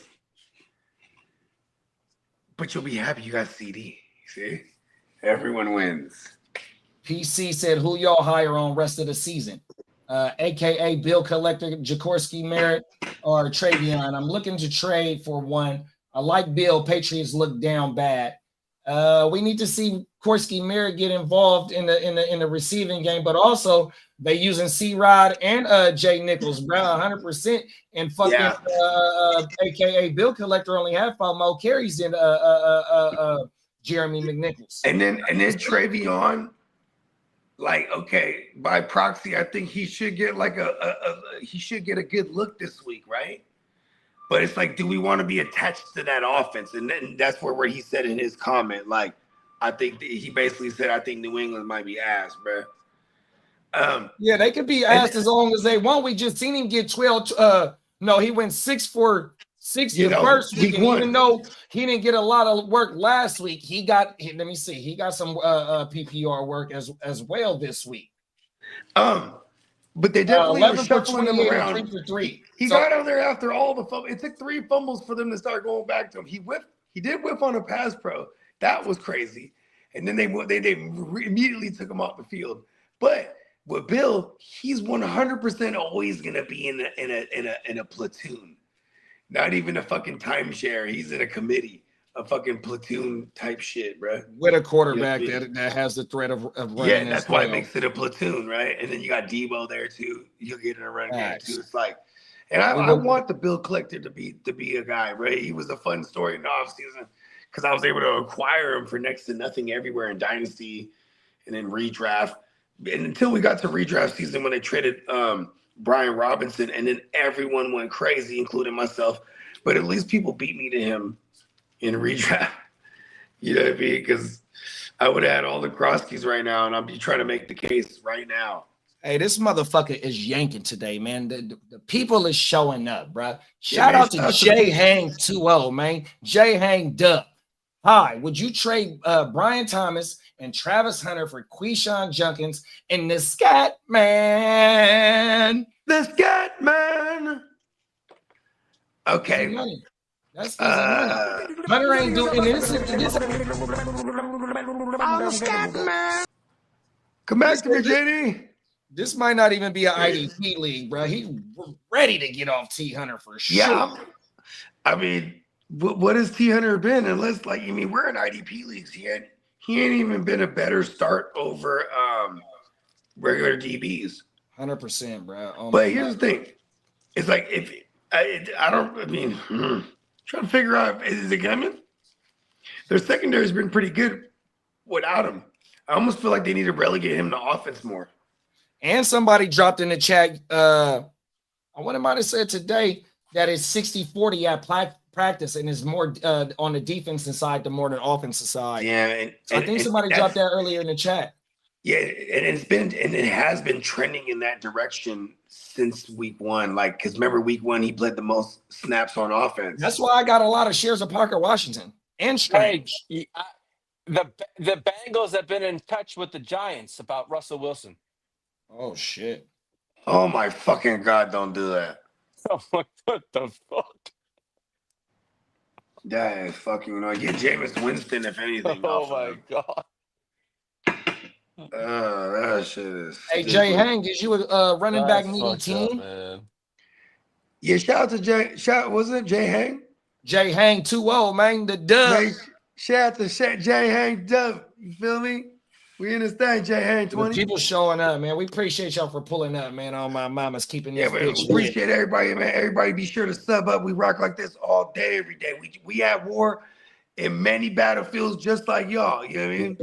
But you'll be happy you got CD. See? Everyone wins. PC said, who y'all hire on rest of the season? AKA Bill Collector, Jaworski Merritt, or Travion. I'm looking to trade for one. I like Bill. Patriots look down bad. We need to see Korsky Merritt get involved in the receiving game, but also they using C-Rod and Jay Nichols, bro, 100%. And fucking AKA Bill Collector only had 5 more carries than Jeremy McNichols. And then Travion, like, okay, by proxy, I think he should get like he should get a good look this week, right? But it's like, do we want to be attached to that offense? And then that's where he said in his comment, like, I think he basically said, I think New England might be ass, bro. Yeah, they could be asked as long as they want. We just seen him get 12. No, he went 6 for 6 the first week. And even though he didn't get a lot of work last week, he got some PPR work as well this week. But they definitely 11 for shuffling him 28 around. and 3 for 3. He got out there after all the fumbles. It took 3 fumbles for them to start going back to him. He did whip on a pass pro. That was crazy. And then they immediately took him off the field. But with Bill, he's 100% always gonna be in a platoon. Not even a fucking timeshare. He's in a committee, a fucking platoon type shit, bro. With a quarterback that has the threat of running. Yeah, that's why it makes it a platoon, right? And then you got Debo there too. You'll get in a run game too. It's like, and I want the Bill Collector to be a guy, right? He was a fun story in the offseason because I was able to acquire him for next to nothing everywhere in Dynasty and then redraft. And until we got to redraft season when they traded Brian Robinson, and then everyone went crazy, including myself. But at least people beat me to him in redraft. You know what I mean? Because I would have had all the Kroskis right now, and I'd be trying to make the case right now. Hey, this motherfucker is yanking today, man. The people is showing up, bro. Shout out to J Hang 2-0, man. J Hang Dub. Hi, would you trade Brian Thomas and Travis Hunter for Quishon Junkins and the Scat Man? The Scat Man. Okay. That's easy money. Hunter ain't doing this. Come back to me, JD. This might not even be an IDP league, bro. He's ready to get off T Hunter for sure. Yeah, I mean, what has T Hunter been? Unless, like, I mean, we're in IDP leagues. He ain't even been a better start over regular DBs. 100%, bro. Oh, but here's the thing: it's like trying to figure out, is it coming? Their secondary's been pretty good without him. I almost feel like they need to relegate him to offense more. And somebody dropped in the chat, I might have said today that it's 60-40 at practice and is more on the defensive side than more than offensive side. Yeah, I think somebody dropped that earlier in the chat. Yeah, and it has been trending in that direction since week 1. Like, because remember week 1 he played the most snaps on offense. That's why I got a lot of shares of Parker Washington and Strange. Hey, the Bengals have been in touch with the Giants about Russell Wilson. Oh shit! Oh my fucking God! Don't do that. What the fuck? That is fucking annoying. Get Jameis Winston if anything. Oh my God. That shit is. Hey, Jay Hang, is you a running back needy team? Man. Yeah, shout out to Jay. Wasn't it Jay Hang? Jay Hang 2-0, man. The dub. Shout out to Jay Hang dub. You feel me? We understand Jay Hang 20. People showing up, man. We appreciate y'all for pulling up, man. All my mamas keeping this bitch. We appreciate everybody, man. Everybody be sure to sub up. We rock like this all day, every day. We at war in many battlefields just like y'all. You know what I mean?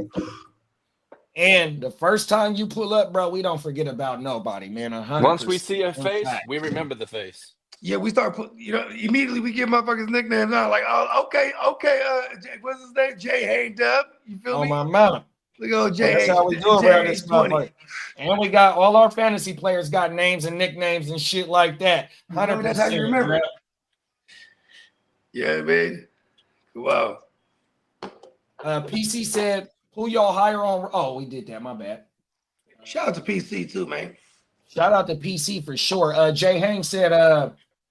And the first time you pull up, bro, we don't forget about nobody, man. 100%. Once we see a face, we remember the face. Yeah, we start immediately we give motherfuckers nicknames out. Like, oh, okay. What's his name? Jay Hang Dub. You feel me? Oh, my mama. Look at Jay. That's how we do around this motherfucker. And we got all our fantasy players got names and nicknames and shit like that. 100%. That's how you remember. Bro. Yeah, man. Wow. PC said, who y'all hire on? Oh, we did that. My bad. Shout out to PC too, man. Shout out to PC for sure. Jay Hang said,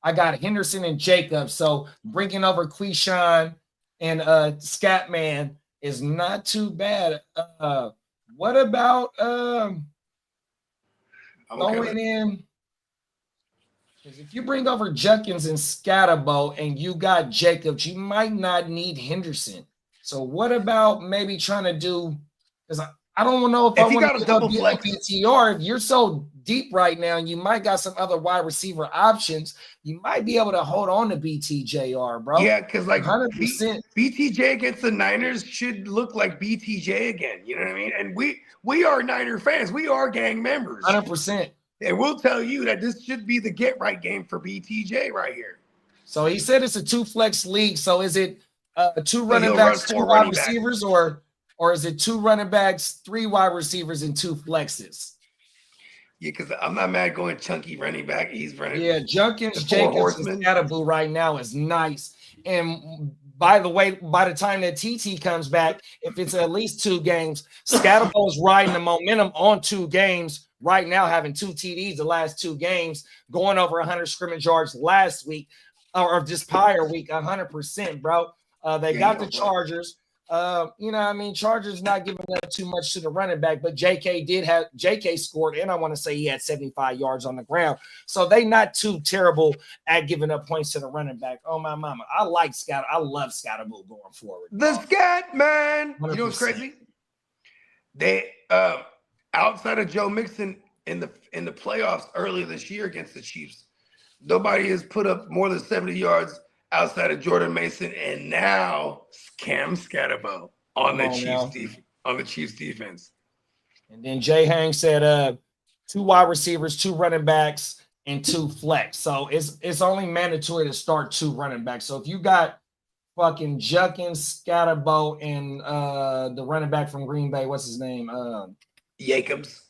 I got Henderson and Jacobs. So bringing over Quishon and Scatman is not too bad. What about going in? Because if you bring over Junkins and Scatterbo and you got Jacobs, you might not need Henderson. So what about maybe trying to do? Because I don't know if If I he want got a to double be a flex, PTR. If you're so deep right now, and you might got some other wide receiver options. You might be able to hold on to BTJR, bro. yeah, because like 100%. BTJ against the Niners should look like BTJ again. You know what I mean? And we are Niner fans. We are gang members. 100%. And we'll tell you that this should be the get right game for BTJ right here. So he said it's a 2-flex league. So is it 2 running he'll backs, run 4 2 wide running backs. receivers, or is it 2 running backs, 3 wide receivers, and 2 flexes? Yeah, because I'm not mad going chunky running back. He's running. Yeah, Junkins, the 4 Jacobs, horsemen. and Scatterboo right now is nice. And by the way, by the time that TT comes back, if it's at least 2 games, Scatterboo is riding the momentum on 2 games right now, having 2 TDs the last 2 games, going over 100 scrimmage yards last week, or just prior week, 100%, bro. They got the Chargers. You know what I mean? Chargers not giving up too much to the running back, but JK scored, and I want to say he had 75 yards on the ground. So they not too terrible at giving up points to the running back. Oh, my mama. I like Scat. I love Scatterboo going forward. The Scat, man. 100%. You know what's crazy? They outside of Joe Mixon in the playoffs earlier this year against the Chiefs, nobody has put up more than 70 yards outside of Jordan Mason, and now Cam Scatterbo on the Chiefs defense. And then Jay Hang said 2 wide receivers, 2 running backs, and 2 flex. So it's only mandatory to start 2 running backs. So if you got fucking Junkins, Scatterbo, and the running back from Green Bay, what's his name? Jacobs,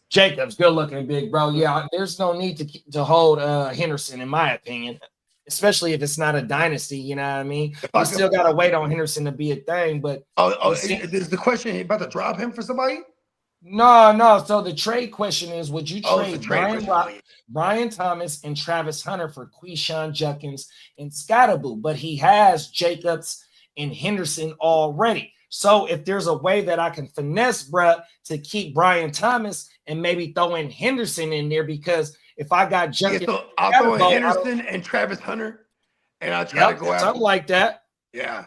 good looking big bro. Yeah, there's no need to hold Henderson, in my opinion. Especially if it's not a dynasty, you know what I mean? We still got to wait on Henderson to be a thing, but... Is the question about to drop him for somebody? No. So the trade question is, would you trade Brian Thomas and Travis Hunter for Quishon Junkins and Scatterboo? But he has Jacobs and Henderson already. So if there's a way that I can finesse, bruh, to keep Brian Thomas and maybe throw in Henderson in there, because... If I got Junkins, so I'll throw in Henderson and Travis Hunter, and I'll try to go out something like that. Yeah,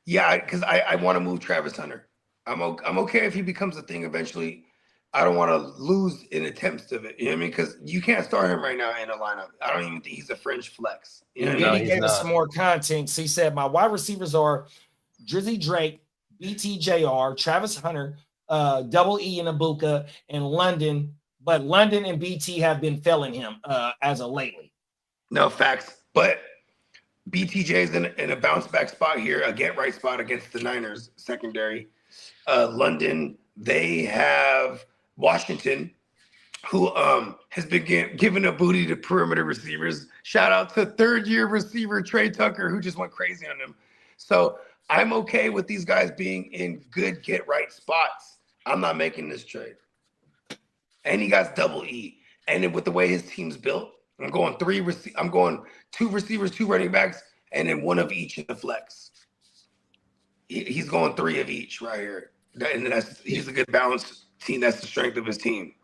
because I want to move Travis Hunter. I'm okay if he becomes a thing eventually. I don't want to lose in attempts of it. You know what I mean? Because you can't start him right now in a lineup. I don't even think he's a fringe flex. You know what I mean? He gave us some more content. So he said, my wide receivers are Drizzy Drake, BTJR, Travis Hunter, Double E and Ibuka, and London. But London and BT have been failing him as of lately. No, facts. But BTJ is in a bounce back spot here, a get right spot against the Niners secondary. London, they have Washington, who has been giving a booty to perimeter receivers. Shout out to 3rd-year receiver Trey Tucker, who just went crazy on them. So I'm okay with these guys being in good get right spots. I'm not making this trade. And he got Double E. And then with the way his team's built, I'm going 2 receivers, 2 running backs, and then 1 of each in the flex. He's going 3 of each right here. And he's a good balanced team. That's the strength of his team.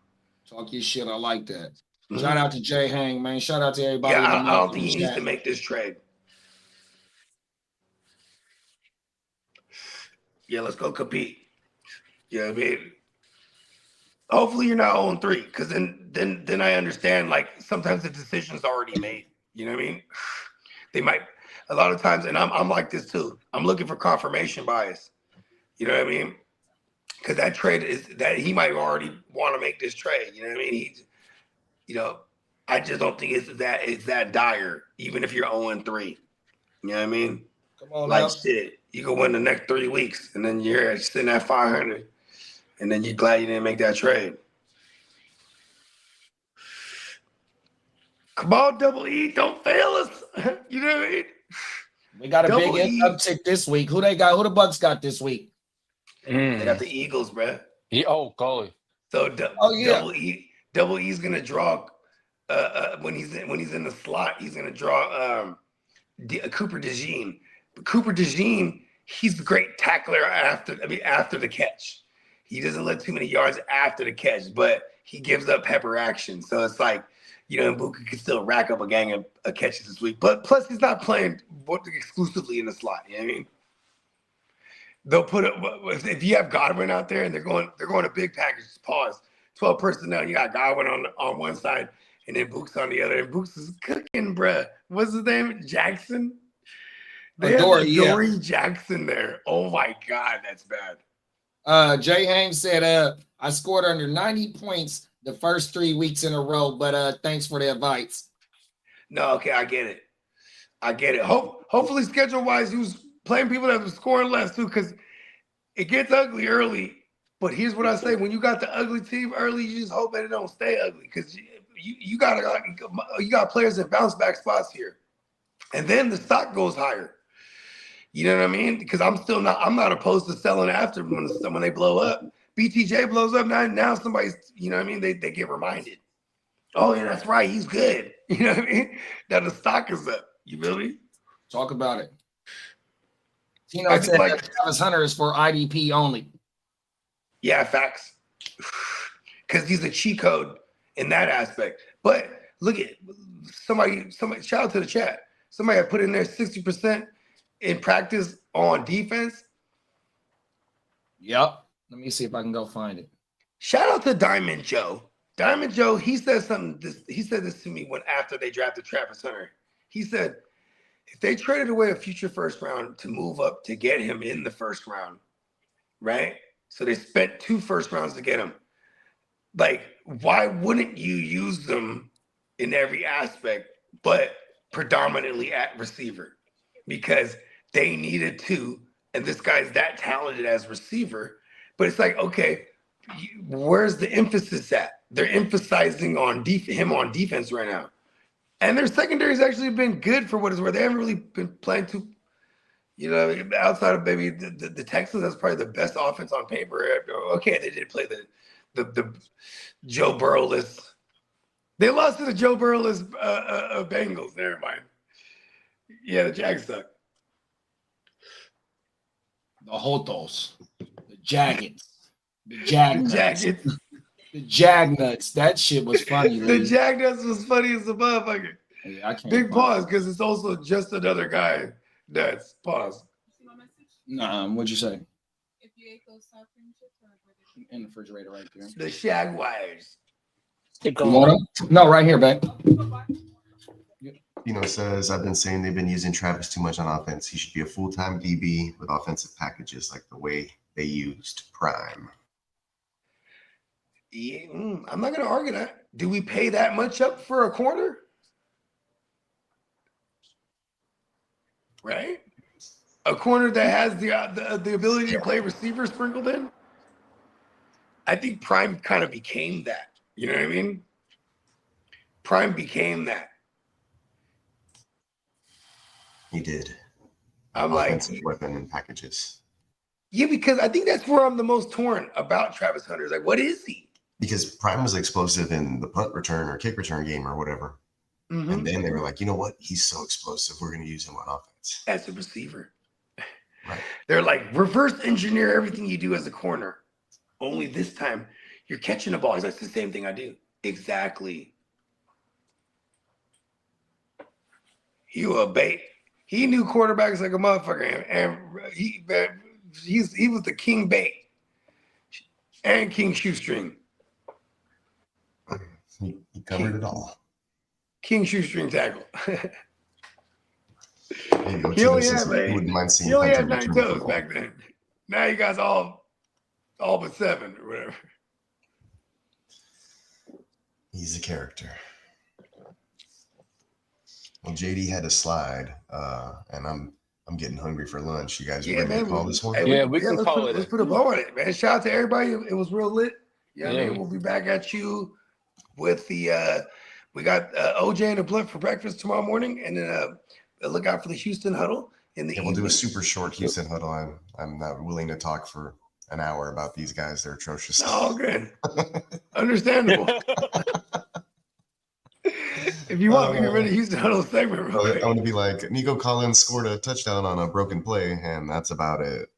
Talk your shit. I like that. Shout out to Jay Hang, man. Shout out to everybody. Yeah, I don't think he needs to make this trade. Yeah, let's go compete. Yeah, I mean, hopefully you're not 0-3, because then I understand, like, sometimes the decision's already made. You know what I mean? They might, a lot of times, and I'm like this too. I'm looking for confirmation bias. You know what I mean? Because that trade is that he might already want to make this trade. You know what I mean? I just don't think it's that dire, even if you're 0-3. You know what I mean? Come on, like now. Shit, you can win the next 3 weeks, and then you're sitting at 500. And then you're glad you didn't make that trade. Come on, Double E, don't fail us. You know what I mean? We got a big uptick this week. Who they got? Who the Bucks got this week? They got the Eagles, bro. Golly. So Double E's gonna draw when he's in the slot. He's gonna draw Cooper DeJean. But Cooper DeJean, he's a great tackler after the catch. He doesn't let too many yards after the catch, but he gives up pepper action. So it's like, Mbuka can still rack up a gang of catches this week. But plus, he's not playing exclusively in the slot. You know what I mean? they'll put it if you have Godwin out there and they're going a big package. Pause. 12 personnel. You got Godwin on one side and then Books on the other. And Books is cooking, bruh. What's his name? Jackson. They have Adoree Jackson there. Oh my God, that's bad. Jay Hames said, I scored under 90 points the first 3 weeks in a row, but thanks for the advice. No, okay, I get it. Hopefully, schedule-wise, he was playing people that were scoring less too, because it gets ugly early. But here's what I say: when you got the ugly team early, you just hope that it don't stay ugly, because you got players that bounce back spots here, and then the stock goes higher. You know what I mean? Because I'm not opposed to selling after when they blow up. BTJ blows up now somebody's, you know what I mean? They get reminded. Oh yeah, that's right, he's good. You know what I mean? That the stock is up. You feel me? Talk about it. Tino said that Travis Hunter is for IDP only. Yeah, facts. Because he's a cheat code in that aspect. But look at somebody. Shout out to the chat. Somebody had put in there 60% in practice on defense. Yep. Let me see if I can go find it. Shout out to Diamond Joe. Diamond Joe, he said something. He said this to me after they drafted Travis Hunter. He said, if they traded away a future first round to move up to get him in the first round, right? So they spent 2 first rounds to get him. Like, why wouldn't you use them in every aspect, but predominantly at receiver? Because they needed to, and this guy's that talented as receiver. But it's like, okay, where's the emphasis at? They're emphasizing on him on defense right now. And their secondary's actually been good for what it's worth. They haven't really been playing too, you know, outside of maybe the Texans. That's probably the best offense on paper. Okay, they did play the Joe Burrow-less. They lost to the Joe Burrow-less Bengals. Never mind. Yeah, the Jags suck. The Hotos, the Jaggets, the Jagnuts, the Jagnuts. That shit was funny. The Jagnuts was funny as a motherfucker. Yeah, I can't. Big pause, because it's also just another guy. Nuts. Pause. Nah, what'd you say? If you ate those sour cream chips in the refrigerator right there. The Shagwires. No, right here, babe. Says, I've been saying they've been using Travis too much on offense. He should be a full-time DB with offensive packages like the way they used Prime. Yeah, I'm not going to argue that. Do we pay that much up for a corner? Right? A corner that has the ability to play receiver sprinkled in? I think Prime kind of became that. You know what I mean? Prime became that. He did. I'm offensive like, weapon and packages. Yeah, because I think that's where I'm the most torn about Travis Hunter. It's like, what is he? Because Prime was explosive in the punt return or kick return game or whatever. Mm-hmm. And then they were like, you know what? He's so explosive. We're going to use him on offense. As a receiver. Right. They're like, reverse engineer everything you do as a corner. Only this time, you're catching the ball. He's like, it's the same thing I do. Exactly. You a bait. He knew quarterbacks like a motherfucker, and he was the king bait and king shoestring. He covered it all. King shoestring tackle. He only had 9 toes back then. Now you guys all but 7 or whatever. He's a character. Well, JD had a slide, and I'm getting hungry for lunch. You guys ready to call this one? Hey, we can call it. Let's put a bow on it, man. Shout out to everybody. It was real lit. Yeah, I mean, we'll be back at you with the we got OJ and a blunt for breakfast tomorrow morning, and then look out for the Houston huddle in the evening. We'll do a super short Houston huddle. I'm not willing to talk for an hour about these guys. They're atrocious. Oh, good. Understandable. If you want, we can run a Houston huddle segment. I want to be like, Nico Collins scored a touchdown on a broken play, and that's about it.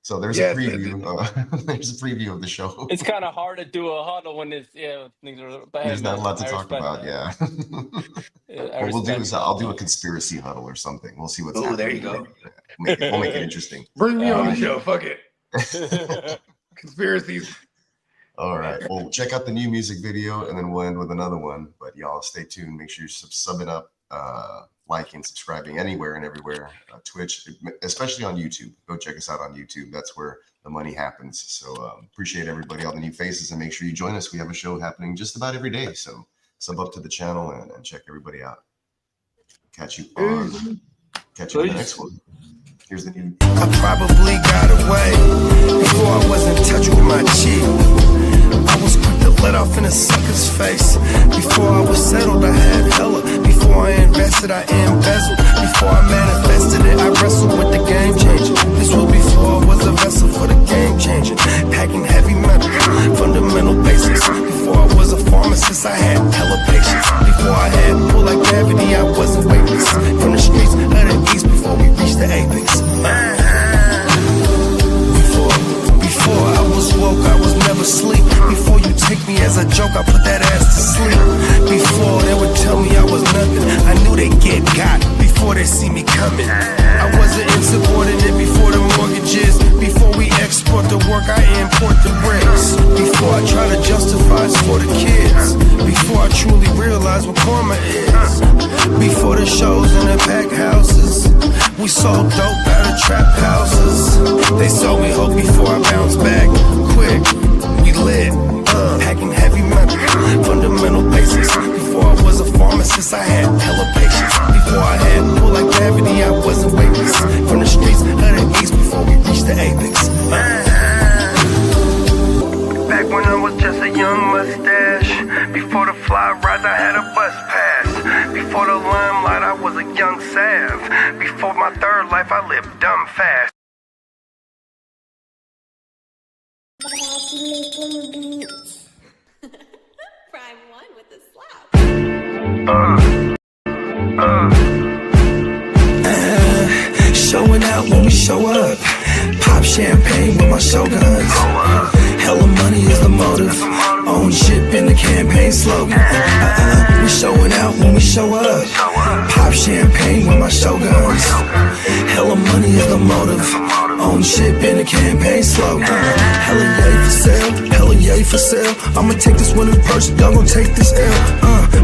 So there's a preview. There's a preview of the show. It's kind of hard to do a huddle when it's things are bad. There's not a lot to talk about. I What we'll do is I'll do a conspiracy huddle or something. We'll see what's happening. Oh, there you go. We'll make it interesting. Bring me on the show. Fuck it. Conspiracies. All right. Well, check out the new music video, and then we'll end with another one. But y'all stay tuned. Make sure you're subbing up, liking, subscribing anywhere and everywhere. Twitch, especially on YouTube. Go check us out on YouTube. That's where the money happens. So appreciate everybody, all the new faces, and make sure you join us. We have a show happening just about every day. So sub up to the channel and check everybody out. Catch you in the next one. Here's the new. I probably got away before I was in touch with my cheek. I was quick to let off in a sucker's face. Before I was settled, I had hella. Before I invested, I embezzled. Before I manifested it, I wrestled with the game changer. This was before I was a vessel for the game changer. Packing heavy metal, fundamental basics. Before I was a pharmacist, I had hella patience. Before I had pull like gravity, I wasn't weightless. From the streets of the east before we reached the apex. Before I was woke, I was never asleep. Before you take me as a joke, I put that ass to sleep. Before they would tell me I was nothing, I knew they'd get got before they see me coming. I wasn't insubordinate before the mortgages. Before we export the work, I import the bricks. Before I try to justify it's for the kids. Before I truly realize what karma is. Before the shows in the packed houses. We sold dope out of trap houses. They sold me hope before I bounced back quick. We lit, packing heavy metal, fundamental basics. Before I was a pharmacist, I had hella patience. Before I had pull like gravity, I wasn't weightless. From the streets of the east before we reached the apex. Back when I was just a young mustache. Before the fly rides, I had a bus pass. Before the limelight, I was a young sav. Before my third life, I lived dumb fast. Prime 1 with the slap. Showing out when we show up. Pop champagne with my shoguns. Hella money is the motive. Own ship in the campaign slogan. We showing out when we show up. Pop champagne with my shoguns. Hella money is the motive. Own ship in the campaign slogan. Hella yay for sale. Hella yay for sale. I'ma take this winner's purse. Y'all gon' take this L.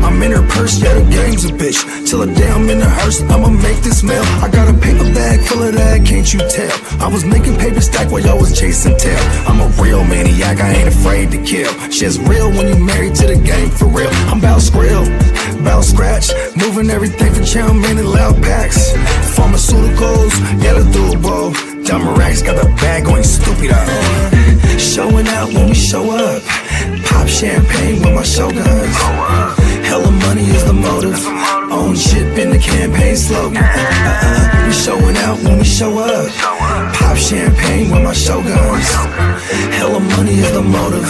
I'm in her purse. Yeah, the game's a bitch. Till a day I'm in the hearse. I'ma make this mail. I got a paper bag full of that. Can't you tell? I was making paper stack while y'all was chasing tail. I'm a real maniac. I ain't afraid to kill. Shit's real when you married to the game for real. I'm bout skrill, bout scratch, moving everything for chow mein and loud packs. Pharmaceuticals, yeah, the doable. Dumb racks got the bag going stupid out. Showing out when we show up. Pop champagne with my shoguns. Hella money is the motive. Own ship in the campaign slogan. We showing out when we show up. Pop champagne with my shoguns. Hella money is the motive.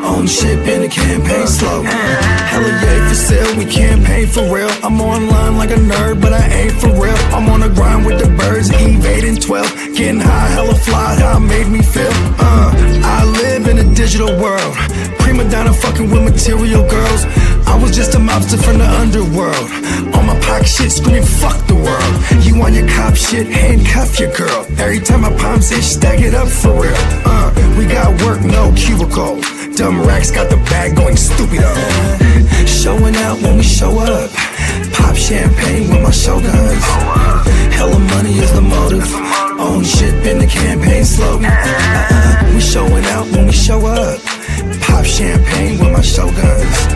Own ship in the campaign slogan. Hella yay for sale, we campaign for real. I'm online like a nerd, but I ain't for real. I'm on the grind with the birds, Eve 8 and 12. Getting high, hella fly, how it made me feel. I live in a digital world. Prima donna fucking with material girls. I was just a mobster from the underworld. On my pocket shit, screaming fuck the world. You on your cop shit, handcuff your girl. Every time my palms itch, stack it up for real. We got work, no cubicle. Dumb racks got the bag going stupid up. Showing out when we show up. Pop champagne with my shoguns. Hella money is the motive. Own ship in the campaign slogan. We showing out when we show up. Pop champagne with my shoguns.